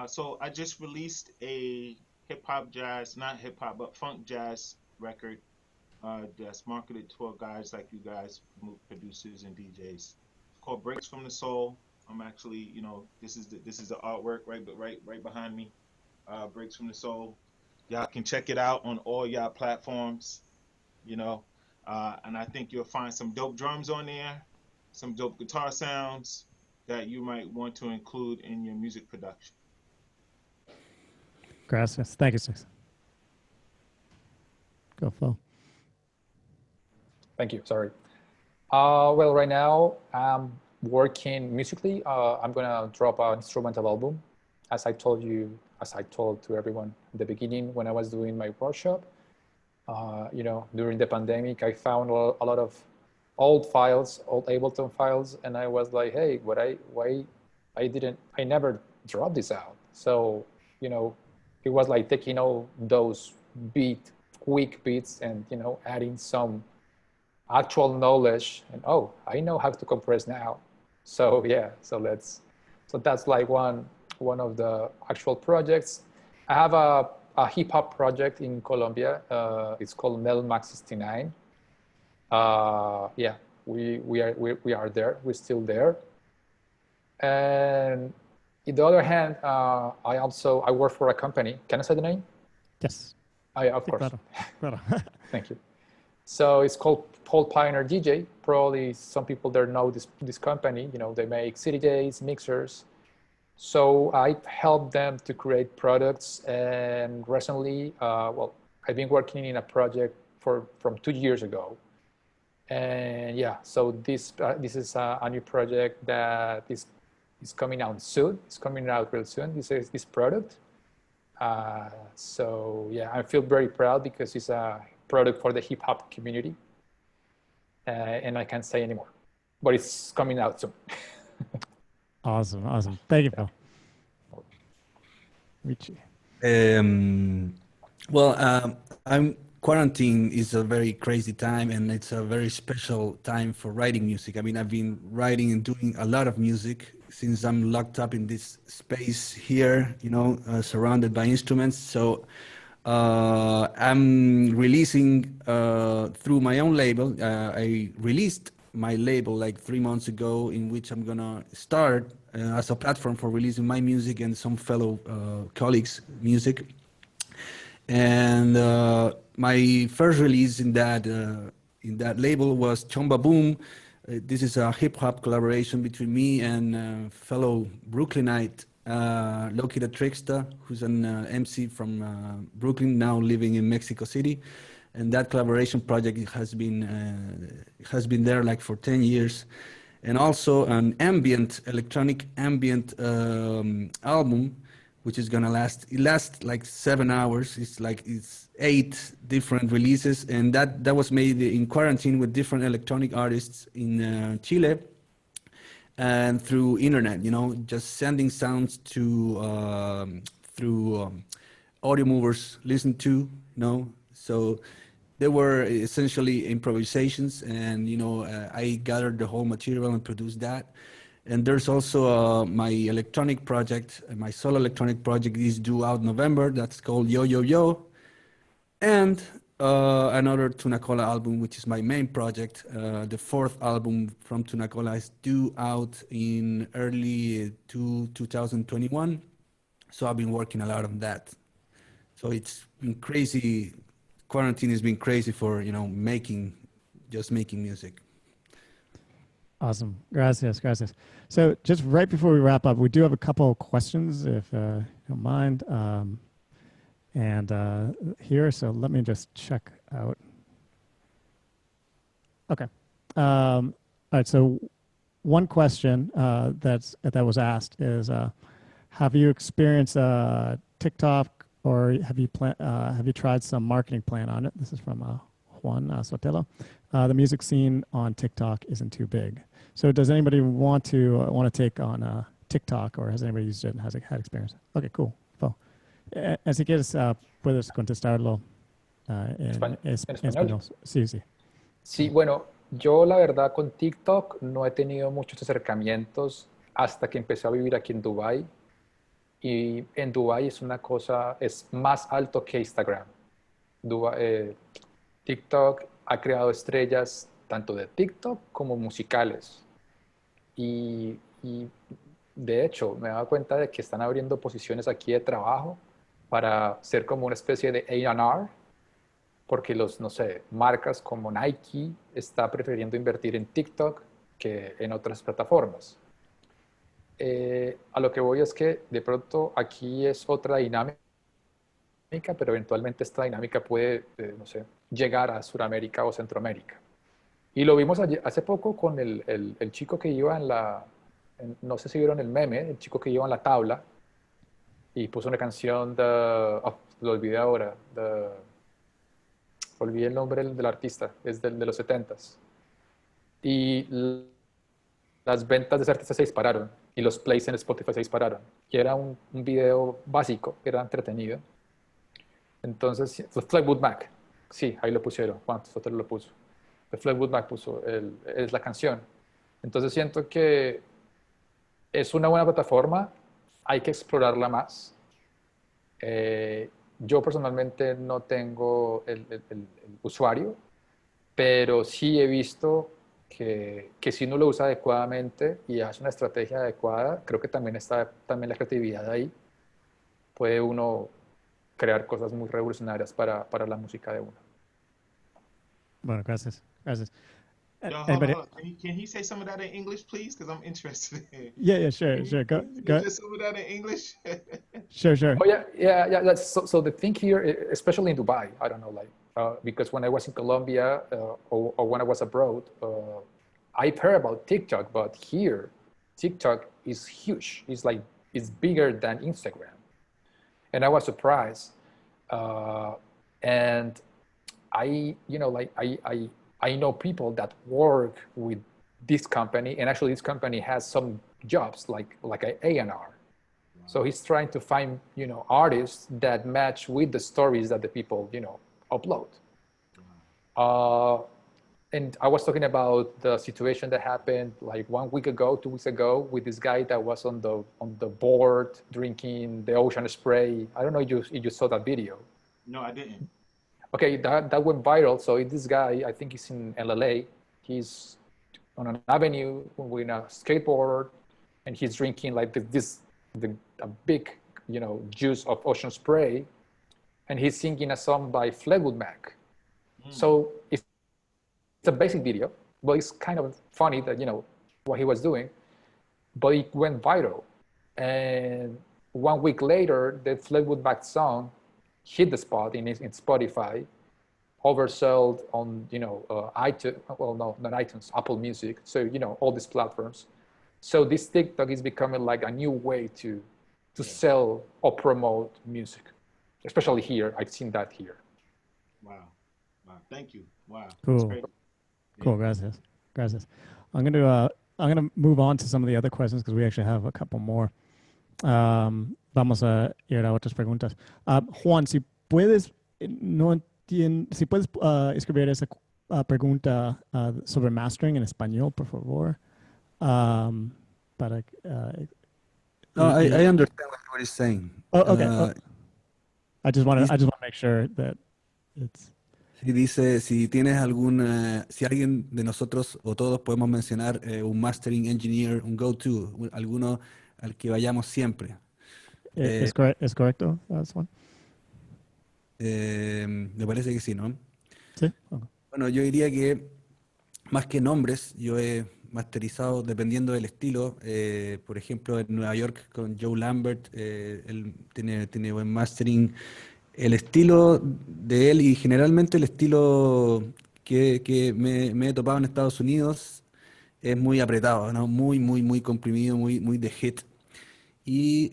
So I just released a hip hop jazz, not hip hop, but funk jazz record that's marketed toward guys like you guys, producers and DJs. It's called Breaks from the Soul. I'm actually, this is the artwork right behind me. Breaks from the Soul. Y'all can check it out on all y'all platforms, and I think you'll find some dope drums on there, some dope guitar sounds that you might want to include in your music production. Gracias. Thank you, Six. Go, Phil. Thank you. Sorry. Well, right now I'm working musically. I'm gonna drop an instrumental album, as I told you, as I told to everyone at the beginning when I was doing my workshop. You know, during the pandemic, I found a lot of old files, old Ableton files, and I was like, hey, why I never dropped this out. So, you know, it was like taking all those quick beats and, you know, adding some actual knowledge, and oh, I know how to compress now. So yeah, so that's like one of the actual projects. I have a hip hop project in Colombia. It's called Melmax 69. Yeah, we are there. We're still there. And on the other hand, I work for a company. Can I say the name? Yes. Of course. Claro. Claro. Thank you. So it's called Paul Pioneer DJ. Probably some people there know this company. You know, they make CDJs, mixers. So I help them to create products. And recently, well, I've been working in a project from 2 years ago. And yeah, so this is a new project that is coming out soon. It's coming out real soon. This product. So yeah, I feel very proud because it's a product for the hip hop community, and I can't say anymore, but it's coming out soon. Awesome, awesome. Thank you, Phil. Richie. I'm quarantine is a very crazy time, and it's a very special time for writing music. I mean, I've been writing and doing a lot of music since I'm locked up in this space here, you know, surrounded by instruments. So I'm releasing through my own label. I released my label like 3 months ago, in which I'm gonna start as a platform for releasing my music and some fellow colleagues' music. And my first release in that label was Chomba Boom. This is a hip hop collaboration between me and fellow Brooklynite Lokita Trickster, who's an MC from Brooklyn, now living in Mexico City. And that collaboration project has been there like for 10 years. And also an electronic ambient album, which is gonna last like 7 hours. It's 8 different releases, and that was made in quarantine with different electronic artists in Chile, and through internet, you know, just sending sounds to through audio movers, listen to, you know. So they were essentially improvisations, and you know, I gathered the whole material and produced that. And there's also my electronic project, my solo electronic project is due out November. That's called Yo Yo Yo. And another Tunacola album, which is my main project. The 4th album from Tunacola is due out in early 2021. So I've been working a lot on that. So it's been crazy. Quarantine has been crazy for, you know, just making music. Awesome. Gracias, gracias. So just right before we wrap up, we do have a couple of questions, if you don't mind. Here, so let me just check out. Okay. All right, so one question that was asked is, have you experienced TikTok, or have you tried some marketing plan on it? This is from Juan Sotelo. The music scene on TikTok isn't too big. So does anybody want to take on TikTok, or has anybody used it and has had experience? Okay, cool. So, así que puedes contestarlo en español. Sí, sí. Sí, bueno, yo la verdad con TikTok no he tenido muchos acercamientos hasta que empecé a vivir aquí en Dubái. Y en Dubái es más alto que Instagram. TikTok ha creado estrellas tanto de TikTok como musicales. Y de hecho me he dado cuenta de que están abriendo posiciones aquí de trabajo para ser como una especie de A&R, porque no sé, marcas como Nike está prefiriendo invertir en TikTok que en otras plataformas. A lo que voy es que de pronto aquí es otra dinámica, pero eventualmente esta dinámica puede, no sé, llegar a Sudamérica o Centroamérica. Y lo vimos hace poco con el chico que iba no sé si vieron el meme, el chico que iba en la tabla y puso una canción lo olvidé ahora, olvidé el nombre del artista, es de los 70s. Y las ventas de ese artista se dispararon y los plays en Spotify se dispararon. Y era un video básico, que era entretenido. Entonces, Fleetwood Mac, sí, ahí lo pusieron, Juan Soter lo puso. Fleetwood Mac puso, es la canción. Entonces siento que es una buena plataforma, hay que explorarla más. Yo personalmente no tengo el usuario, pero sí he visto que si uno lo usa adecuadamente y hace una estrategia adecuada, creo que también está también la creatividad ahí. Puede uno crear cosas muy revolucionarias para la música de uno. Bueno, gracias. Gracias. Yo, hold on, Anybody? hold on. Can he say some of that in English, please? Because I'm interested in. Yeah, sure, Can sure. Go, you go. just some of that in English? Sure. Oh yeah. So the thing here, especially in Dubai, I don't know, like because when I was in Colombia or when I was abroad, I've heard about TikTok, but here, TikTok is huge. It's bigger than Instagram, and I was surprised. And I know people that work with this company, and actually this company has some jobs like an A&R. So he's trying to find, artists that match with the stories that the people, upload. And I was talking about the situation that happened like 1 week ago, 2 weeks ago, with this guy that was on the board drinking the ocean spray. I don't know if you saw that video. No, I didn't. Okay, that went viral. So this guy, I think he's in LA. He's on an avenue with a skateboard, and he's drinking like a big, juice of ocean spray, and he's singing a song by Fleetwood Mac. So it's a basic video, but it's kind of funny that what he was doing, but it went viral. And 1 week later, the Fleetwood Mac song hit the spot in Spotify, oversold on iTunes. Well, no, not iTunes, Apple Music. So all these platforms. So this TikTok is becoming like a new way to sell or promote music, especially here. I've seen that here. Wow. Thank you. Wow. Cool. That's great. Cool. Gracias. I'm gonna move on to some of the other questions because we actually have a couple more. Vamos a ir a otras preguntas. Juan, si puedes, si puedes escribir esa pregunta sobre mastering en español, por favor. Para, No, I understand what he's saying. oh, okay. I just want to make sure that it's. Si dice, si tienes si alguien de nosotros o todos podemos mencionar un mastering engineer, un go-to, alguno al que vayamos siempre. ¿Es correcto? That's one. Me parece que sí, ¿no? Sí. Okay. Bueno, yo diría que más que nombres, yo he masterizado dependiendo del estilo. Por ejemplo, en Nueva York con Joe Lambert, él tiene buen mastering. El estilo de él y generalmente el estilo que me he topado en Estados Unidos es muy apretado, ¿no? Muy comprimido, muy de hit. Y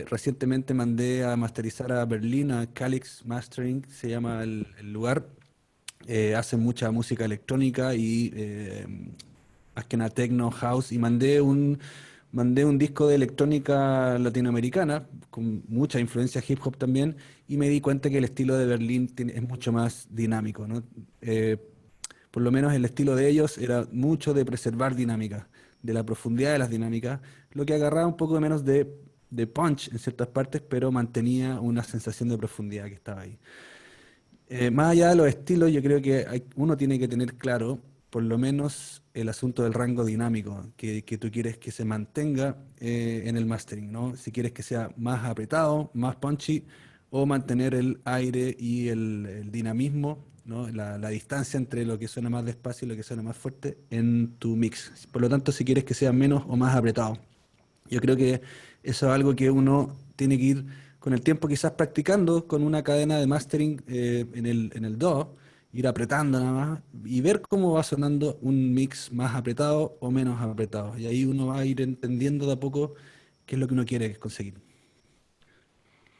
recientemente mandé a masterizar a Berlín, a Calix Mastering, se llama el lugar. Hacen mucha música electrónica y más que nada techno, house, y mandé un disco de electrónica latinoamericana con mucha influencia hip hop también, y me di cuenta que el estilo de Berlín es mucho más dinámico, ¿no? Por lo menos el estilo de ellos era mucho de preservar dinámica, de la profundidad de las dinámicas, lo que agarraba un poco menos de punch en ciertas partes, pero mantenía una sensación de profundidad que estaba ahí. Más allá de los estilos, yo creo que uno tiene que tener claro, por lo menos, el asunto del rango dinámico que tú quieres que se mantenga en el mastering, ¿no? Si quieres que sea más apretado, más punchy, o mantener el aire y el dinamismo, ¿no? La distancia entre lo que suena más despacio y lo que suena más fuerte en tu mix. Por lo tanto, si quieres que sea menos o más apretado. Yo creo que eso es algo que uno tiene que ir con el tiempo quizás practicando con una cadena de mastering en el DAW, ir apretando nada más y ver cómo va sonando un mix más apretado o menos apretado. Y ahí uno va a ir entendiendo de a poco qué es lo que uno quiere conseguir.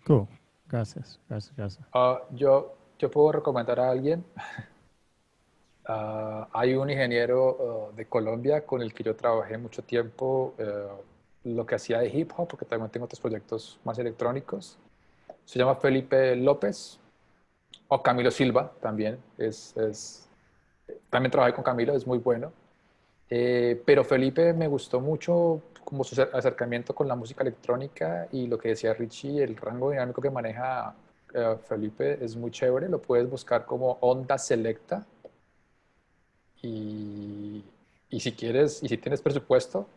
Cool. Gracias, gracias, gracias. Yo puedo recomendar a alguien. Hay un ingeniero de Colombia con el que yo trabajé mucho tiempo, lo que hacía de hip hop, porque también tengo otros proyectos más electrónicos. Se llama Felipe López, o Camilo Silva también. También trabajé con Camilo, es muy bueno. Pero Felipe me gustó mucho como su acercamiento con la música electrónica y lo que decía Richie, el rango dinámico que maneja Felipe es muy chévere. Lo puedes buscar como onda selecta. Y, y si quieres, y si tienes presupuesto,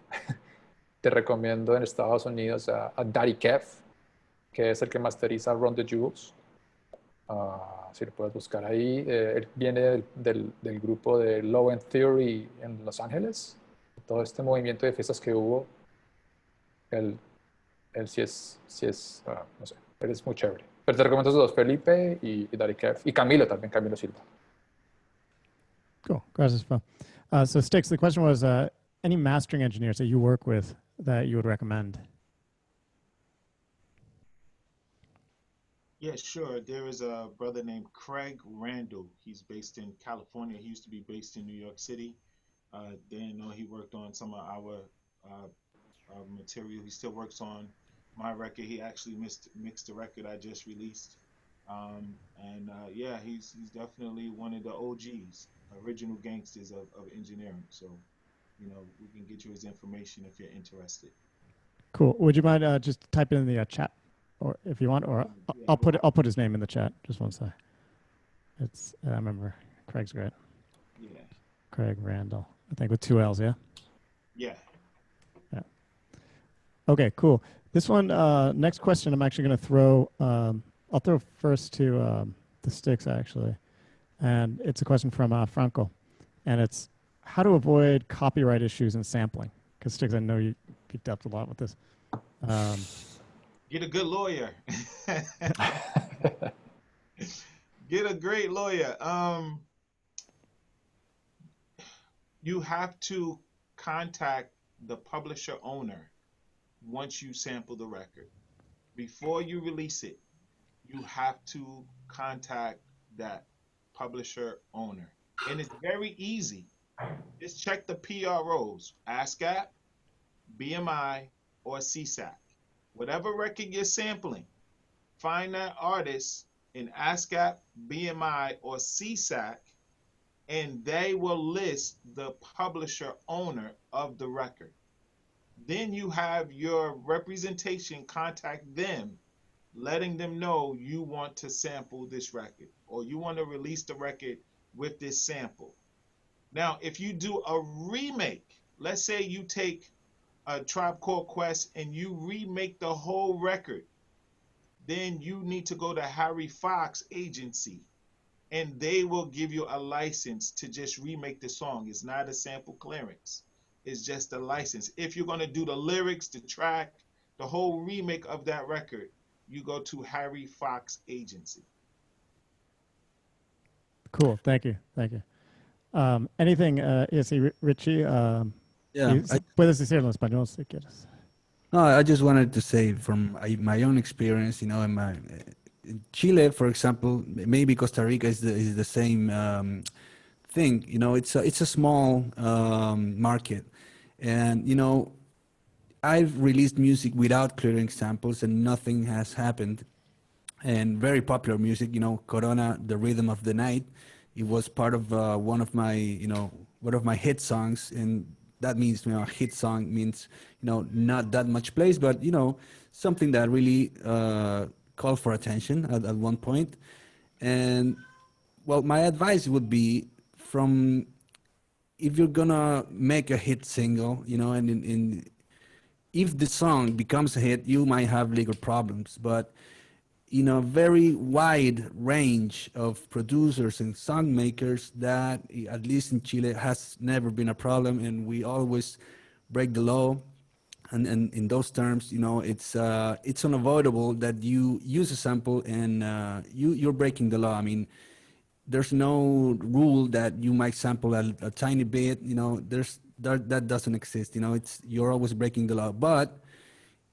te recomiendo en Estados Unidos a Daddy Kev, que es el que masteriza Run the Jewels. Si lo puedes buscar ahí. Él viene del grupo de Low End Theory en Los Ángeles. Todo este movimiento de fiestas que hubo, él, él sí es no sé, él es muy chévere. Pero te recomiendo esos dos, Felipe y Daddy Kev. Y Camilo también, Camilo Silva. Cool. Gracias, Phil. So, Sticks, the question was any mastering engineers that you work with that you would recommend? Yeah, sure. There is a brother named Craig Randall. He's based in California. He used to be based in New York City. Then he worked on some of our material. He still works on my record. He actually mixed the record I just released. Yeah, he's definitely one of the OGs, original gangsters of engineering. So, we can get you his information if you're interested. Cool. Would you mind just typing in the chat, or if you want, or Yeah, I'll put his name in the chat. Just one sec. It's I remember Craig's great. Yeah. Craig Randall, I think with 2 L's. Yeah. Yeah. Yeah. Okay. Cool. This one, next question, I'm actually going to throw. I'll throw first to the Sticks actually, and it's a question from Franco, and it's how to avoid copyright issues in sampling. Because Sticks, I know you dealt a lot with this. Get a good lawyer. Get a great lawyer. You have to contact the publisher owner once you sample the record. Before you release it, you have to contact that publisher owner. And it's very easy. Just check the PROs, ASCAP, BMI, or CSAC. Whatever record you're sampling, find that artist in ASCAP, BMI, or CSAC, and they will list the publisher owner of the record. Then you have your representation contact them, letting them know you want to sample this record or you want to release the record with this sample. Now, if you do a remake, let's say you take a Tribe Called Quest and you remake the whole record, then you need to go to Harry Fox Agency and they will give you a license to just remake the song. It's not a sample clearance. It's just a license. If you're going to do the lyrics, the track, the whole remake of that record, you go to Harry Fox Agency. Cool. Thank you. Thank you. Anything, Richie? Yeah, puedes decirlo en español si quieres. No, I just wanted to say from my own experience, in Chile, for example, maybe Costa Rica is the same thing. It's a small market, and I've released music without clearing samples, and nothing has happened. And very popular music, Corona, the Rhythm of the Night. It was part of one of my hit songs, and that means a hit song means not that much plays, but something that really called for attention at one point. And well, my advice would be if you're gonna make a hit single, and if the song becomes a hit, you might have legal problems, but in a very wide range of producers and song makers, that at least in Chile has never been a problem, and we always break the law. And in those terms, it's unavoidable that you use a sample and you're breaking the law. I mean, there's no rule that you might sample a tiny bit, you know, that doesn't exist, you know, you're always breaking the law. But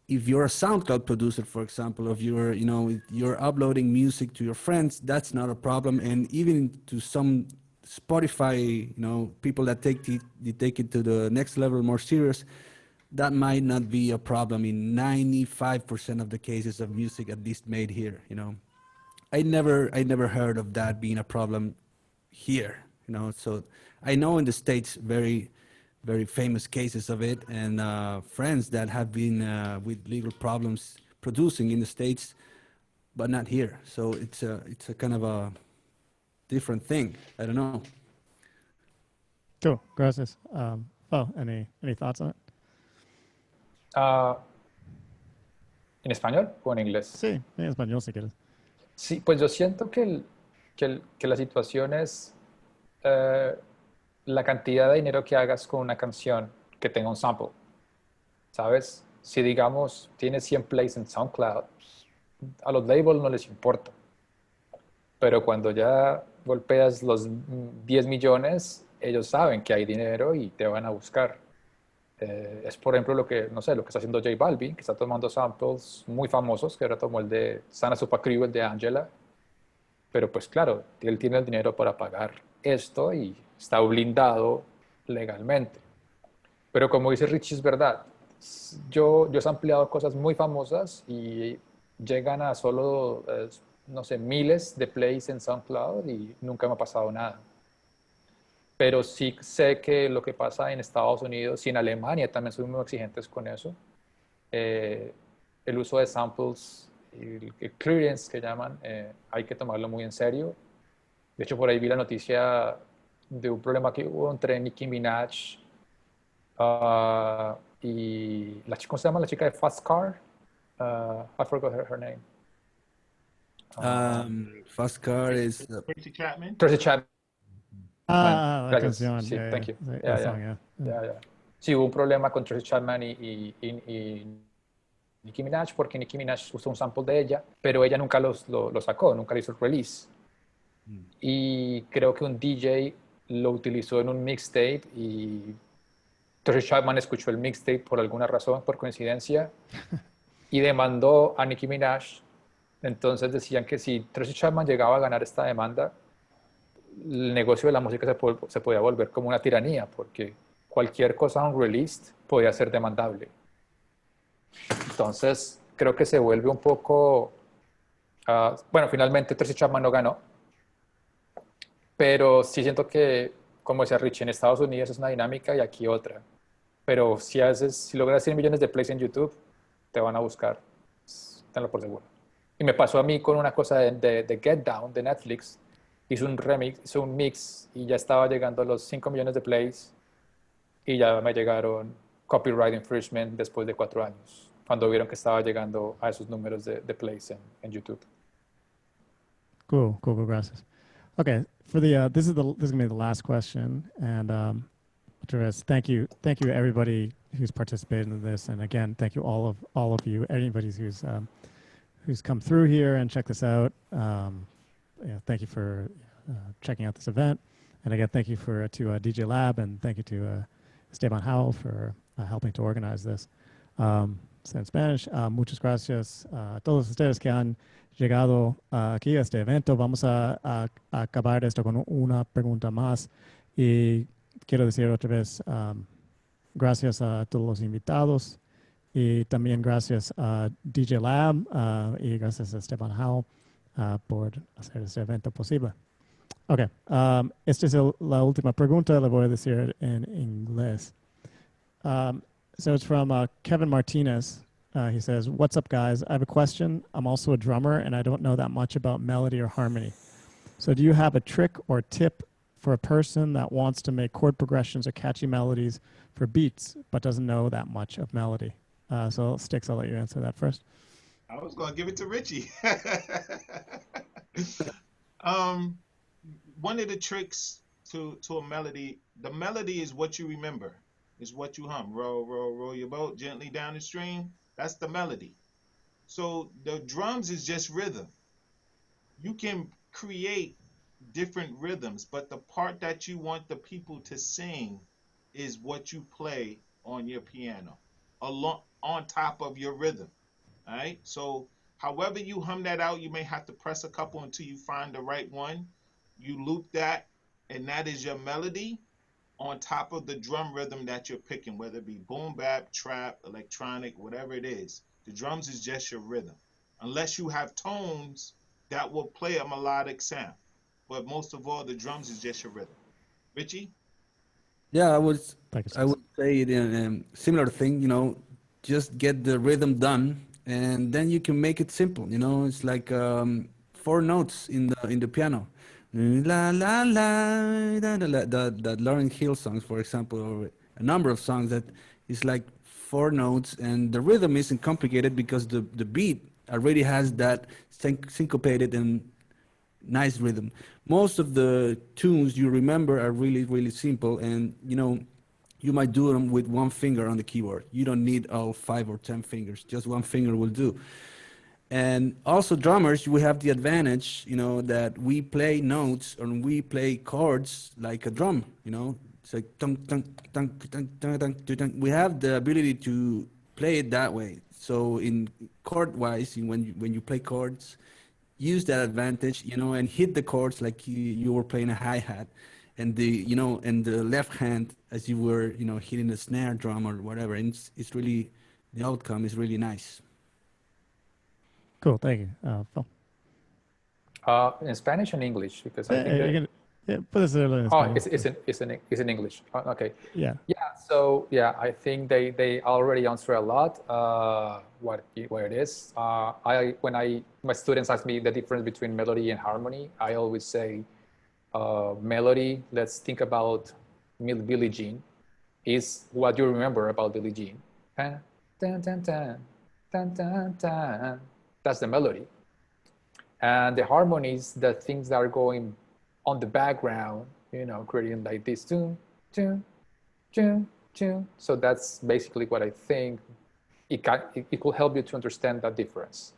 if you're a SoundCloud producer, for example, if you're uploading music to your friends, that's not a problem. And even to some Spotify, people that take it to the next level, more serious, that might not be a problem in 95% of the cases of music, at least made here. I never heard of that being a problem here. So I know in the States very, very famous cases of it, and friends that have been with legal problems producing in the States, but not here. So it's a kind of a different thing. I don't know. Cool, gracias. Any thoughts on it? ¿En español o en inglés? Sí, en español si quieres. Sí, pues yo siento que la situación es la cantidad de dinero que hagas con una canción que tenga un sample. ¿Sabes? Si digamos tienes 100 plays en SoundCloud, a los labels no les importa. Pero cuando ya golpeas los 10 millones, ellos saben que hay dinero y te van a buscar. Es por ejemplo lo que está haciendo J Balvin, que está tomando samples muy famosos, que ahora tomó el de Sana Supa Crew, el de Angela. Pero pues claro, él tiene el dinero para pagar esto y está blindado legalmente. Pero como dice Richie, es verdad. Yo he ampliado cosas muy famosas y llegan a solo, no sé, miles de plays en SoundCloud y nunca me ha pasado nada. Pero sí sé que lo que pasa en Estados Unidos y en Alemania también son muy exigentes con eso. El uso de samples, el clearance que llaman, hay que tomarlo muy en serio. De hecho, por ahí vi la noticia de un problema que hubo entre Nicki Minaj y ¿cómo se llama la chica de Fast Car? I forgot her name. Fast Car is Tracy Chapman. Tracy Chapman. La Gracias. canción. Sí, Yeah, thank you. yeah. Song, yeah. Sí, hubo un problema con Tracy Chapman y Nicki Minaj, porque Nicki Minaj usó un sample de ella, pero ella nunca lo sacó, nunca le hizo el release. Y creo que un DJ lo utilizó en un mixtape y Tracy Chapman escuchó el mixtape por alguna razón, por coincidencia, y demandó a Nicki Minaj. Entonces decían que si Tracy Chapman llegaba a ganar esta demanda, el negocio de la música se podía volver como una tiranía, porque cualquier cosa unreleased podía ser demandable. Entonces, creo que se vuelve un poco... bueno, finalmente Tracy Chapman no ganó, pero sí siento que, como decía Richie, en Estados Unidos es una dinámica y aquí otra. Pero si logras 100 millones de plays en YouTube, te van a buscar, tenlo por seguro. Y me pasó a mí con una cosa de Get Down, de Netflix. Hizo un remix, hizo un mix y ya estaba llegando a los 5 millones de plays y ya me llegaron copyright infringement después de 4 años, cuando vieron que estaba llegando a esos números de plays en YouTube. Cool, gracias. Okay, for this is gonna be the last question, and Andres, thank you everybody who's participated in this, and again, thank you all of you, anybody who's come through here and checked this out. Thank you for checking out this event, and again, thank you to DJLab, and thank you to Esteban Howell for helping to organize this. In Spanish, muchas gracias a todos ustedes que han llegado aquí a este evento. Vamos a acabar esto con una pregunta más, y quiero decir otra vez gracias a todos los invitados, y también gracias a DJLab y gracias a Esteban Howell por hacer este evento posible. Okay, esta es la última pregunta, la voy a decir en inglés. So it's from Kevin Martinez. He says, "What's up, guys? I have a question. I'm also a drummer, and I don't know that much about melody or harmony. So do you have a trick or tip for a person that wants to make chord progressions or catchy melodies for beats, but doesn't know that much of melody?" So Styx, I'll let you answer that first. I was going to give it to Richie. One of the tricks to a melody, the melody is what you remember. Is what you hum. Row, row, row your boat gently down the stream. That's the melody. So the drums is just rhythm. You can create different rhythms, but the part that you want the people to sing is what you play on your piano along on top of your rhythm. All right. So however you hum that out, you may have to press a couple until you find the right one. You loop that, and that is your melody on top of the drum rhythm that you're picking, whether it be boom bap, trap, electronic, whatever it is. The drums is just your rhythm. Unless you have tones that will play a melodic sound. But most of all, the drums is just your rhythm. Richie? Yeah, Thank you, I Six. would say similar thing, just get the rhythm done, and then you can make it simple. It's like four notes in the piano. La la la, da, da, la, the Lauryn Hill songs, for example, or a number of songs that is like four notes, and the rhythm isn't complicated because the beat already has that syncopated and nice rhythm. Most of the tunes you remember are really, really simple, and you might do them with one finger on the keyboard. You don't need all 5 or 10 fingers; just one finger will do. And also, drummers, we have the advantage, that we play notes and we play chords like a drum. It's like tung, tung, tung, tung, tung, tung, tung, tung. We have the ability to play it that way. So, in chord-wise, when you play chords, use that advantage, and hit the chords like you were playing a hi-hat, and and the left hand as you were, hitting the snare drum or whatever. And it's really, the outcome is really nice. Cool. Thank you, Phil. In Spanish and English, because I think You that can put this in oh, Spanish. it's in English. Okay. Yeah. Yeah. So yeah, I think they already answer a lot. What it is. When my students ask me the difference between melody and harmony, I always say melody. Let's think about Billie Jean. Is what you remember about Billie Jean. Tan, tan, tan, tan, tan, tan, tan. That's the melody. And the harmonies, the things that are going on the background, creating like this tune, tune, tune, tune. So that's basically what I think it could help you to understand that difference.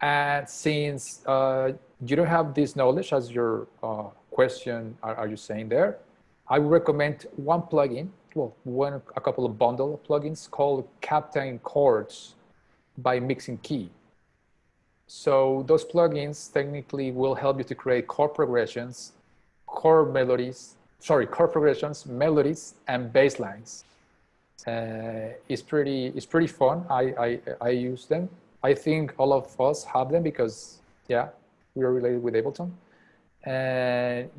And since you don't have this knowledge as your question, are you saying there? I would recommend one plugin, a couple of bundle of plugins called Captain Chords by Mixing Key. So those plugins technically will help you to create chord progressions, chord progressions, melodies, and bass lines. It's pretty fun. I use them. I think all of us have them because we are related with Ableton. And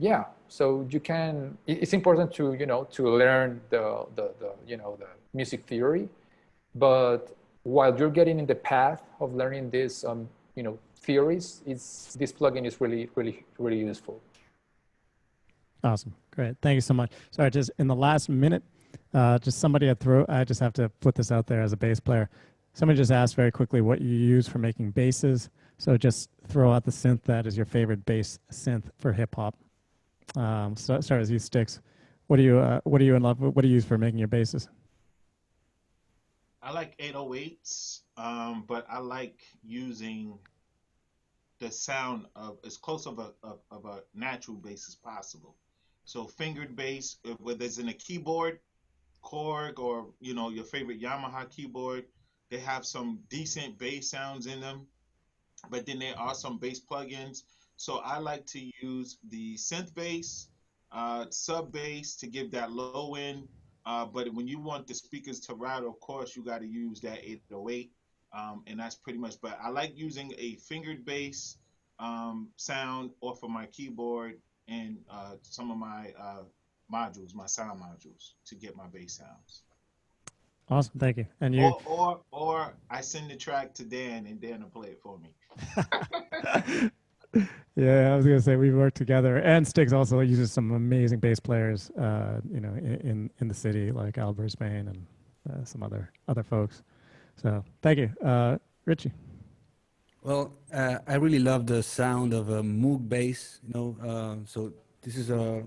so you can. It's important to to learn the music theory, but while you're getting in the path of learning this theories, this plugin is really, really, really useful. Awesome. Great. Thank you so much. Sorry, just in the last minute, just somebody I just have to put this out there as a bass player. Somebody just asked very quickly what you use for making basses. So just throw out the synth that is your favorite bass synth for hip hop. So start as you, Sticks. What are you in love with? What do you use for making your basses? I like 808s, but I like using the sound of as close of a natural bass as possible. So fingered bass, whether it's in a keyboard, Korg, or your favorite Yamaha keyboard, they have some decent bass sounds in them. But then there are some bass plugins. So I like to use the synth bass, sub bass to give that low end. But when you want the speakers to rattle, of course, you got to use that 808. And that's pretty much. But I like using a fingered bass sound off of my keyboard and some of my modules, my sound modules, to get my bass sounds. Awesome, thank you. And you, or I send the track to Dan and Dan will play it for me. Yeah, I was gonna say we work together, and Sticks also uses some amazing bass players, in the city like Albert Spain and some other folks. So thank you, Richie. Well, I really love the sound of a Moog bass. So this is a.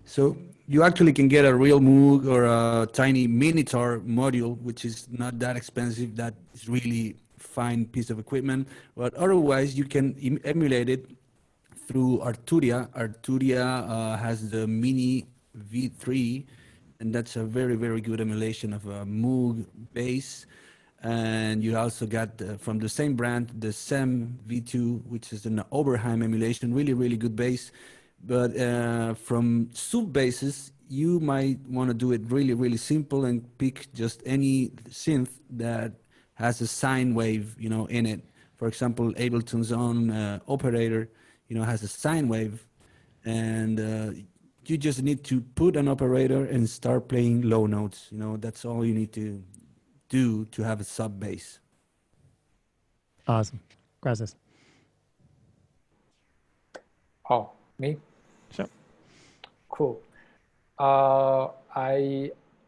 So you actually can get a real Moog or a tiny Minitor module, which is not that expensive. That is really fine piece of equipment. But otherwise, you can emulate it through Arturia. Arturia has the Mini V3, and that's a very, very good emulation of a Moog bass. And you also got from the same brand the SEM V2, which is an Oberheim emulation, really, really good bass. But from sub basses, you might want to do it really, really simple and pick just any synth that has a sine wave, you know, in it. For example, Ableton's own operator, you know, has a sine wave, and you just need to put an operator and start playing low notes. You know, that's all you need to do to have a sub bass. Awesome. Gracias. Oh, me? Sure. Cool.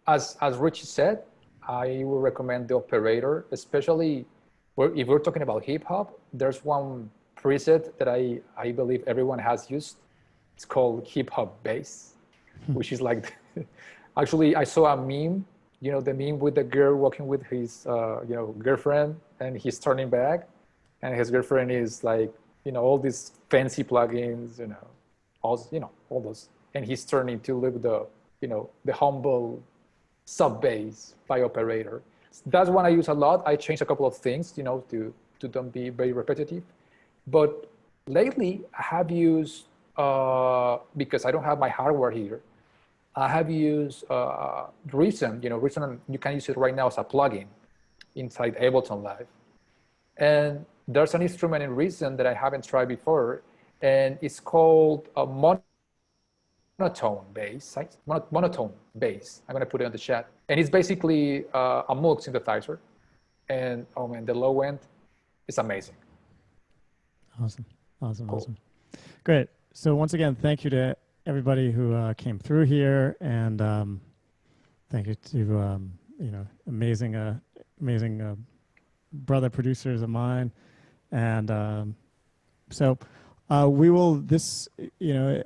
As Richie said, I will recommend the operator, especially if we're talking about hip hop. There's one preset that I believe everyone has used. It's called hip hop bass, which is like, actually I saw a meme, you know, the meme with the girl walking with his, you know, girlfriend, and he's turning back, and his girlfriend is like, you know, all these fancy plugins, you know, all those, and he's turning to look the, you know, the humble sub bass by operator. That's one I use a lot. I changed a couple of things, you know, to don't be very repetitive. But lately I have used, because I don't have my hardware here, I have used Reason. You know, Reason, you can use it right now as a plugin inside Ableton Live. And there's an instrument in Reason that I haven't tried before, and it's called a monotone bass. Monotone bass. I'm gonna put it in the chat. And it's basically a Moog synthesizer. And oh man, the low end is amazing. Awesome. Awesome. Cool. Awesome. Great. So once again, thank you to everybody who came through here, and thank you to you know, amazing brother producers of mine, and so we will you know,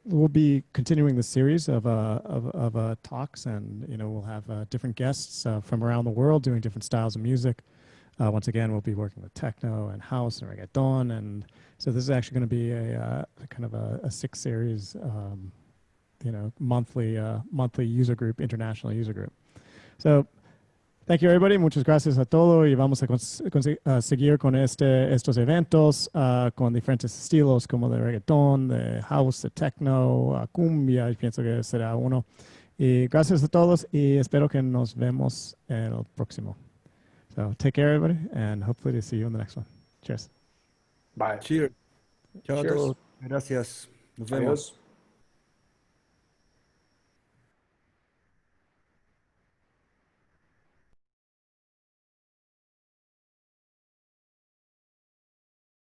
we'll be continuing the series of talks, and you know, we'll have different guests from around the world doing different styles of music. Once again, we'll be working with techno and house and reggaeton, and so this is actually going to be a kind of a 6 series, you know, monthly user group, international user group. So thank you, everybody. Muchas gracias a todos, y vamos a seguir con estos eventos con diferentes estilos como de reggaeton, de house, de techno, cumbia, y pienso que será uno. Y gracias a todos, y espero que nos vemos en el próximo. So take care, everybody, and hopefully to see you in the next one. Cheers. Bye. Cheers. Chao a Cheers. todos. Gracias. Nos vemos. Adiós.